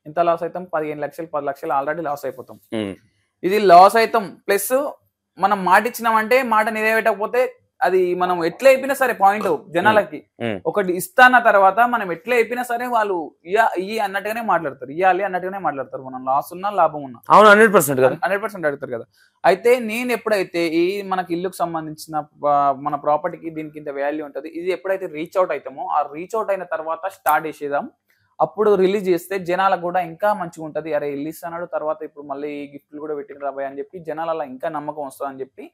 ఎంత లాస్ అవుతాం, 15 లక్షలు 10 లక్షలు ఆల్రెడీ లాస్ అయిపోతాం. ఇది లాస్ అవుతాం, ప్లస్ మనం మాట ఇచ్చినామంటే మాట నిలబెట్టకపోతే అది మనం ఎట్లా అయిపోయినా సరే పాయింట్ జనాలకి ఒకటి ఇస్తాన్న తర్వాత మనం ఎట్లా అయిపోయినా సరే వాళ్ళు ఇయ్యి అన్నట్టుగానే మాట్లాడతారు, ఇయ్యాలి అన్నట్టుగానే మాట్లాడతారు. మనం లాస్ ఉన్నా లాభం ఉన్నా 100% అడుగుతారు కదా. అయితే నేను ఎప్పుడైతే ఈ మనకి ఇల్లుకు సంబంధించిన మన ప్రాపర్టీకి దీనికి ఇంత వాల్యూ ఉంటుంది, ఇది ఎప్పుడైతే రీచ్ అవుట్ అవుతామో ఆ రీచ్ అవుట్ అయిన తర్వాత స్టార్ట్ చేసేదాం. అప్పుడు రిలీజ్ చేస్తే జనాలకు కూడా ఇంకా మంచిగా ఉంటది. అరే రిలీజ్ అన్నాడు తర్వాత ఇప్పుడు మళ్ళీ గిఫ్ట్లు కూడా పెట్టిన రాబాయ్ అని చెప్పి జనాలలో ఇంకా నమ్మకం వస్తుంది అని చెప్పి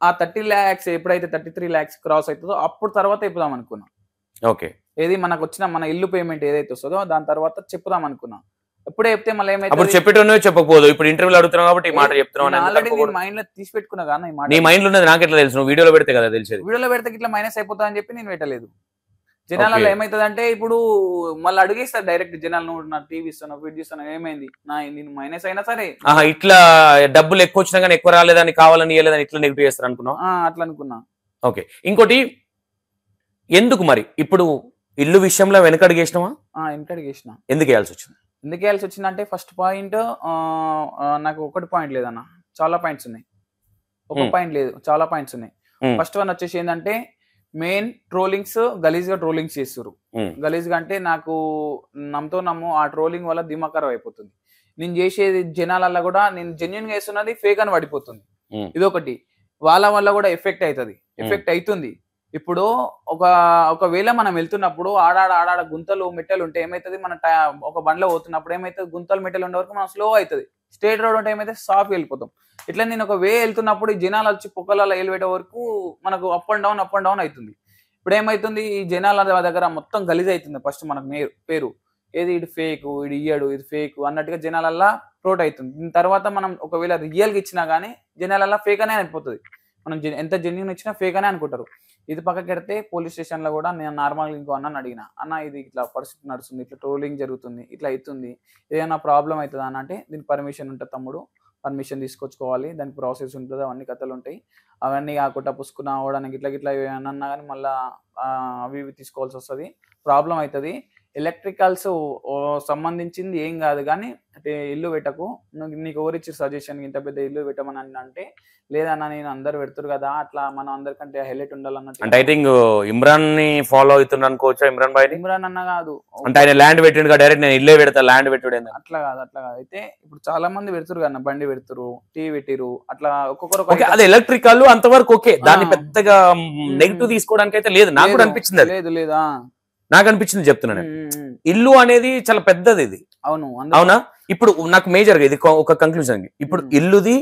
ఆ 30 lakhs ఎప్పుడైతే 33 lakhs క్రాస్ అవుతుందో అప్పుడు తర్వాత చెప్పుదాం అనుకున్నా. ఓకే. ఏది మనకు వచ్చిన మన ఇల్లు పేమెంట్ ఏదైతే వస్తుందో దాని తర్వాత చెప్పుదాం అనుకున్నా. ఎప్పుడే చెప్తే మళ్ళీ అప్పుడు ఏమైతే చెప్పేటోనే చెప్పకపోదు. ఇప్పుడు ఇంటర్వ్యూలో అడుగుతున్నావు కాబట్టి ఈ మాట చెప్తున్నావు. ఆల్రెడీ నేను మైండ్ లో తీసి పెట్టుకున్నా కానీ ఈ మాట నీ మైండ్ లో ఉన్నది నాకు ఎట్లా తెలుసు? నువ్వు వీడియోలో పెడితే కదా తెలిసేది. వీడియోలో పెడితే ఇట్లా మైనస్ అయిపోతా అని చెప్పి నేను పెట్టలేదు. జనాలలో ఏమైతుందంటే ఇప్పుడు మళ్ళీ అడిగేస్తారు డైరెక్ట్ జనాలు, నువ్వు నా టీవీ ఇస్తాను ఫీడ్ చేస్తాను ఏమైంది నేను మైనస్ అయినా సరే ఇట్లా డబ్బులు ఎక్కువ వచ్చినా కానీ ఎక్కువ రాలేదని కావాలని ఇవ్వలేదని ఇట్లా నెగిటివ్ చేస్తారు అనుకున్నావు? అట్లా అనుకున్నా. ఓకే. ఇంకోటి ఎందుకు మరి ఇప్పుడు ఇల్లు విషయంలో వెనకడిగేసినావా? వెనకడిగేసిన. ఎందుకు వేయాల్సి వచ్చింది? ఎందుకు వేయాల్సి వచ్చిందంటే ఫస్ట్ పాయింట్ నాకు ఒకటి పాయింట్ లేదన్న, చాలా పాయింట్స్ ఉన్నాయి. ఒక పాయింట్ లేదు, చాలా పాయింట్స్ ఉన్నాయి. ఫస్ట్ వన్ వచ్చేసి ఏంటంటే మెయిన్ ట్రోలింగ్స్, గలీజ్ గా ట్రోలింగ్స్ చేస్తారు. గలీజ్ గా అంటే నాకు నమ్ము ఆ ట్రోలింగ్ వల్ల దిమాకరం అయిపోతుంది. నేను చేసేది జనాలల్లో కూడా నేను జెన్యున్ గా వేస్తున్నది ఫేక్ అని పడిపోతుంది. ఇదొకటి. వాళ్ళ వల్ల కూడా ఎఫెక్ట్ అవుతుంది. ఇప్పుడు ఒకవేళ మనం వెళ్తున్నప్పుడు ఆడాడ గుంతలు మెట్టలు ఉంటే ఏమైతుంది, మన ఒక బండ్లో పోతున్నప్పుడు ఏమైతుంది, గుంతలు మెట్టలు ఉండే వరకు మనం స్లో అవుతుంది. స్ట్రేట్ రోడ్ ఉంటే ఏమైతే సాఫ్ వెళ్ళిపోతాం. ఇట్లా నేను ఒక వే వెళ్తున్నప్పుడు ఈ జనాలు వచ్చి పొక్కలలో వెళ్ళిపెట్టే వరకు మనకు అప్ అండ్ డౌన్ అవుతుంది. ఇప్పుడు ఏమైతుంది, ఈ జనాల దగ్గర మొత్తం గలీజ్ అవుతుంది. ఫస్ట్ మనకు పేరు ఏది ఇది ఫేక్, ఇది ఇయ్యడు, ఇది ఫేక్ అన్నట్టుగా జనాలల్లా ప్రోట్ అవుతుంది. దీని తర్వాత మనం ఒకవేళ రియల్గా ఇచ్చినా కానీ జనాలల్లా ఫేక్ అనే అనిపోతుంది. మనం ఎంత జెన్యున్ ఇచ్చినా ఫేక్ అనే అనుకుంటారు. ఇది పక్కకి పెడితే పోలీస్ స్టేషన్ లో కూడా నేను నార్మల్గా ఇంకో అన్న అడిగిన, అన్న ఇది ఇట్లా పరిస్థితి నడుస్తుంది, ఇట్లా ట్రోలింగ్ జరుగుతుంది, ఇట్లా అవుతుంది, ఏదైనా ప్రాబ్లం అవుతుందా అని అంటే దీనికి పర్మిషన్ ఉంటుంది తమ్ముడు, పర్మిషన్ తీసుకొచ్చుకోవాలి, దానికి ప్రాసెస్ ఉంటుంది, అవన్నీ కథలు ఉంటాయి, అవన్నీ కాకుండా పుసుకున్న అవడానికి ఇట్లా అన్నా కానీ మళ్ళీ అవి తీసుకోవాల్సి వస్తుంది, ప్రాబ్లం అవుతుంది. ఎలక్ట్రికల్స్ సంబంధించింది ఏం కాదు కానీ ఇల్లు పెట్టకు, నీకు ఎవరిచ్చి సజెషన్ ఇంత పెద్ద ఇల్లు పెట్టమని అంటే లేదన్నా నేను అందరు పెడతారు కదా, అట్లా మనం అందరికంటే హైలైట్ ఉండాలన్నట్టు. అంటే ఐ థింక్ ఇమ్రాన్ ని ఫాలో అవుతున్నా అనుకోవచ్చా? ఇమ్రాన్ బాయ్ ఇమ్రాన్ అన్న కాదు, అంటే ఆయన ల్యాండ్ పెట్టిండు డైరెక్ట్ నేను ఇల్లే పెడతా ల్యాండ్ పెట్టుడు అట్లా కాదు. అయితే ఇప్పుడు చాలా మంది పెడతారు కదా, బండి పెడతారు, టీవీ పెట్టిరు, అట్లా ఒక్కొక్కరు. అది ఎలక్ట్రికల్ అంతవరకు ఓకే, దాన్ని పెద్దగా నెగిటివ్ తీసుకోవడానికి అయితే లేదు. నాకు కూడా అనిపించింది లేదా నాకు అనిపించింది చెప్తున్నాను. ఇల్లు అనేది చాలా పెద్దది ఇది. అవునా? ఇప్పుడు నాకు మేజర్ గా ఇది ఒక కంక్లూజన్. ఇప్పుడు ఇల్లుది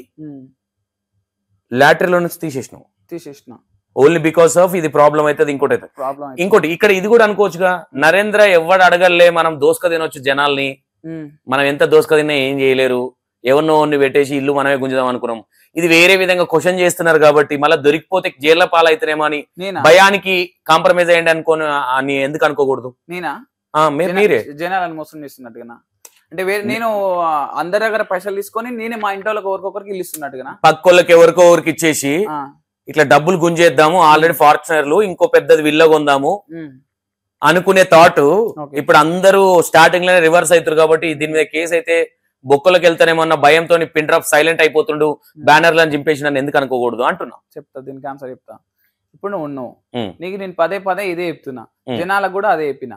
లాటరీలో నుంచి తీసేసిన ఓన్లీ బికాస్ ఆఫ్ ఇది ప్రాబ్లం అవుతుంది. ఇంకోటి ఇక్కడ ఇది కూడా అనుకోవచ్చుగా, నరేంద్ర ఎవడు అడగలే, మనం దోసుక తినొచ్చు జనాల్ని, మనం ఎంత దోసుక తిన్నా ఏం చేయలేరు, ఎవరినో పెట్టేసి ఇల్లు మనమే గుంజుదాం అనుకున్నాం. ఇది వేరే విధంగా క్వశ్చన్ చేస్తున్నారు కాబట్టి మళ్ళీ దొరికిపోతే జైల్లో పాలైతేనేమో అని భయానికి కాంప్రమైజ్ అయ్యండి అని ఎందుకు అనుకోకూడదు? మీరే జనాలను మోసం చేస్తున్నట్టుగా, అంటే నేను అందరి దగ్గర పైసలు తీసుకొని నేనే మా ఇంటి వాళ్ళకి ఎవరికొకరికి ఇల్లు ఇస్తున్నట్టుగా, పక్కోళ్ళకి ఎవరికి ఇచ్చేసి ఇట్లా డబ్బులు గుంజేద్దాము, ఆల్రెడీ ఫార్చునర్లు ఇంకో పెద్దది విల్ల కొందాము అనుకునే థాట్ ఇప్పుడు అందరూ స్టార్టింగ్ లోనే రివర్స్ అవుతారు. కాబట్టి దీని మీద కేసు అయితే బొక్కలకు వెళ్తానేమన్న భయంతో పిన్ డ్రాప్ సైలెంట్ అయిపోతుండు, బ్యానర్లను చింపేసి నన్ను ఎందుకు అనుకోకూడదు అంటున్నా. చెప్తా, దీనికి ఆన్సర్ చెప్తా. ఇప్పుడు నువ్వు నీకు నేను పదే ఇదే చెప్తున్నా, జనాలకు కూడా అదే చెప్పిన.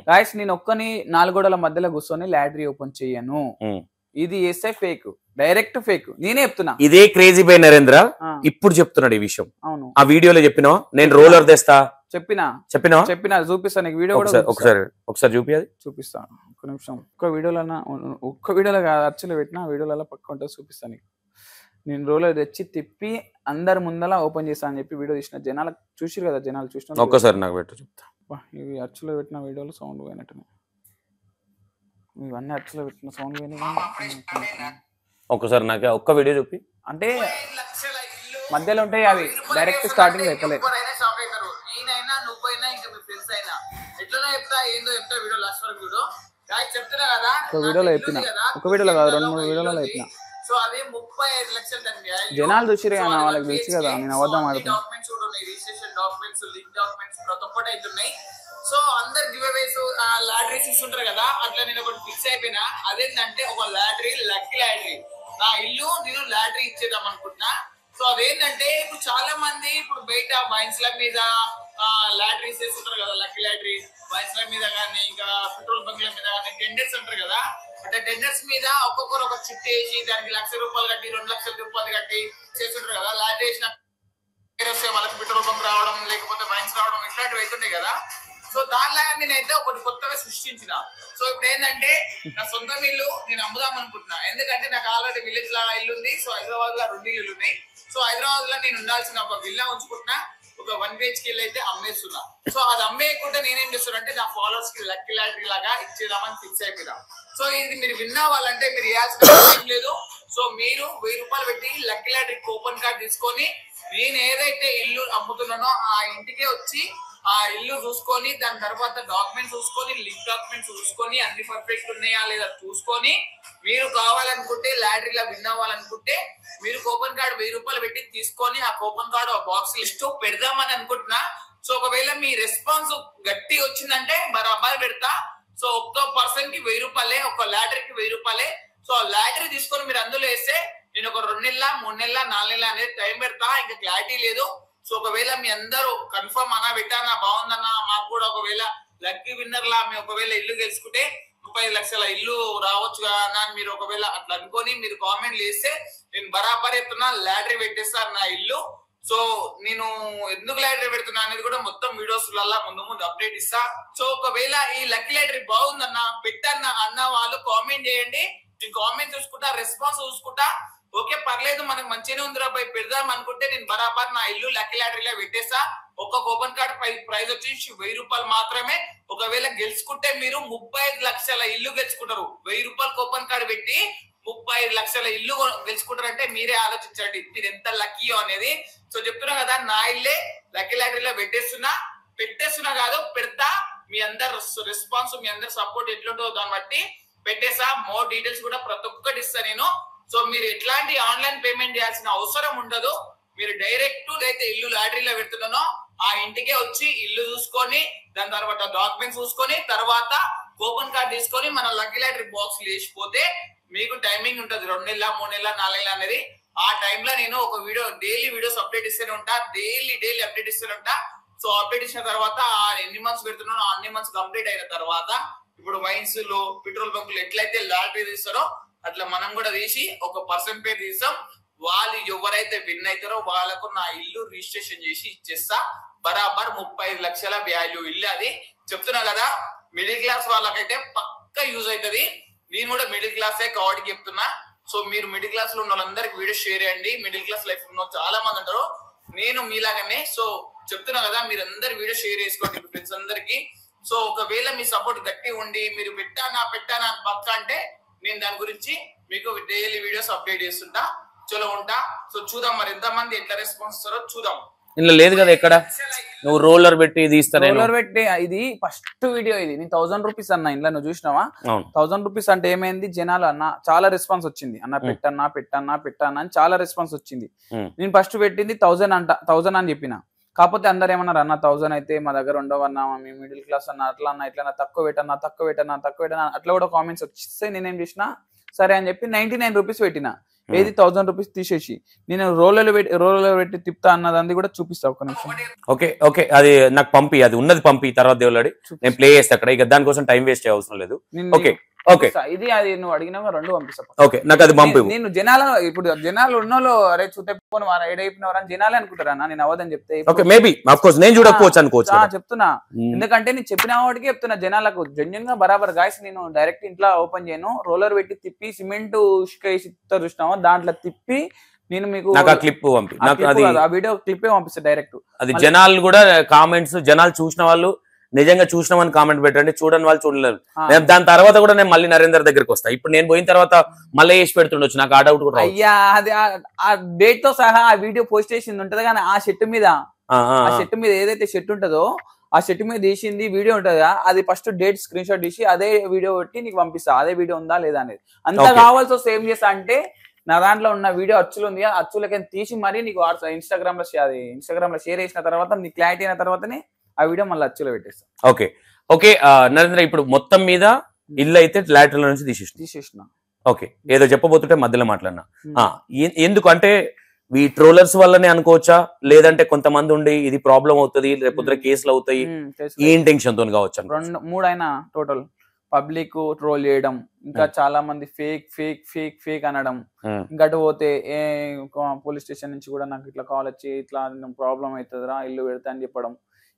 గాయస్ నేను ఒక్కని 4 గోడల మధ్యలో కూర్చొని లాటరీ ఓపెన్ చెయ్యను, ఇది చేస్తే ఫేక్, డైరెక్ట్ ఫేక్, నేనే చెప్తున్నా. ఇదే క్రేజీ బై నరేంద్ర ఇప్పుడు చెప్తున్నాడు ఈ విషయం. అవును, ఆ వీడియోలో చెప్పినావా నేను రోలర్ తెస్తా చెప్పినా చూపిస్తా నీకు వీడియో కూడా. ఒకసారి చూపిస్తాను, ఒక్క నిమిషం. ఒక్క వీడియోలో కాదు, అచ్చులో పెట్టిన వీడియోలలో పక్క ఉంటుంది, చూపిస్తాను నీకు. నేను రోలర్ తెచ్చి తిప్పి అందరి ముందల ఓపెన్ చేస్తా అని చెప్పి వీడియో తీసిన. జనాలకు చూసిరు కదా, జనాలు చూసిన. ఒక్కసారి నాకు పెట్టు చెప్తా. ఇవి అచ్చులో పెట్టిన వీడియోలో సౌండ్ పోయినట్టున్నాయి, ఇవన్నీ అచ్చులో పెట్టిన సౌండ్ పోయినాయి. ఒక్కసారి నాకు ఒక్క వీడియో చూపి. అంటే మధ్యలో ఉంటాయి అవి, డైరెక్ట్ స్టార్టింగ్ ఎక్కలే. ఒక వీడియోలో చెప్పిన, ఒక వీడియోలో కాదు 2-3 వీడియోలలో చెప్పిన. సో అది 35 లక్షలు జనాలు చూసిరే కదా, వాళ్ళకి తెలుసు కదా నేను అబద్ధం ఆడుతున్నా. డాక్యుమెంట్స్ కూడా ఉన్నాయి, రిజిస్ట్రేషన్ డాక్యుమెంట్స్, లింక్ డాక్యుమెంట్స్ ప్రతి ఒక్కటి అవుతున్నాయి. సో అందరు గివ్ అవేస్ లాటరీస్ ఇస్తుంటారు కదా, అట్లా నేను ఒకటి ఫిక్స్ అయిపోయినా. అదేంటంటే ఒక లాటరీ, లక్కీ లాటరీ, నా ఇల్లు నేను లాటరీ ఇచ్చేద్దాం అనుకుంటున్నా. సో అదేంటంటే ఇప్పుడు చాలా మంది ఇప్పుడు బయట వైన్స్ ల మీద లాటరీస్ చేస్తుంటారు కదా, లక్కీ లాటరీ వైన్స్ ల మీద కానీ ఇంకా పెట్రోల్ బంక్ల మీద కానీ టెండర్స్ అంటారు కదా. అంటే టెండర్స్ మీద ఒక్కొక్కరు ఒక చిట్ వేసి దానికి ₹1,00,000 కట్టి 2,00,000 రూపాయలు కట్టి చేస్తుంటారు కదా. లాటరీ వేసిన వాళ్ళకి పెట్రోల్ బంక్ రావడం, లేకపోతే వైన్స్ రావడం, ఇట్లాంటివి అవుతుంటాయి కదా. సో దానిలాగా నేనైతే ఒకటి కొత్తగా సృష్టించిన. సో ఇప్పుడు ఏంటంటే నా సొంత ఇల్లు నేను అమ్ముదాం అనుకుంటున్నా, ఎందుకంటే నాకు ఆల్రెడీ విలేజ్ లా ఇల్లు ఉంది. సో హైదరాబాద్ లో 2 ఇల్లులు ఉన్నాయి. సో హైదరాబాద్ లో నేను ఉండాల్సిన ఒక విల్లా ఉంచుకుంటున్నా, ఒక 1 BHK అయితే అమ్మేస్తున్నా. సో అది అమ్మేయకుండా నేనేం చేస్తున్నా అంటే నా ఫాలోవర్స్ కి లక్కీ లాటరీ లాగా ఇచ్చేదామని ఫిక్స్ అయిపోయినా. సో ఇది మీరు విన్నా వాళ్ళంటే మీరు ఇవ్వాల్సిన ఏం లేదు. సో మీరు 1000 రూపాయలు పెట్టి లక్కీ లాటరీ కూపన్ కార్డ్ తీసుకొని నేను ఏదైతే ఇల్లు అమ్ముతున్నానో ఆ ఇంటికే వచ్చి ఆ ఇల్లు చూసుకొని దాని తర్వాత డాక్యుమెంట్స్ చూసుకొని లింక్ డాక్యుమెంట్స్ చూసుకొని అన్ని పర్ఫెక్ట్ ఉన్నాయా లేదా చూసుకొని మీరు కావాలనుకుంటే లాటరీలో విన్ అవ్వాలనుకుంటే మీరు కూపన్ కార్డ్ 1000 రూపాయలు పెట్టి తీసుకొని ఆ కూపన్ కార్డ్ బాక్స్ లిస్ట్ పెడదామని అనుకుంటున్నా. సో ఒకవేళ మీ రెస్పాన్స్ గట్టి వచ్చిందంటే బరాబర్ పెడతా. సో ఒక్క పర్సన్ కి 1000 రూపాయలే, ఒక లాటరీకి 1000 రూపాయలే. సో లాటరీ తీసుకొని మీరు అందులో వేస్తే నేను ఒక 2 నెలల 3 నెలల 4 నెలల అనేది టైం పెడతా. ఇంకా క్లారిటీ లేదు. సో ఒకవేళ మీ అందరూ కన్ఫర్మ్ అన్నా పెట్టానా బాగుందన్నా మాకు కూడా ఒకవేళ లక్కీ విన్నర్ లా మీ ఒకవేళ ఇల్లు గెలుచుకుంటే 35 లక్షల ఇల్లు రావచ్చు కదా అని మీరు ఒకవేళ అట్లా అనుకొని మీరు కామెంట్లు వేస్తే నేను బరాబర్ ఎత్తున్నా లాటరీ పెట్టేస్తాను నా ఇల్లు. సో నేను ఎందుకు లాటరీ పెడుతున్నా అనేది కూడా మొత్తం వీడియోస్ ముందు అప్డేట్ ఇస్తా. సో ఒకవేళ ఈ లక్కీ లాటరీ బాగుందన్నా పెట్టన్నా అన్న వాళ్ళు కామెంట్ చేయండి. నేను కామెంట్ చూసుకుంటా, రెస్పాన్స్ చూసుకుంటా. ఓకే పర్లేదు మనకు మంచిగానే ఉందిరా పై పెడదాం అనుకుంటే నేను బరాబర్ నా ఇల్లు లక్కీ లాటరీలో పెట్టేస్తా. ఒక కూపన్ కార్డ్ ప్రైస్ వచ్చి 1000 రూపాయలు మాత్రమే. ఒకవేళ గెలుచుకుంటే మీరు 35 లక్షల ఇల్లు గెలుచుకుంటారు. 1000 రూపాయలు కూపన్ కార్డ్ పెట్టి 35 లక్షల ఇల్లు గెలుచుకుంటారంటే మీరే ఆలోచించండి మీరు ఎంత లక్కీయో అనేది. సో చెప్తున్నా కదా నా ఇల్లే లక్కీ లాటరీలో పెట్టేస్తున్నా కాదు పెడతా. మీ అందరు రెస్పాన్స్ మీ అందరు సపోర్ట్ ఎట్లుంటుందో దాన్ని బట్టి పెట్టేసా. మోర్ డీటెయిల్స్ కూడా ప్రతి ఒక్కటి ఇస్తా నేను. సో మీరు ఎట్లాంటి ఆన్లైన్ పేమెంట్ చేయాల్సిన అవసరం ఉండదు. మీరు డైరెక్ట్ అయితే ఇల్లు లాటరీలో పెడుతున్నానో ఆ ఇంటికే వచ్చి ఇల్లు చూసుకొని దాని తర్వాత డాక్యుమెంట్స్ చూసుకొని తర్వాత కూపన్ కార్డ్ తీసుకొని మన లక్కీ లాటరీ బాక్స్ వేసిపోతే మీకు టైమింగ్ ఉంటుంది 2 నెలల 3 నెలల 4 నెలల అనేది. ఆ టైంలో నేను ఒక డైలీ వీడియోస్ అప్డేట్ ఇస్తూనే ఉంటా. డైలీ అప్డేట్ ఇస్తూనే ఉంటా. సో అప్డేట్ ఇచ్చిన తర్వాత ఎన్ని మంత్స్ పెడుతున్నానో అన్ని మంత్స్ కంప్లీట్ అయిన తర్వాత ఇప్పుడు వైన్స్ లో పెట్రోల్ బంకులు ఎట్లయితే లాటరీ తీస్తారో అట్లా మనం కూడా తీసి ఒక పర్సన్ పేరు తీస్తాం. వాళ్ళు ఎవరైతే విన్ అవుతారో వాళ్ళకు నా ఇల్లు రిజిస్ట్రేషన్ చేసి ఇచ్చేస్తా. బరాబర్ 35 లక్షల వాల్యూ ఇల్లు. అది చెప్తున్నా కదా మిడిల్ క్లాస్ వాళ్ళకైతే పక్కా యూజ్ అవుతుంది. నేను కూడా మిడిల్ క్లాసే కాబట్టి చెప్తున్నా. సో మీరు మిడిల్ క్లాస్ లో ఉన్న వాళ్ళందరికి వీడియో షేర్ చేయండి. మిడిల్ క్లాస్ లైఫ్ ఉన్న చాలా మంది ఉంటారు, నేను మీలాగానే. సో చెప్తున్నా కదా మీరు అందరు వీడియో షేర్ చేసుకోండి మీ ఫ్రెండ్స్ అందరికి. సో ఒకవేళ మీ సపోర్ట్ గట్టి ఉండి మీరు పెట్టానా పక్క అంటే నేను దాని గురించి మీకు డైలీ వీడియోస్ అప్డేట్ చేస్తుంటా. చలో ఉంటా. సో చూద్దాం మరి ఎంతమంది ఎట్లా రెస్పాన్స్ ఇస్తారో చూద్దాం. ఇందులో లేదు కదా ఎక్కడ నువ్వు రోలర్ పెట్టి తీస్తాను. రోలర్ పెట్టి ఇది ఫస్ట్ వీడియో. ఇది నేను 1000 రూపీస్ అన్న ఇంట్లో నువ్వు చూసినావా? 1000 రూపీస్ అంటే ఏమైంది జనాలు అన్న చాలా రెస్పాన్స్ వచ్చింది. అన్న పెట్టన్నా అని చాలా రెస్పాన్స్ వచ్చింది. నేను ఫస్ట్ పెట్టింది 1000 అని చెప్పిన. కాకపోతే అందరు ఏమన్నారు అన్న 1000 అయితే మా దగ్గర ఉండవన్నా మేము మిడిల్ క్లాస్ అన్న అట్లా అన్న ఇట్లా తక్కువ పెట్టన్నా అట్లా కూడా కామెంట్స్ వచ్చేస్తే నేనేం చేసిన సరే అని చెప్పి 99 రూపీస్ పెట్టిన. ఏది 1000 రూపీస్ తీసేసి నేను రోలర్ పెట్టి తిప్పుతా అన్నది కూడా చూపిస్తా ఒక నిమిషం. ఓకే అది నాకు పంపి, అది ఉన్నది పంపి తర్వాత దేవులాడి నేను ప్లే చేస్తా అక్కడ. ఇక దానికోసం టైం వేస్ట్ అవసరం లేదు. ఓకే ఇది అది నువ్వు అడిగినా 2 పంపిస్తా. ఓకే నాకు అది పంపి. నేను ఇప్పుడు జనాలు ఉన్నోళ్ళు అరే చూస్తే పోను వారు ఏడైపోయినవారు అని జనాలే అనుకుంటారా నేను అవదని చెప్తే. ఓకే మేబీ ఆఫ్ కోర్స్ నేను చూడకపోవచ్చు అనుకోవచ్చు. చెప్తున్నా ఎందుకంటే నేను చెప్పిన వాడికి చెప్తున్నా జనాలకు జెన్యున్ గా బరాబర్ గాయస్. నేను డైరెక్ట్ ఇంట్లో ఓపెన్ చేయను, రోలర్ పెట్టి తిప్పి సిమెంట్ చూసినావా దాంట్లో తిప్పి నేను మీకు క్లిప్ పంపి ఆ వీడియో క్లిప్ పంపిస్తా డైరెక్ట్. అది జనాలు కూడా కామెంట్స్ జనాలు చూసిన వాళ్ళు నిజంగా చూసినామని కామెంట్ పెట్టండి, చూడని వాళ్ళు చూడలేదు. దాని తర్వాత కూడా నేను మళ్ళీ నరేందర్ దగ్గరికి వస్తా. ఇప్పుడు నేను పోయిన తర్వాత మళ్ళీ వేసి పెడుతుండొచ్చు, నాకు ఆ డౌట్ కూడా. అయ్యా అది ఆ డేట్ తో సహా ఆ వీడియో పోస్ట్ చేసింది ఉంటది కానీ ఆ షర్ట్ మీద ఏదైతే షర్ట్ ఉంటుందో ఆ షర్ట్ మీద తీసింది వీడియో ఉంటుందా అది ఫస్ట్ డేట్ స్క్రీన్ షాట్ తీసి అదే వీడియో పెట్టి నీకు పంపిస్తా. అదే వీడియో ఉందా లేదా అనేది అంత కావాల్సి వస్తే ఏం చేస్తా అంటే నా దాంట్లో ఉన్న వీడియో అచ్చులు ఉంది, అచ్చులకి తీసి మరీ నీకు ఇన్స్టాగ్రామ్ లో షేర్ చేసిన తర్వాత నీకు క్లారిటీ అయిన తర్వాతనే ఆ వీడియో మళ్ళీ అచ్చులో పెట్టేస్తా. ఓకే నరేంద్ర ఇప్పుడు మొత్తం మీద ఇల్లు అయితే లాటరీలో నుంచి తీసేసిన. ఓకే ఏదో చెప్పబోతుంటే మధ్యలో మాట్లాడినా. ఎందుకంటే ఈ ట్రోలర్స్ వల్లనే అనుకోవచ్చా లేదంటే కొంతమంది ఉండి ఇది ప్రాబ్లం అవుతుంది రేపు కేసులు అవుతాయి ఈ ఇంటెన్షన్ తో కావచ్చు? 2 అయినా టోటల్ పబ్లిక్ ట్రోల్ చేయడం, ఇంకా చాలా మంది ఫేక్ అనడం, ఇంకా అటు పోతే పోలీస్ స్టేషన్ నుంచి కూడా నాకు ఇట్లా కాల్ వచ్చి ఇట్లా ప్రాబ్లం అవుతుందిరా ఇల్లు పెడతా అని చెప్పడం,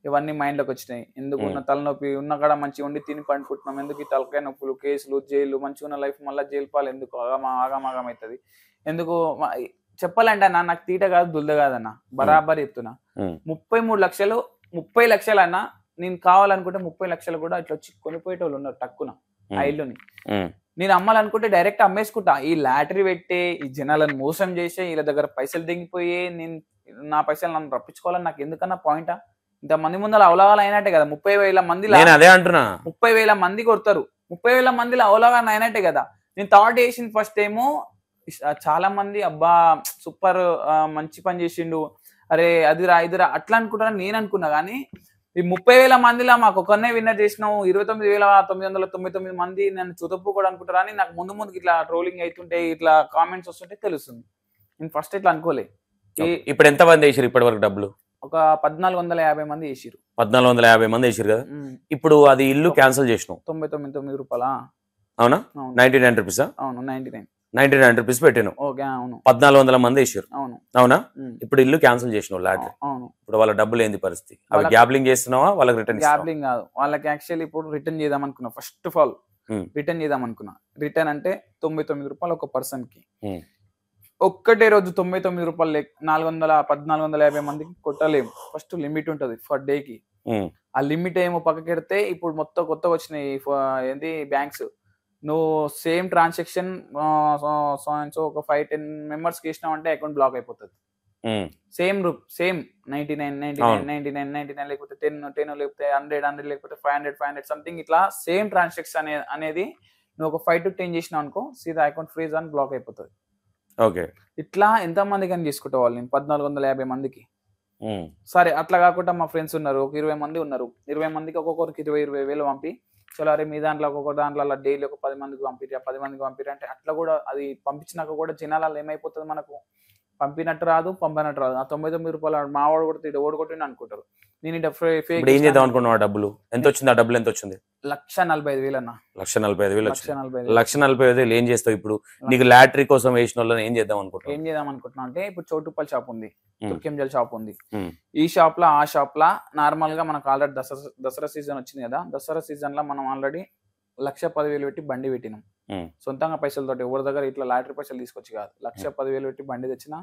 ఇవన్నీ మైండ్ లోకి వచ్చినాయి. ఎందుకు ఉన్న తలనొప్పి ఉన్న కాడ మంచిగా ఉండి తిని పండుకుంటున్నాం, ఎందుకు ఈ తలకాయ నొప్పులు కేసులు జైలు మంచిగా ఉన్న లైఫ్ మళ్ళీ జైలు పాలు ఎందుకు ఆగమాగం అవుతుంది, ఎందుకు చెప్పాలంటే అన్న నాకు తీట కాదు దుల్ద కాదన్న బరాబర్ చెప్తున్నా 33 లక్షలు 30 లక్షలు అన్న నేను కావాలనుకుంటే 30 లక్షలు కూడా ఇట్లా వచ్చి కొనిపోయేటోళ్ళు ఉన్నారు తక్కువ ఆ ఇల్లుని నేను అమ్మాలనుకుంటే డైరెక్ట్ అమ్మేసుకుంటా ఈ లాటరీ పెట్టే ఈ జనాలను మోసం చేసే వీళ్ళ దగ్గర పైసలు దిగిపోయి నేను నా పైసలు నన్ను రప్పించుకోవాలని నాకు ఎందుకన్నా పాయింటా ఇంత మంది ముందర అవలాగాలు అయినట్టే కదా 30,000 మంది అదే అంటున్నా 30,000 మంది కొడతారు 30,000 మందిలో అవలాగాలు అయినట్టే కదా నేను థాట్ చేసిన ఫస్ట్ ఏమో చాలా మంది అబ్బా సూపర్ మంచి పని చేసిండు అరే అదిరా ఇదిరా అట్లా అనుకుంటా నేను అనుకున్నా కానీ ఈ 30,000 మందిలో మాకు ఒకరినే విన్నర్ చేసినావు 29,999 మంది నన్ను చుతప్పు కూడా అనుకుంటారా అని నాకు ముందుకు ఇట్లా ట్రోలింగ్ అవుతుంటే ఇట్లా కామెంట్స్ వస్తుంటే తెలుస్తుంది నేను ఫస్ట్ ఇట్లా అనుకోలే ఇప్పుడు ఎంత మంది వేసారు ఇప్పటి వరకు డబ్బులు ఒక 1,450 మంది వేసిరు 1,450 మంది వేసారు కదా ఇప్పుడు అది ఇల్లు క్యాన్సిల్ చేసినావు 99 రూపాయలా అవునా 99 రూపీసా అవును 99 రూపీస్ పెట్టాను ఓకే అవును 1,400 మంది వేసారు అవునా ఇప్పుడు ఇల్లు క్యాన్సిల్ చేసినావు లాటరీ అవును ఇప్పుడు వాళ్ళ డబ్బులు ఏంది పరిస్థితి అవి గ్యాబ్లింగ్ చేస్తున్నావా వాళ్ళకి రిటర్న్ గ్యాబ్లింగ్ కాదు వాళ్ళకి యాక్చువల్లీ ఇప్పుడు రిటర్న్ చేద్దాం అనుకున్నా ఫస్ట్ ఆఫ్ ఆల్ రిటర్న్ చేద్దాం అనుకున్నా రిటర్న్ అంటే 99 రూపాయలు ఒక పర్సన్ కి ఒక్కటే రోజు 99 రూపాయలు 1,450 మందికి కొట్టలేము ఫస్ట్ లిమిట్ ఉంటది ఫర్ డే కి ఆ లిమిట్ ఏమో పక్కకెడితే ఇప్పుడు మొత్తం కొత్తగా వచ్చినాయి ఏంది బ్యాంక్స్ నువ్వు సేమ్ ట్రాన్సాక్షన్ ఒక 5-10 మెంబర్స్ కి ఇచ్చినావు అంటే అకౌంట్ బ్లాక్ అయిపోతుంది సేమ్ 99 లేకపోతే 10 లేకపోతే 100 లేకపోతే 500 సంథింగ్ ఇట్లా సేమ్ ట్రాన్సాక్షన్ అనేది నువ్వు ఒక 5 to 10 చేసినావు అనుకో సీదా అకౌంట్ ఫ్రీజ్ అని బ్లాక్ అయిపోతుంది ఓకే ఇట్లా ఎంత మందికి అని తీసుకుంటా వాళ్ళు 1,450 మందికి సరే అట్లా కాకుండా మా ఫ్రెండ్స్ ఉన్నారు ఒక 20 మంది ఉన్నారు 20 మందికి ఒక్కొక్కరికి 20,000 పంపి చలో అరే మీ దాంట్లో ఒక్కొక్క దాంట్లో డైలీ ఒక 10 మందికి పంపిరా 10 మందికి పంపిరా అంటే అట్లా కూడా అది పంపించినాక కూడా జనాలలో ఏమైపోతుంది మనకు పంపినట్టు రాదు పంపినట్టు రాదు ఆ 99 రూపాయలు మావాడు కొడితే ఓడికొట్టిండు అనుకుంటారు నేను ఏం చేద్దాం అనుకున్నావు డబ్బులు ఎంత వచ్చింది ఆ డబ్బులు ఎంత వచ్చింది 1,45,000 అన్న 1,45,000 1,45,000 ఏం చేస్తావు ఇప్పుడు నీకు లాటరీ కోసం వేసిన వాళ్ళని ఏం చేద్దాం అనుకుంటున్నా అంటే ఇప్పుడు చౌటుప్పల్ షాప్ ఉంది తుర్కెంజల్ షాప్ ఉంది ఈ షాప్ లో ఆ షాప్ లా నార్మల్ గా మనకు ఆల్రెడీ దసరా సీజన్ వచ్చింది కదా దసరా సీజన్ లో మనం ఆల్రెడీ 1,10,000 పెట్టి బండి పెట్టినాం సొంతంగా పైసలతోటి ఎవరి దగ్గర ఇట్లా లాటరీ పైసలు తీసుకొచ్చి కాదు 1,10,000 పెట్టి బండి తెచ్చిన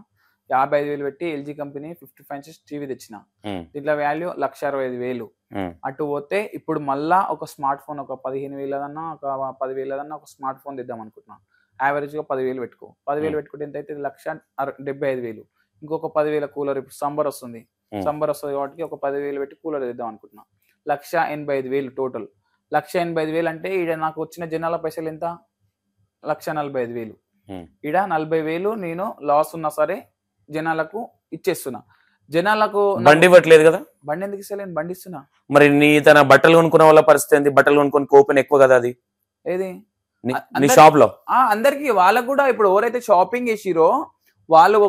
55,000 పెట్టి ఎల్జీ కంపెనీ 55 ఇంచెస్ టీవీ తెచ్చిన దీంట్లో వాల్యూ 1,65,000 అటు పోతే ఇప్పుడు మళ్ళా ఒక స్మార్ట్ ఫోన్ ఒక 15,000 ఒక 10,000 ఒక స్మార్ట్ ఫోన్ తెద్దాం అనుకుంటున్నాం యావరేజ్ గా 10,000 పెట్టుకో 10,000 పెట్టుకుంటే ఎంత అయితే 1,75,000 ఇంకొక 10,000 కూలర్ ఇప్పుడు సమ్మర్ వస్తుంది కాబట్టి ఒక 10,000 పెట్టి కూలర్ తెద్దాం అనుకుంటున్నాం 1,85,000 టోటల్ 1,85,000 అంటే ఈడ నాకు వచ్చిన జనాల పైసలు ఎంత 1,45,000 ఈడ 40,000 నేను లాస్ ఉన్నా సరే జనాలకు ఇచ్చేస్తున్నా జనాలకు బండి ఇవ్వట్లేదు కదా బండి ఎందుకు ఇస్తలేను బండి ఇస్తున్నా మరి నీ తన బట్టలు కొనుక్కున్న వాళ్ళ పరిస్థితి ఏంది బట్టలు కొనుక్కొని కూపన్ ఎక్కువ కదా అది ఏది నీ షాప్ లో అందరికి వాళ్ళకు కూడా ఇప్పుడు ఎవరైతే షాపింగ్ చేసిరో వాళ్ళు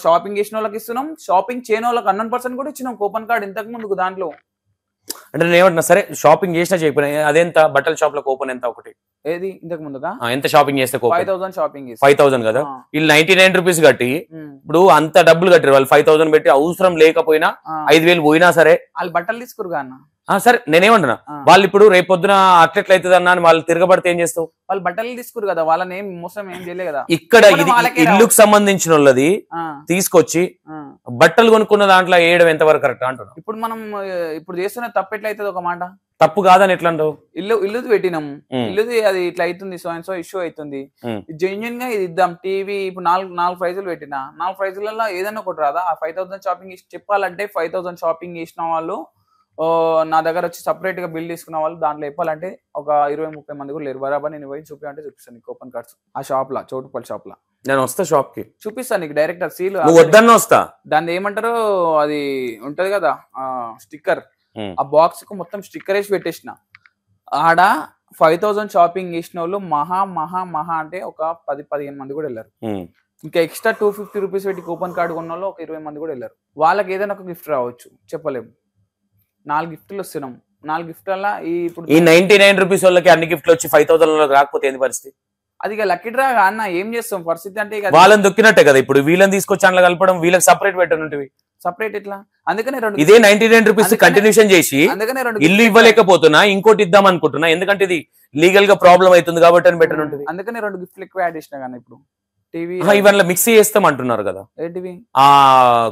షాపింగ్ చేసిన వాళ్ళకి ఇస్తున్నాం షాపింగ్ చేయని వాళ్ళకి 100% కూడా ఇచ్చినాం కూపన్ కార్డ్ ఇంతకు ముందుకు దాంట్లో అంటే నేను ఏమంటున్నా సరే షాపింగ్ చేసినా చేయకపోయినా అదెంత బట్టల షాప్ లో కూపన్ ఎంత ఒకటి ఏది ఇంతకు ముందుగా ఎంత షాపింగ్ చేస్తే 5,000 షాపింగ్ 5,000 కదా వీళ్ళు 99 రూపీస్ కట్టి ఇప్పుడు అంత డబ్బులు కట్టారు వాళ్ళు 5,000 పెట్టి అవసరం లేకపోయినా 5,000 పోయినా సరే వాళ్ళు బట్టలు తీసుకురు అన్న సరే నేనేమంటున్నా వాళ్ళు ఇప్పుడు రేపొద్దున అట్లెట్లు అవుతుంది అన్న అని వాళ్ళు తిరగబడితే ఏం చేస్తావు వాళ్ళు బట్టలు తీసుకురు కదా వాళ్ళని ఏం మోసం ఏం చేయలేదు కదా ఇక్కడ ఇది ఇల్లుకు సంబంధించిన వాళ్ళది తీసుకొచ్చి బట్టలు కొనుక్కున్న దాంట్లో వేయడం ఎంత వరకు కరెక్ట్ అంటున్నా ఇప్పుడు మనం ఇప్పుడు చేస్తున్న తప్పు ఎట్లా అవుతుంది ఒక మాట తప్పు కాదని ఎట్లా అంటావు ఇల్లు పెట్టినాం ఇల్లుది అది ఇట్లా అవుతుంది సో ఇష్యూ అవుతుంది జెన్యున్ గా ఇది ఇద్దాం టీవీ ఇప్పుడు 4 ప్రైజులు పెట్టినా 4 ప్రైజులలో ఏదైనా ఒకటి రాదా ఆ 5,000 షాపింగ్ చెప్పాలంటే 5,000 షాపింగ్ చేసిన వాళ్ళు నా దగ్గర వచ్చి సపరేట్ గా బిల్ తీసుకున్న వాళ్ళు దాంట్లో చెప్పాలంటే ఒక 20-30 మంది కూడా లేరు బరాబర్ నేను పోయి చూపించంటే చూపిస్తాను నీకు కూపన్ కార్డ్స్ ఆ షాప్ లా చౌటుపల్లి షాప్ లా నేను వస్తా షాప్ కి చూపిస్తాను నీకు డైరెక్ట్ సీల్ వద్దన్న వస్తా దాన్ని ఏమంటారు అది ఉంటది కదా స్టిక్కర్ ఆ బాక్స్ కు మొత్తం స్టిక్కర్ వేసి పెట్టేసిన ఆడ 5,000 షాపింగ్ చేసిన వాళ్ళు మహా అంటే ఒక 10-15 మంది కూడా వెళ్ళారు ఇంకా ఎక్స్ట్రా 250 రూపీస్ పెట్టి కూపన్ కార్డు కొన్న వాళ్ళు ఒక 20 మంది కూడా వెళ్ళారు వాళ్ళకి ఏదైనా ఒక గిఫ్ట్ రావచ్చు చెప్పలేము 4 గిఫ్ట్లు వస్తున్నాం 4 గిఫ్ట్ల ఇప్పుడు ఈ 99 రూపీస్ వాళ్ళకి అన్ని గిఫ్ట్లు వచ్చి 5,000 రాకపోతే ఏంది పరిస్థితి అది లక్కీ డ్రా అన్న ఏం చేస్తాం పరిస్థితి అంటే వాళ్ళని దొక్కినట్టే కదా ఇప్పుడు వీళ్ళని తీసుకొచ్చి అందులో కలపడం వీళ్ళకి సపరేట్ పెట్టనుంటివి సపరేట్ ఎట్లా అందుకనే ఇదే 99 రూపీస్ కంటిన్యూషన్ చేసి ఇల్లు ఇవ్వలేకపోతున్నా ఇంకోటి ఇద్దాం అనుకుంటున్నా ఎందుకంటే ఇది లీగల్ గా ప్రాబ్లం అవుతుంది కాబట్టి అని పెట్టనుంటివి అందుకనే 2 గిఫ్ట్లు ఎక్కువ యాడ్ చేసినా కానీ ఇప్పుడు టీవీ ఇవన్నీ మిక్సీ చేస్తాం అంటున్నారు కదా ఏంటివి ఆ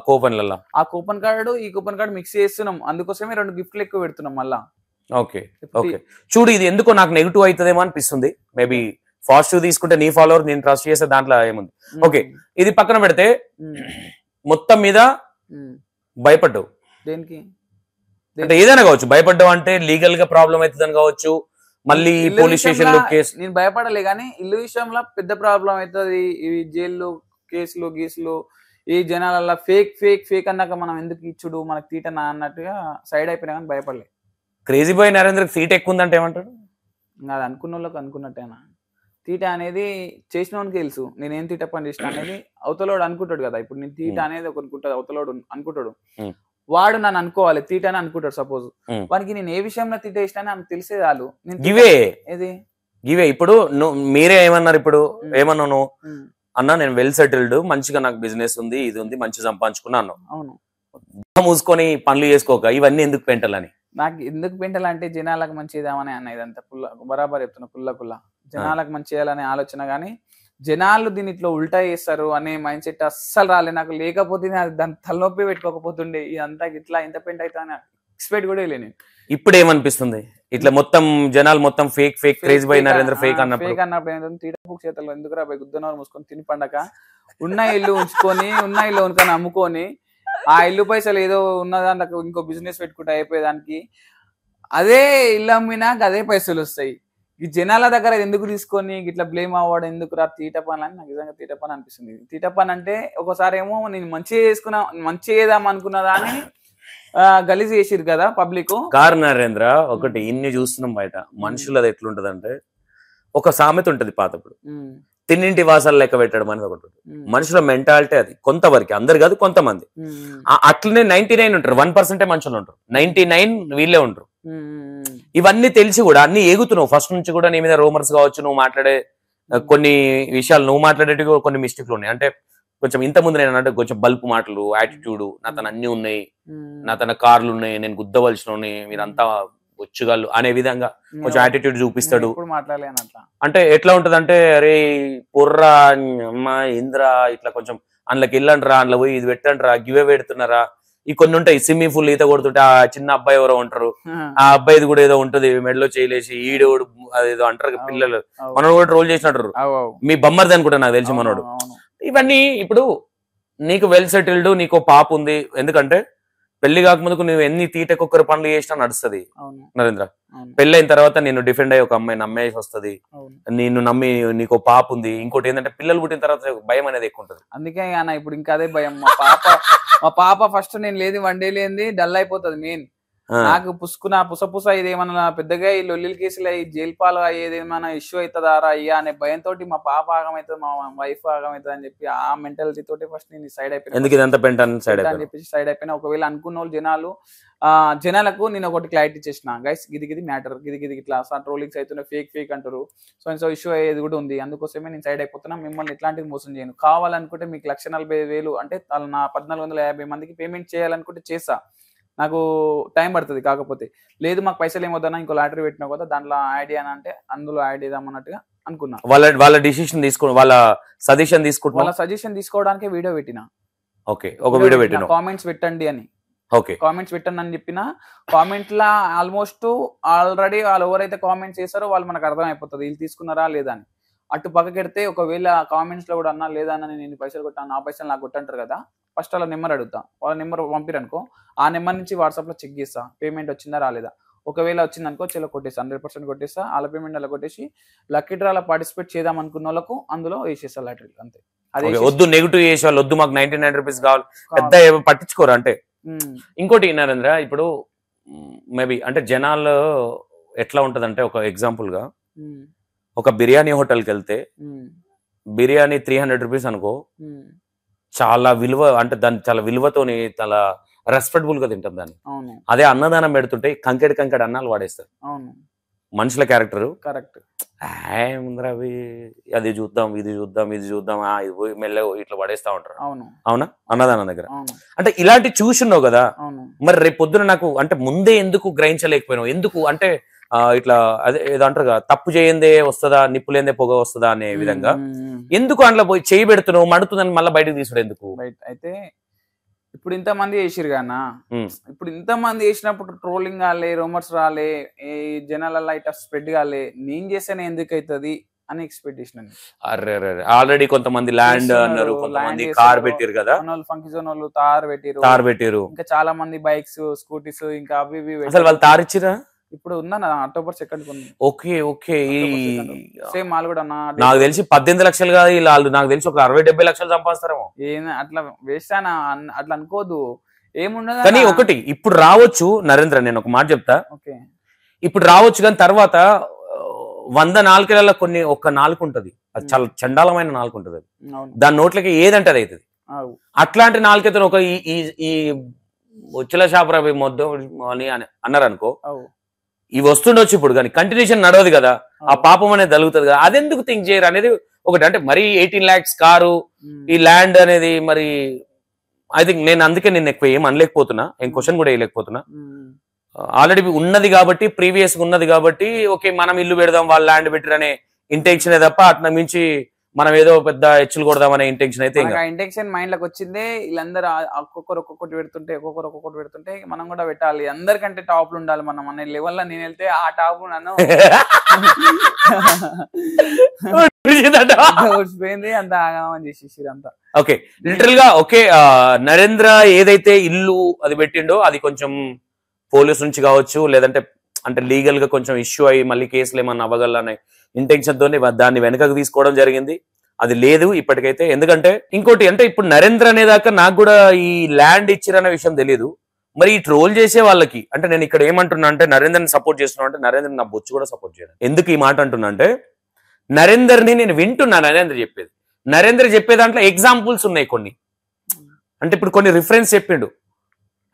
కూపన్లలో. ఆ కూపన్ కార్డు ఈ కూపన్ కార్డు మిక్స్ చేస్తున్నాం, అందుకోసమే 2 గిఫ్ట్లు ఎక్కువ పెడుతున్నాం మళ్ళా. ఓకే ఓకే చూడు, ఇది ఎందుకో నాకు నెగిటివ్ అవుతుందేమో అనిపిస్తుంది. మేబీ పాజిటివ్ తీసుకుంటే నీ ఫాలోవర్ నేను ట్రస్ట్ చేసే దాంట్లో ఏముంది. ఓకే ఇది పక్కన పెడితే మొత్తం మీద భయపడ్డావు దేనికి? అంటే ఏదైనా కావచ్చు, భయపడ్డావు అంటే లీగల్ గా ప్రాబ్లం అవుతుందని కావచ్చు, మళ్ళీ పోలీస్ స్టేషన్ లో కేసు. నేను భయపడలే కానీ ఇల్లు విషయంలో పెద్ద ప్రాబ్లం అవుతుంది. ఇవి జైల్లో కేసులు గీసులు ఈ జనాల ఫేక్ ఫేక్ ఫేక్ అన్నాక మనం ఎందుకు ఇచ్చుడు మనకు తీటనా అన్నట్టుగా సైడ్ అయిపోయినా కానీ భయపడలే. క్రేజీ బాయ్ నరేంద్ర సీట్ ఎక్కువ ఉందంటే ఏమంటాడు? అది అనుకున్న వాళ్ళకి అనుకున్నట్టేనా? తీట అనేది చేసిన వానికి తెలుసు నేనేం తీట పని చేసిన అనేది. అవతలోడు అనుకుంటాడు కదా, ఇప్పుడు నేను తీట అనేది ఒక అనుకుంటాడు, అవతలోడు అనుకుంటాడు, వాడు నన్ను అనుకోవాలి తీట అని అనుకుంటాడు. సపోజ్ వానికి నేను ఏ విషయంలో తీట చేసినా నాకు తెలిసేది వాళ్ళు ఇవే. ఇప్పుడు మీరే ఏమన్నారు, ఇప్పుడు ఏమన్నాను అన్నా, నేను వెల్ సెటిల్డ్, మంచిగా నాకు బిజినెస్ ఉంది, ఇది ఉంది, మంచి సంపాదించుకున్నా అన్నావు. అవును, మూసుకొని పనులు చేసుకోక ఇవన్నీ ఎందుకు పెంటాలని? నాకు ఎందుకు పెంటాలంటే జనాలకు మంచి చేద్దామని అన్న, ఇదంతా బరాబర్ చెప్తున్నా, కుల్ల జనాలకు మంచి చేయాలనే ఆలోచన. కానీ జనాలు దీని ఇట్లా ఉల్టా చేస్తారు అనే మైండ్ సెట్ అస్సలు రాలే నాకు. లేకపోతే దాని తలనొప్పి పెట్టుకోకపోతుండే ఇదంతా ఇట్లా ఇంత పెంట్ అవుతా అని ఎక్స్పెక్ట్ కూడా వెళ్ళే. ఇప్పుడు ఏమనిపిస్తుంది ఇట్లా మొత్తం జనాలు మొత్తం fake fake craze by Narendra fake అన్నప్పుడు ఏంటంటే తీటపు చేతలు ఎందుకు రాబోయే గుద్దనవారు మూసుకొని తిని పండక ఉన్న ఇల్లు ఉంచుకొని ఉన్న ఇల్లు ఉనుకొని అమ్ముకొని ఆ ఇల్లు పైసలు ఏదో ఉన్నదానికి ఇంకో బిజినెస్ పెట్టుకుంటే అయిపోయేదానికి అదే ఇల్లు అమ్మినా అదే పైసలు వస్తాయి. ఈ జనాల దగ్గర ఎందుకు తీసుకొని ఇట్లా బ్లేమ్ అవ్వడం ఎందుకు రా తీట పని అని నాకు నిజంగా తీట పని అనిపిస్తుంది. తీట పని అంటే ఒకసారి ఏమో నేను మంచిగా చేసుకున్నా, మంచి చేద్దాం అనుకున్నదా అని గలీజ్ చేసిరు కదా పబ్లిక్. కారు నరేంద్ర ఒకటి ఇన్ని చూస్తున్నాం బయట మనుషులు, అది ఎట్లుంటది అంటే ఒక సామెత ఉంటది పాతప్పుడు, తిన్నింటి వాసాలు లెక్క పెట్టడం అనేది ఒకటి. మనుషుల మెంటాలిటీ అది కొంతవరకు, అందరు కాదు కొంతమంది. అట్లనే 99 ఉంటారు, 1% మనుషులు ఉంటారు, 99 వీళ్ళే ఉంటారు. ఇవన్నీ తెలిసి కూడా అన్ని ఏగుతున్నావు ఫస్ట్ నుంచి కూడా. నీ మీద రూమర్స్ కావచ్చు, నువ్వు మాట్లాడే కొన్ని విషయాలు, నువ్వు మాట్లాడేటివి కొన్ని మిస్టేక్లు ఉన్నాయి. అంటే కొంచెం ఇంత ముందు నేను అంటే కొంచెం బల్పు మాటలు, యాటిట్యూడ్, నా తన అన్ని ఉన్నాయి, నా తన కార్లు ఉన్నాయి, నేను గుద్దవలసిన ఉన్నాయి, మీరంతా వచ్చుగాళ్ళు అనే విధంగా కొంచెం యాటిట్యూడ్ చూపిస్తాడు. అంటే ఎట్లా ఉంటది అంటే, అరే పొర్రా అమ్మా ఇంద్ర ఇట్లా కొంచెం అందులోకి వెళ్ళండిరా, అందులో పోయి ఇది పెట్టండిరా, గివే పెడుతున్నారా, ఈ కొన్ని ఉంటాయి. స్విమ్మింగ్ పూల్ ఈత కొడుతుంటే ఆ చిన్న అబ్బాయి ఎవరో ఉంటారు, ఆ అబ్బాయిది కూడా ఏదో ఉంటది, మెడలో చేయలేసి ఈడోడు అదేదో అంటారు పిల్లలు, మనోడు కూడా ట్రోల్ చేసినట్టు, మీ బొమ్మర్ది అనుకుంటా నాకు తెలిసి మనోడు. ఇవన్నీ ఇప్పుడు నీకు వెల్ సెటిల్డ్, నీకు పాప ఉంది, ఎందుకంటే పెళ్లి కాకముందుకు నువ్వు ఎన్ని తీటకొక్కరు పనులు చేసినా నడుస్తుంది నరేంద్ర. పెళ్ళైన తర్వాత నేను డిఫెండ్ అయ్యి ఒక అమ్మాయిని నమ్మేసి వస్తుంది, నిన్ను నమ్మి నీకు పాప ఉంది. ఇంకోటి ఏంటంటే పిల్లలు పుట్టిన తర్వాత భయం అనేది ఎక్కువ ఉంటుంది. అందుకే అన్న ఇప్పుడు ఇంకా అదే భయం. మా పాప ఫస్ట్ నేను లేదు వన్ డే లేని డల్ అయిపోతుంది. మెయిన్ నాకు పుసపుస ఇదేమన్నా పెద్దగా ఈ లొల్లిల కేసులు అయ్యి జైలు పాలు అయ్యేది ఏమైనా ఇష్యూ అవుతుందా అయ్యా అనే భయంతో మా పాప ఆగమవుతుంది, మా వైఫ్ ఆగమవుతుంది అని చెప్పి ఆ మెంటాలిటీ తోటి ఫస్ట్ నేను సైడ్ అయిపోయినా అని చెప్పేసి సైడ్ అయిపోయినా. ఒకవేళ అనుకున్న వాళ్ళు జనాలకు నేను ఒకటి క్లారిటీ చేసిన, గైస్ గిది మ్యాటర్, గిది ఇట్లా ట్రోలింగ్స్ అవుతున్నా, ఫేక్ అంటారు, సో ఇష్యూ అయ్యేది కూడా ఉంది, అందుకోసమే నేను సైడ్ అయిపోతున్నా. మిమ్మల్ని ఎట్లాంటిది మోసం చేయను. కావాలనుకుంటే మీకు 1,40,000 అంటే నా 1,450 మందికి పేమెంట్ చేయాలనుకుంటే చేస్తా, నాకు టైం పడుతుంది. కాకపోతే లేదు మాకు పైసలు ఏమొద్దన్నా ఇంకో లాటరీ పెట్టినా కదా దాంట్లో యాడ్ అని అంటే అందులో యాడ్ చేద్దామన్నట్టుగా అనుకున్నా. వాళ్ళ డిసిషన్ తీసుకో, వాళ్ళ సజెషన్ తీసుకుంటున్నా, వాళ్ళ సజెషన్ తీసుకోవడానికి వీడియో పెట్టిన. ఓకే, ఒక వీడియో పెట్టిన, కామెంట్స్ పెట్టండి అని. ఓకే, కామెంట్స్ పెట్టండి అని చెప్పిన. కామెంట్ లా ఆల్మోస్ట్ ఆల్రెడీ వాళ్ళు ఎవరైతే కామెంట్స్ చేస్తారో వాళ్ళు మనకు అర్థం అయిపోతుంది వీళ్ళు తీసుకున్నారా లేదా అని. అటు పక్కకెడితే ఒకవేళ కామెంట్స్ లో కూడా అన్నా లేదా నేను పైసలు కొట్టాను, ఆ పైసలు నాకు కొట్టంటారు కదా, ఫస్ట్ వాళ్ళ నెంబర్ అడుగుతా, వాళ్ళ నెంబర్ పంపిరనుకో ఆ నెంబర్ నుంచి వాట్సాప్ లో చెక్ చేస్తా పేమెంట్ వచ్చిందా రాలేదా. ఒకవేళ వచ్చిందనుకో చెలో కొట్టేస్తా, 100% కొట్టేస్తా. వాళ్ళ పేమెంట్ అలా కొట్టేసి లక్కీ డ్రాలో పార్టిసిపేట్ చేద్దాం అనుకున్న వాళ్ళకు అందులో వేసేస్తా లాటరీ, అంతే. అదే వద్దు నెగిటివ్ చేసే వాళ్ళు వద్దు, మాకు 99 రూపీస్ కావాలి పెద్ద పట్టించుకోరు. అంటే ఇంకోటి నరేంద్ర, ఇప్పుడు మేబీ అంటే జనాలు ఎట్లా ఉంటదంటే, ఒక ఎగ్జాంపుల్ గా ఒక బిర్యానీ హోటల్కి వెళ్తే బిర్యానీ 300 రూపీస్ అనుకో, చాలా విలువ, అంటే దాన్ని చాలా విలువతోని చాలా రెస్పెక్టబుల్ గా తింటాం దాన్ని. అదే అన్నదానం పెడుతుంటే కంకెడి అన్నాలు వాడేస్తారు. మనుషుల క్యారెక్టర్ కరెక్ట్. ముందర అది చూద్దాం ఇది చూద్దాం మెల్ల ఇట్లా పడేస్తా ఉంటారు. అవునా అన్నదానం దగ్గర. అంటే ఇలాంటి చూసున్నావు కదా, మరి రేపు పొద్దున నాకు అంటే ముందే ఎందుకు గ్రహించలేకపోయినావు? ఎందుకు అంటే ఇట్లా అదే ఏదో అంటారు కదా, తప్పు చేయందే వస్తుందా నిప్పు లేదే పొగ వస్తుందా అనే విధంగా ఎందుకు అందులో పోయి చేయి పెడుతున్నావు మండుతుందని మళ్ళీ బయటకు తీసుడు ఎందుకు? రైట్. అయితే ఇప్పుడు ఇంతమంది చేసిరు కన్నా, ఇప్పుడు ఇంతమంది చేసినప్పుడు ట్రోలింగ్ కాలే, రూమర్స్ రాలే, ఈ జనాల ఇట్లా స్ప్రెడ్ కాలే, నేను చేస్తేనే ఎందుకు అవుతుంది అని ఎక్స్పెక్టేషన్ అండి. అరే ఆల్రెడీ కొంతమంది ల్యాండ్ అన్నారు, కొంతమంది కార్ పెట్టారు కదా, ఫంక్షన్ వాళ్ళు తార్ పెట్టారు, ఇంకా చాలా మంది బైక్స్ స్కూటీస్ ఇంకా అవి ఇవి. అసలు వాళ్ళు తార్ ఇచ్చిరా? ఇప్పుడు ఉందా అక్టోబర్ 2 ఉంది. Okay okay. సేమ్ వాళ్ళు కూడా నాకు తెలిసి 18 లక్షలు కాదు వాళ్ళు, నాకు తెలిసి ఒక 60-70 లక్షలు సంపాదిస్తారేమో. అట్లా వేస్తానా అట్లా అనుకోదు, ఏముండదు. కానీ ఒకటి ఇప్పుడు రావచ్చు నరేంద్ర, నేను ఒక మాట చెప్తా. ఓకే ఇప్పుడు రావచ్చు కానీ తర్వాత 100 నాలుకలలో కొన్ని ఒక్క నాలుక ఉంటది, అది చాలా చండాలమైన నాలుక ఉంటది, దాని నోట్లకి ఏదంటే అది అవుతుంది. అట్లాంటి నాలుకతో ఒక ఈ వచ్చల షాపురా మొద్దు అని అన్నారు అనుకో, ఇవి వస్తుండొచ్చు ఇప్పుడు, కానీ కంటిన్యూషన్ నడవదు కదా, ఆ పాపం అనేది తగులుతుంది కదా, అదెందుకు థింక్ చేయరు అనేది ఒకటి. అంటే మరి 18 lakhs కారు, ఈ ల్యాండ్ అనేది మరి ఐ థింక్ నేను అందుకే నేను ఎక్కువ ఏం అనలేకపోతున్నా, ఏం క్వశ్చన్ కూడా వేయలేకపోతున్నా. ఆల్రెడీ ఉన్నది కాబట్టి, ప్రీవియస్ ఉన్నది కాబట్టి ఓకే మనం ఇల్లు పెడదాం వాళ్ళు ల్యాండ్ పెట్టిరనే ఇంటెన్షన్ తప్ప అట్లా మించి మనం ఏదో పెద్ద హెచ్చులు కొడదామనే ఇంటెన్షన్ అయితే ఇంటెన్షన్ మైండ్ లోకి వచ్చిందే. వీళ్ళందరూ ఒక్కొక్కటి పెడుతుంటే మనం కూడా పెట్టాలి, అందరికంటే టాప్ లో ఉండాలి మనం అనే లెవెల్ లో నేను వెళ్తే ఆ టాప్ నన్ను పోయింది, అంత ఆగమని చేసేసి అంతా. ఓకే లిటరల్ గా ఓకే. నరేంద్ర ఏదైతే ఇల్లు అది పెట్టిండో అది కొంచెం పోలీస్ నుంచి కావచ్చు, లేదంటే అంటే లీగల్ గా కొంచెం ఇష్యూ అయ్యి మళ్ళీ కేసులు ఏమన్నా అవ్వగలనే ఇంటెన్షన్ తోనే దాన్ని వెనకకు తీసుకోవడం జరిగింది. అది లేదు ఇప్పటికైతే. ఎందుకంటే ఇంకోటి అంటే ఇప్పుడు నరేంద్ర అనేదాకా నాకు కూడా ఈ ల్యాండ్ ఇచ్చిరన్న విషయం తెలియదు. మరి ఈ ట్రోల్ చేసే వాళ్ళకి అంటే నేను ఇక్కడ ఏమంటున్నా అంటే నరేంద్రని సపోర్ట్ చేస్తున్నా అంటే నరేంద్ర నా బొచ్చు కూడా సపోర్ట్ చేయను. ఎందుకు ఈ మాట అంటున్నా అంటే నరేందర్ని నేను వింటున్నా, నరేంద్ర చెప్పే దాంట్లో ఎగ్జాంపుల్స్ ఉన్నాయి కొన్ని. అంటే ఇప్పుడు కొన్ని రిఫరెన్స్ చెప్పిండు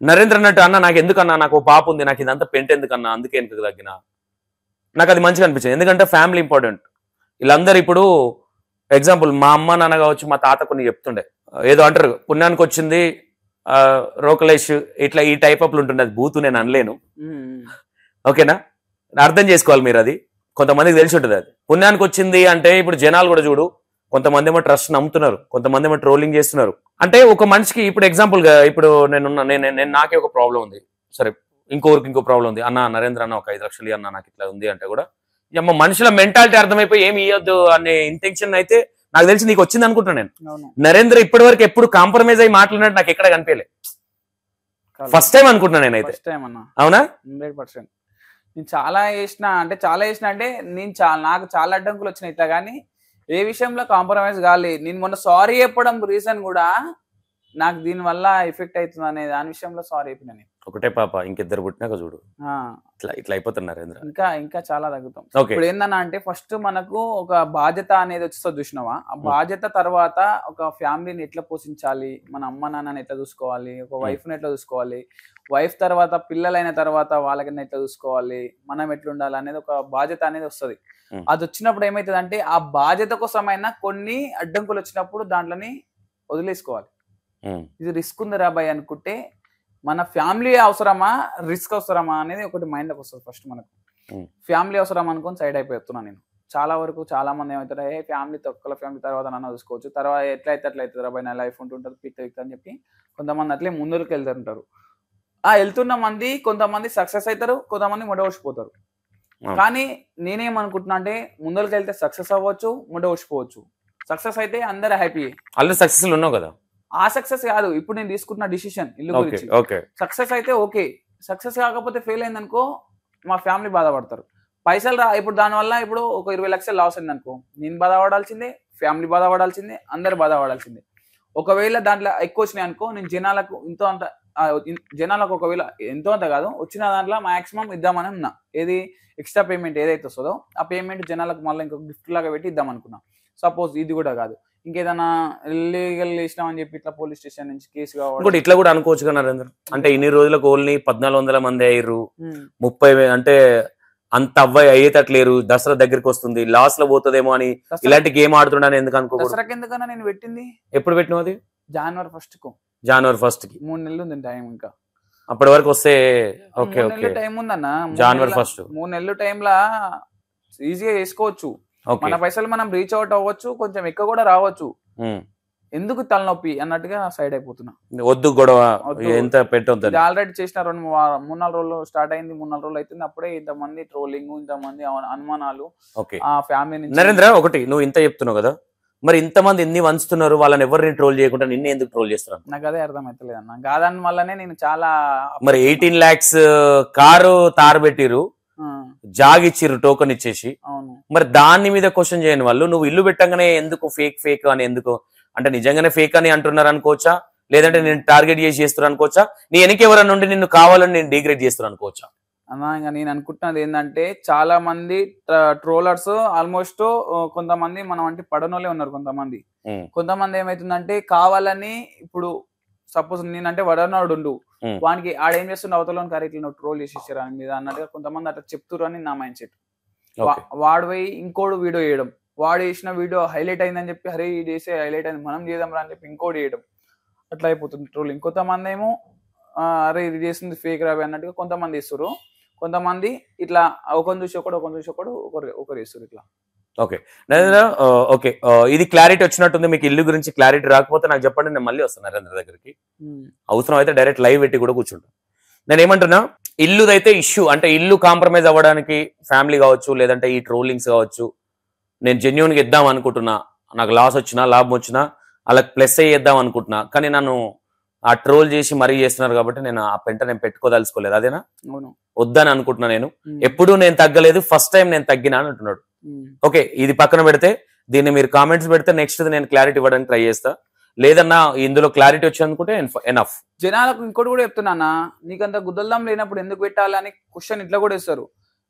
నరేంద్ర అన్నట్టు, అన్న నాకు ఎందుకన్నా, నాకు పాప ఉంది, నాకు ఇదంతా పెంట ఎందుకన్నా, అందుకే ఎందుకు తగ్గిన. నాకు అది మంచిగా అనిపించింది, ఎందుకంటే ఫ్యామిలీ ఇంపార్టెంట్. వీళ్ళందరూ ఇప్పుడు ఎగ్జాంపుల్ మా అమ్మ నాన్న కావచ్చు, మా తాత కొన్ని చెప్తుండే, ఏదో అంటారు పుణ్యానికి వచ్చింది రోకలేష్ ఇట్లా ఈ టైప్ అప్లు ఉంటుండే, అది బూతు నేను అనలేను, ఓకేనా, అర్థం చేసుకోవాలి మీరు. అది కొంతమందికి తెలిసి ఉంటుంది. అది పుణ్యానికి వచ్చింది అంటే ఇప్పుడు జనాలు కూడా చూడు, కొంతమంది ఏమో ట్రస్ట్ నమ్ముతున్నారు, కొంతమంది ఏమో ట్రోలింగ్ చేస్తున్నారు. అంటే ఒక మనిషికి ఇప్పుడు ఎగ్జాంపుల్ గా ఇప్పుడు నేను నాకే ఒక ప్రాబ్లం ఉంది, సరే ఇంకొకరికి ఇంకో ప్రాబ్లం ఉంది, అన్న నరేంద్ర అన్న ఒక 5 లక్షలు అన్న నాకు ఇట్లా ఉంది అంటే కూడా మనుషుల మెంటాలిటీ అర్థమైపోయి ఏమి ఇవ్వద్దు అనే ఇంటెన్షన్ అయితే నాకు తెలిసి నీకు వచ్చింది అనుకుంటున్నాను నేను. నరేంద్ర ఇప్పటి వరకు ఎప్పుడు కాంప్రమైజ్ అయ్యి మాట్లాడినట్టు నాకు ఎక్కడ కనిపించలే, ఫస్ట్ టైం అనుకుంటున్నాను నేనైతే. అవునా? 100%. నేను చాలా చేసిన అంటే నేను నాకు చాలా అడ్డంకులు వచ్చినాయి ఇట్లా, కానీ ఏ విషయంలో కాంప్రమైజ్ కాలేదు. నేను మొన్న సారీ చెప్పడం రీజన్ కూడా నాకు దీని వల్ల ఎఫెక్ట్ అవుతుంది అనే దాని విషయంలో సారీ చెప్పిన. ఒకటే పాప, ఇంకిద్దరు పుట్టినాక చూడు ఇట్లా అయిపోతున్నారు. ఇంకా చాలా తగ్గుతాం. ఇప్పుడు ఏందన్నా అంటే ఫస్ట్ మనకు ఒక బాధ్యత అనేది వస్తుంది చూసినావా, ఆ బాధ్యత తర్వాత ఒక ఫ్యామిలీని ఎట్లా పోషించాలి, మన అమ్మ నాన్నని ఎట్లా చూసుకోవాలి, ఒక వైఫ్ ని ఎట్లా చూసుకోవాలి, వైఫ్ తర్వాత పిల్లలైన తర్వాత వాళ్ళకి ఎట్లా చూసుకోవాలి, మనం ఎట్లా ఉండాలి అనేది ఒక బాధ్యత అనేది వస్తుంది. అది వచ్చినప్పుడు ఏమైతుంది అంటే ఆ బాధ్యత కోసమైనా కొన్ని అడ్డంకులు వచ్చినప్పుడు దాంట్లోని వదిలేసుకోవాలి. ఇది రిస్క్ ఉంది రాబాయ్ అనుకుంటే మన ఫ్యామిలీ అవసరమా రిస్క్ అవసరమా అనేది ఒకటి మైండ్లోకి వస్తుంది. ఫస్ట్ మనకు ఫ్యామిలీ అవసరం అనుకొని సైడ్ అయిపోతున్నాను నేను. చాలా వరకు చాలా మంది ఏమవుతారు, ఫ్యామిలీ తొక్కల ఫ్యామిలీ తర్వాత నన్ను చూసుకోవచ్చు, తర్వాత ఎట్లయితే అట్లయితుంది రాబాయ్ నా లైఫ్ ఉంటుంటుంది పిక్ అని చెప్పి కొంతమంది అట్లే ముందుకు వెళ్తుంటారు. వెళ్తున్న మంది కొంతమంది సక్సెస్ అవుతారు, కొంతమంది మొడవచ్చిపోతారు. కానీ నేనేమనుకుంటున్నా అంటే ముందరికి వెళ్తే సక్సెస్ అవ్వచ్చు, మొడవచ్చిపోవచ్చు. సక్సెస్ అయితే అందరూ హ్యాపీ. ఆల్రెడీ సక్సెస్ఫుల్ ఉన్నావు కదా. ఆ సక్సెస్ కాదు ఇప్పుడు నేను తీసుకుంటున్న డిసిషన్ ఇల్లు గురించి. సక్సెస్ అయితే ఓకే, సక్సెస్ కాకపోతే ఫెయిల్ అయింది అనుకో మా ఫ్యామిలీ బాధపడతారు. పైసలు ఇప్పుడు దానివల్ల ఇప్పుడు ఒక 20 లక్షలు లాస్ అయింది అనుకో, నేను బాధపడాల్సిందే, ఫ్యామిలీ బాధపడాల్సిందే, అందరు బాధపడాల్సిందే. ఒకవేళ దాంట్లో ఎక్కువ వచ్చినాయి అనుకో, నేను జనాలకు ఎంతో అంత జనాలకు ఒకవేళ ఎంతో అంత కాదు వచ్చిన దాంట్లో మాక్సిమం ఇద్దామని ఉన్నా. ఏది ఎక్స్ట్రా పేమెంట్ ఏదైతే వస్తుందో ఆ పేమెంట్ జనాలకు మళ్ళీ ఇంకొక గిఫ్ట్ లాగా పెట్టి ఇద్దాం అనుకున్నా. సపోజ్ ఇది కూడా కాదు, ఇంకేదైనా ఇల్లీగల్ చేసినామని చెప్పి ఇట్లా పోలీస్ స్టేషన్ నుంచి కేసు కావాలి. ఇట్లా కూడా అనుకోవచ్చు కదా నరేంద్ర, అంటే ఇన్ని రోజులకు ఓన్లీ 1400 మంది అయ్యారు, 30 అంటే అంత అవ్వాయి అయ్యేటట్లేరు, దసరా దగ్గరికి వస్తుంది లాస్ లో పోతుందేమో అని ఇలాంటి గేమ్ ఆడుతున్నాను ఎందుకు అనుకో. దసరాకి ఎందుకన్నా నేను పెట్టింది ఎప్పుడు పెట్టినావు అది? January 1st కు. January 1st కి 3 నెలలు ఉంది టైం. ఇంకా అప్పటి వరకు వస్తే ఓకే 3 ఓకే నెలలు టైం ఉందన్న. జనవరి 1st 3 నెలలు టైంలా ఈజీగా చేసుకోవచ్చు. ఓకే మన పైసలు మనం రీచ్ అవుట్ అవ్వచ్చు, కొంచెం ఎక్కువ కూడా రావచ్చు. ఎందుకు తలనొప్పి అన్నట్టుగా సైడ్ అయిపోతున్నా. వద్దు గొడవ వద్దు. ఎంత పెట్టొద్దు ఇది ఆల్రెడీ చేసిన 3-4 రోజులు స్టార్ట్ అయింది. 3-4 రోజులు అవుతుంది. అప్పుడే ఇంతమంది ట్రోలింగ్, ఇంతమంది అనుమానాలు ఓకే ఆ ఫ్యామిలీ నుంచి. నరేంద్ర ఒకటి నువ్వు ఇంత చెప్తున్నావు కదా, మరి ఇంతమంది ఎన్ని వంచుతున్నారు, వాళ్ళని ఎవరిని ట్రోల్ చేయకుండా నిన్నే ఎందుకు ట్రోల్ చేస్తున్నారు? నాకు అదే అర్థం అవుతలేదు అన్న. దాని వల్లనే నేను చాలా మరి 18 lakhs కారు తారు పెట్టిరు, జాగ్ ఇచ్చిర్రు టోకెన్ ఇచ్చేసి, అవును మరి దాని మీద క్వశ్చన్ చేయని వాళ్ళు నువ్వు ఇల్లు పెట్టగానే ఎందుకు ఫేక్ అని ఎందుకు అంటే నిజంగానే ఫేక్ అని అంటున్నారు అనుకోవచ్చా, లేదంటే నేను టార్గెట్ చేసి చేస్తున్నారు అనుకోవచ్చా, నీ వెనక ఎవరైనా నుండి నిన్ను కావాలని నేను డిగ్రేడ్ చేస్తున్నా అనుకోవచ్చా? అన్నా ఇంకా నేను అనుకుంటున్నది ఏంటంటే చాలా మంది ట్రోలర్స్ ఆల్మోస్ట్ కొంతమంది మనం అంటే పడనోళ్ళే ఉన్నారు. కొంతమంది ఏమైతుందంటే కావాలని ఇప్పుడు సపోజ్ నేనంటే వడనోడు ఉండు, వానికి ఆడేం చేస్తుండే అవతల ఇట్లా ట్రోల్ చేసి ఇచ్చారు అని మీద అన్నట్టుగా కొంతమంది అట్లా చెప్తున్నారు అని నా మైండ్ సెట్. వాడు పోయి ఇంకోడు వీడియో వేయడం, వాడు వేసిన వీడియో హైలైట్ అయిందని చెప్పి అరే ఇది చేసే హైలైట్ అయింది మనం చేద్దాం రా అని చెప్పి ఇంకోటి వేయడం, అట్లా అయిపోతుంది ట్రోలింగ్. కొంతమంది ఏమో అరే ఇది చేసింది ఫేక్ రాబే అన్నట్టుగా కొంతమంది ఇస్తారు. కొంతమంది ఇట్లా ఒకరిని చూసి ఒకరు ఇస్తారు ఇట్లా. ఓకే నరేంద్ర, ఓకే ఇది క్లారిటీ వచ్చినట్టుంది. మీకు ఇల్లు గురించి క్లారిటీ రాకపోతే నాకు చెప్పండి, నేను మళ్ళీ వస్తాను నరేంద్ర దగ్గరికి. అవసరం అయితే డైరెక్ట్ లైవ్ పెట్టి కూడా కూర్చుంటాను. నేను ఏమంటున్నా, ఇల్లుదైతే ఇష్యూ అంటే ఇల్లు కాంప్రమైజ్ అవ్వడానికి ఫ్యామిలీ కావచ్చు, లేదంటే ఈ ట్రోలింగ్స్ కావచ్చు, నేను జెన్యున్గా ఇద్దాం అనుకుంటున్నా, నాకు లాస్ వచ్చినా లాభం వచ్చినా అలా ప్లస్ అయ్యేద్దాం అనుకుంటున్నా, కానీ నన్ను ఆ ట్రోల్ చేసి మరీ చేస్తున్నారు కాబట్టి నేను ఆ పెంట నేను పెట్టుకోదలుచుకోలేదు. అదేనా? వద్దని అనుకుంటున్నా. నేను ఎప్పుడూ నేను తగ్గలేదు, ఫస్ట్ టైం నేను తగ్గినా అని అంటున్నాడు. ఓకే ఇది పక్కన పెడితే దీన్ని మీరు కామెంట్స్ పెడితే నెక్స్ట్ నేను క్లారిటీ ఇవ్వడానికి ట్రై చేస్తా. లేదన్నా ఇందులో క్లారిటీ వచ్చి అనుకుంటే ఎనఫ్. జనాలకు ఇంకోటి కూడా చెప్తున్నా, నీకంత గుద్దల్దాం లేనప్పుడు ఎందుకు పెట్టాలని క్వశ్చన్ ఇట్లా కూడా ఇస్తారు.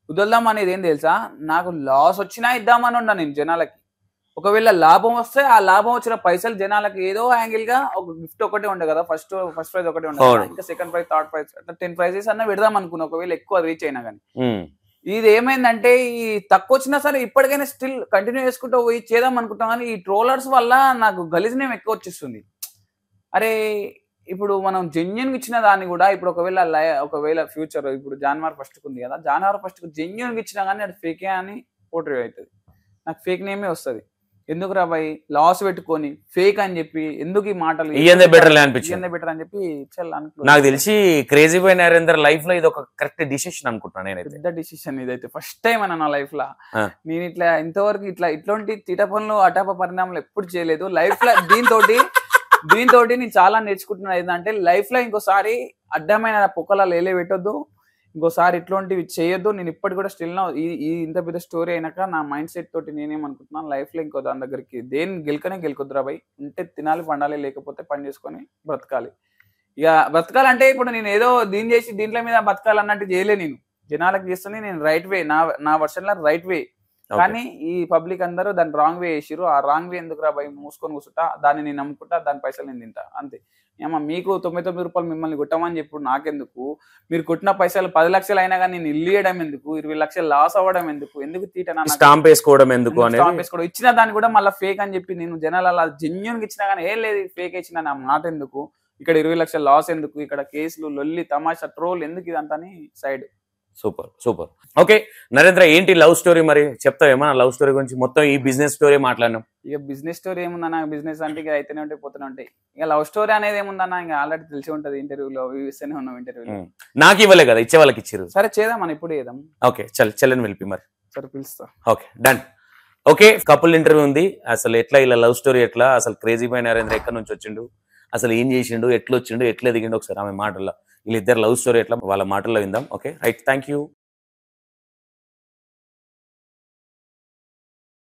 గుద్దల్దాం అనేది ఏం తెలుసా, నాకు లాస్ వచ్చినా ఇద్దామని ఉన్నా నేను జనాలకి. ఒకవేళ లాభం వస్తే ఆ లాభం వచ్చిన పైసలు జనాలకి ఏదో యాంగిల్ గా ఒక గిఫ్ట్ ఒకటే ఉండే కదా, ఫస్ట్ ప్రైజ్ ఒకటే ఉండే, ఇంకా సెకండ్ ప్రైజ్, థర్డ్ ప్రైజ్ అట్లా 10 prizes అన్న పెడదాం అనుకున్నా ఒకవేళ ఎక్కువ రీచ్ అయినా కానీ. ఇది ఏమైందంటే ఈ తక్కువ వచ్చినా సరే ఇప్పటికైనా స్టిల్ కంటిన్యూ చేసుకుంటూ పోయి చేద్దాం అనుకుంటాం, కానీ ఈ ట్రోలర్స్ వల్ల నాకు గలీజ్నేం ఎక్కువ వచ్చేస్తుంది. అరే ఇప్పుడు మనం జెన్యున్ ఇచ్చిన దాన్ని కూడా ఇప్పుడు ఒకవేళ ఫ్యూచర్ ఇప్పుడు జనవరి 1st ఉంది కదా, జనవరి 1st జెన్యున్ ఇచ్చినా కానీ అది ఫేకే అని పోర్ట్రే అవుతుంది. నాకు ఫేక్ నేమే వస్తుంది. ఎందుకు రా బాయ్ లాస్ పెట్టుకొని ఫేక్ అని చెప్పి ఎందుకు ఈ మాటలు బెటర్ అనిపించింది బెటర్ అని చెప్పి నాకు తెలిసి క్రేజీ బాయ్ నరేందర్ లైఫ్ లో ఇది ఒక కరెక్ట్ డిసిషన్ అనుకుంటున్నాను. నేను పెద్ద డిసిషన్ ఇదైతే ఫస్ట్ టైం అన్న నా లైఫ్ లో. నేను ఇట్లా ఇంతవరకు ఇట్లాంటి తీట పనులు అటాప పరిణామాలు ఎప్పుడు చేయలేదు లైఫ్ లో. దీంతో నేను చాలా నేర్చుకుంటున్నా. ఏంటంటే లైఫ్ లో ఇంకోసారి అడ్డమైన పొక్కలా లేలే పెట్టొద్దు, ఇంకోసారి ఇట్లాంటివి చేయొద్దు. నేను ఇప్పటి కూడా స్టిల్ ఈ ఇంత పెద్ద స్టోరీ అయినాక నా మైండ్ సెట్ తోటి నేనేమనుకుంటున్నాను, లైఫ్ లో ఇంకో దాని దగ్గరికి దేని గెలుకొద్దురా బాయ్, ఉంటే తినాలి పండాలి, లేకపోతే పని చేసుకొని బ్రతకాలి. ఇక బ్రతకాలంటే ఇప్పుడు నేను ఏదో దీంట్లో మీద బతకాలన్నట్టు చేయలే. నేను జనాలకు చేస్తుంది నేను రైట్ వే, నా వర్షన్ లో రైట్ వే. కానీ ఈ పబ్లిక్ అందరూ దాన్ని రాంగ్ వే చేసిరు. ఆ రాంగ్ వే ఎందుకు రా బాయ్, మూసుకొని కూర్చుంటా, దాన్ని నేను నమ్ముకుంటా, దాని పైసలు నేను తింటా అంతే. ఏమో మీకు 99 రూపాయలు మిమ్మల్ని కొట్టమని చెప్పు, నాకెందుకు? మీరు కొట్టిన పైసలు 10 లక్షలు అయినా కానీ నేను ఇల్లు ఇవ్వడం ఎందుకు, 20 లక్షలు లాస్ అవ్వడం ఎందుకు తీటా స్టాంప్ వేసుకోవడం ఎందుకు? ఇచ్చిన దాన్ని కూడా మళ్ళీ ఫేక్ అని చెప్పి నేను జనాలు అలా జెన్యున్ గా ఇచ్చినా కానీ ఏం లేదు ఫేక్ ఇచ్చిన నా మాట ఎందుకు, ఇక్కడ 20 లక్షలు లాస్ ఎందుకు, ఇక్కడ కేసులు లొల్లి తమాషా ట్రోల్ ఎందుకు, ఇదంతా side. Super super. Okay Narendra, ఏంటి లవ్ స్టోరీ మరి చెప్తావేమో? లవ్ స్టోరీ గురించి మొత్తం ఈ బిజినెస్ స్టోరీ మాట్లాడినాం. ఇక బిజినెస్ స్టోరీ ఏముందన్నా, బిజినెస్ అంటే ఇక అయితేనే ఉంటాయి పోతూనే ఉంటాయి. ఇక లవ్ స్టోరీ అనేది ఏముందన్నా, ఇంకా ఆల్రెడీ తెలిసి ఉంటది. ఇంటర్వ్యూలో ఇస్తూనే ఉన్నాం. ఇంటర్వ్యూలో నాకు ఇవ్వలే కదా, ఇచ్చే వాళ్ళకి ఇచ్చారు. సరే చేద్దాం మనం ఇప్పుడు చేద్దాం. ఓకే చెల్లెని పిలిపి మరి. సరే పిలుస్తా. Okay done. Okay couple interview ఉంది. అసలు ఎట్లా ఇలా లవ్ స్టోరీ ఎట్లా, అసలు క్రేజీ బాయ్ నరేంద్ర ఎక్కడి నుంచి వచ్చిండు, అసలు ఏం చేసిండు, ఎట్లా వచ్చిండు, ఎట్లా ఎదిగిండు, ఒకసారి ఆమె మాటల్లో వీళ్ళిద్దరు లవ్ స్టోరీ ఎట్లా వాళ్ళ మాటల్లో విందాం. Okay right, thank you.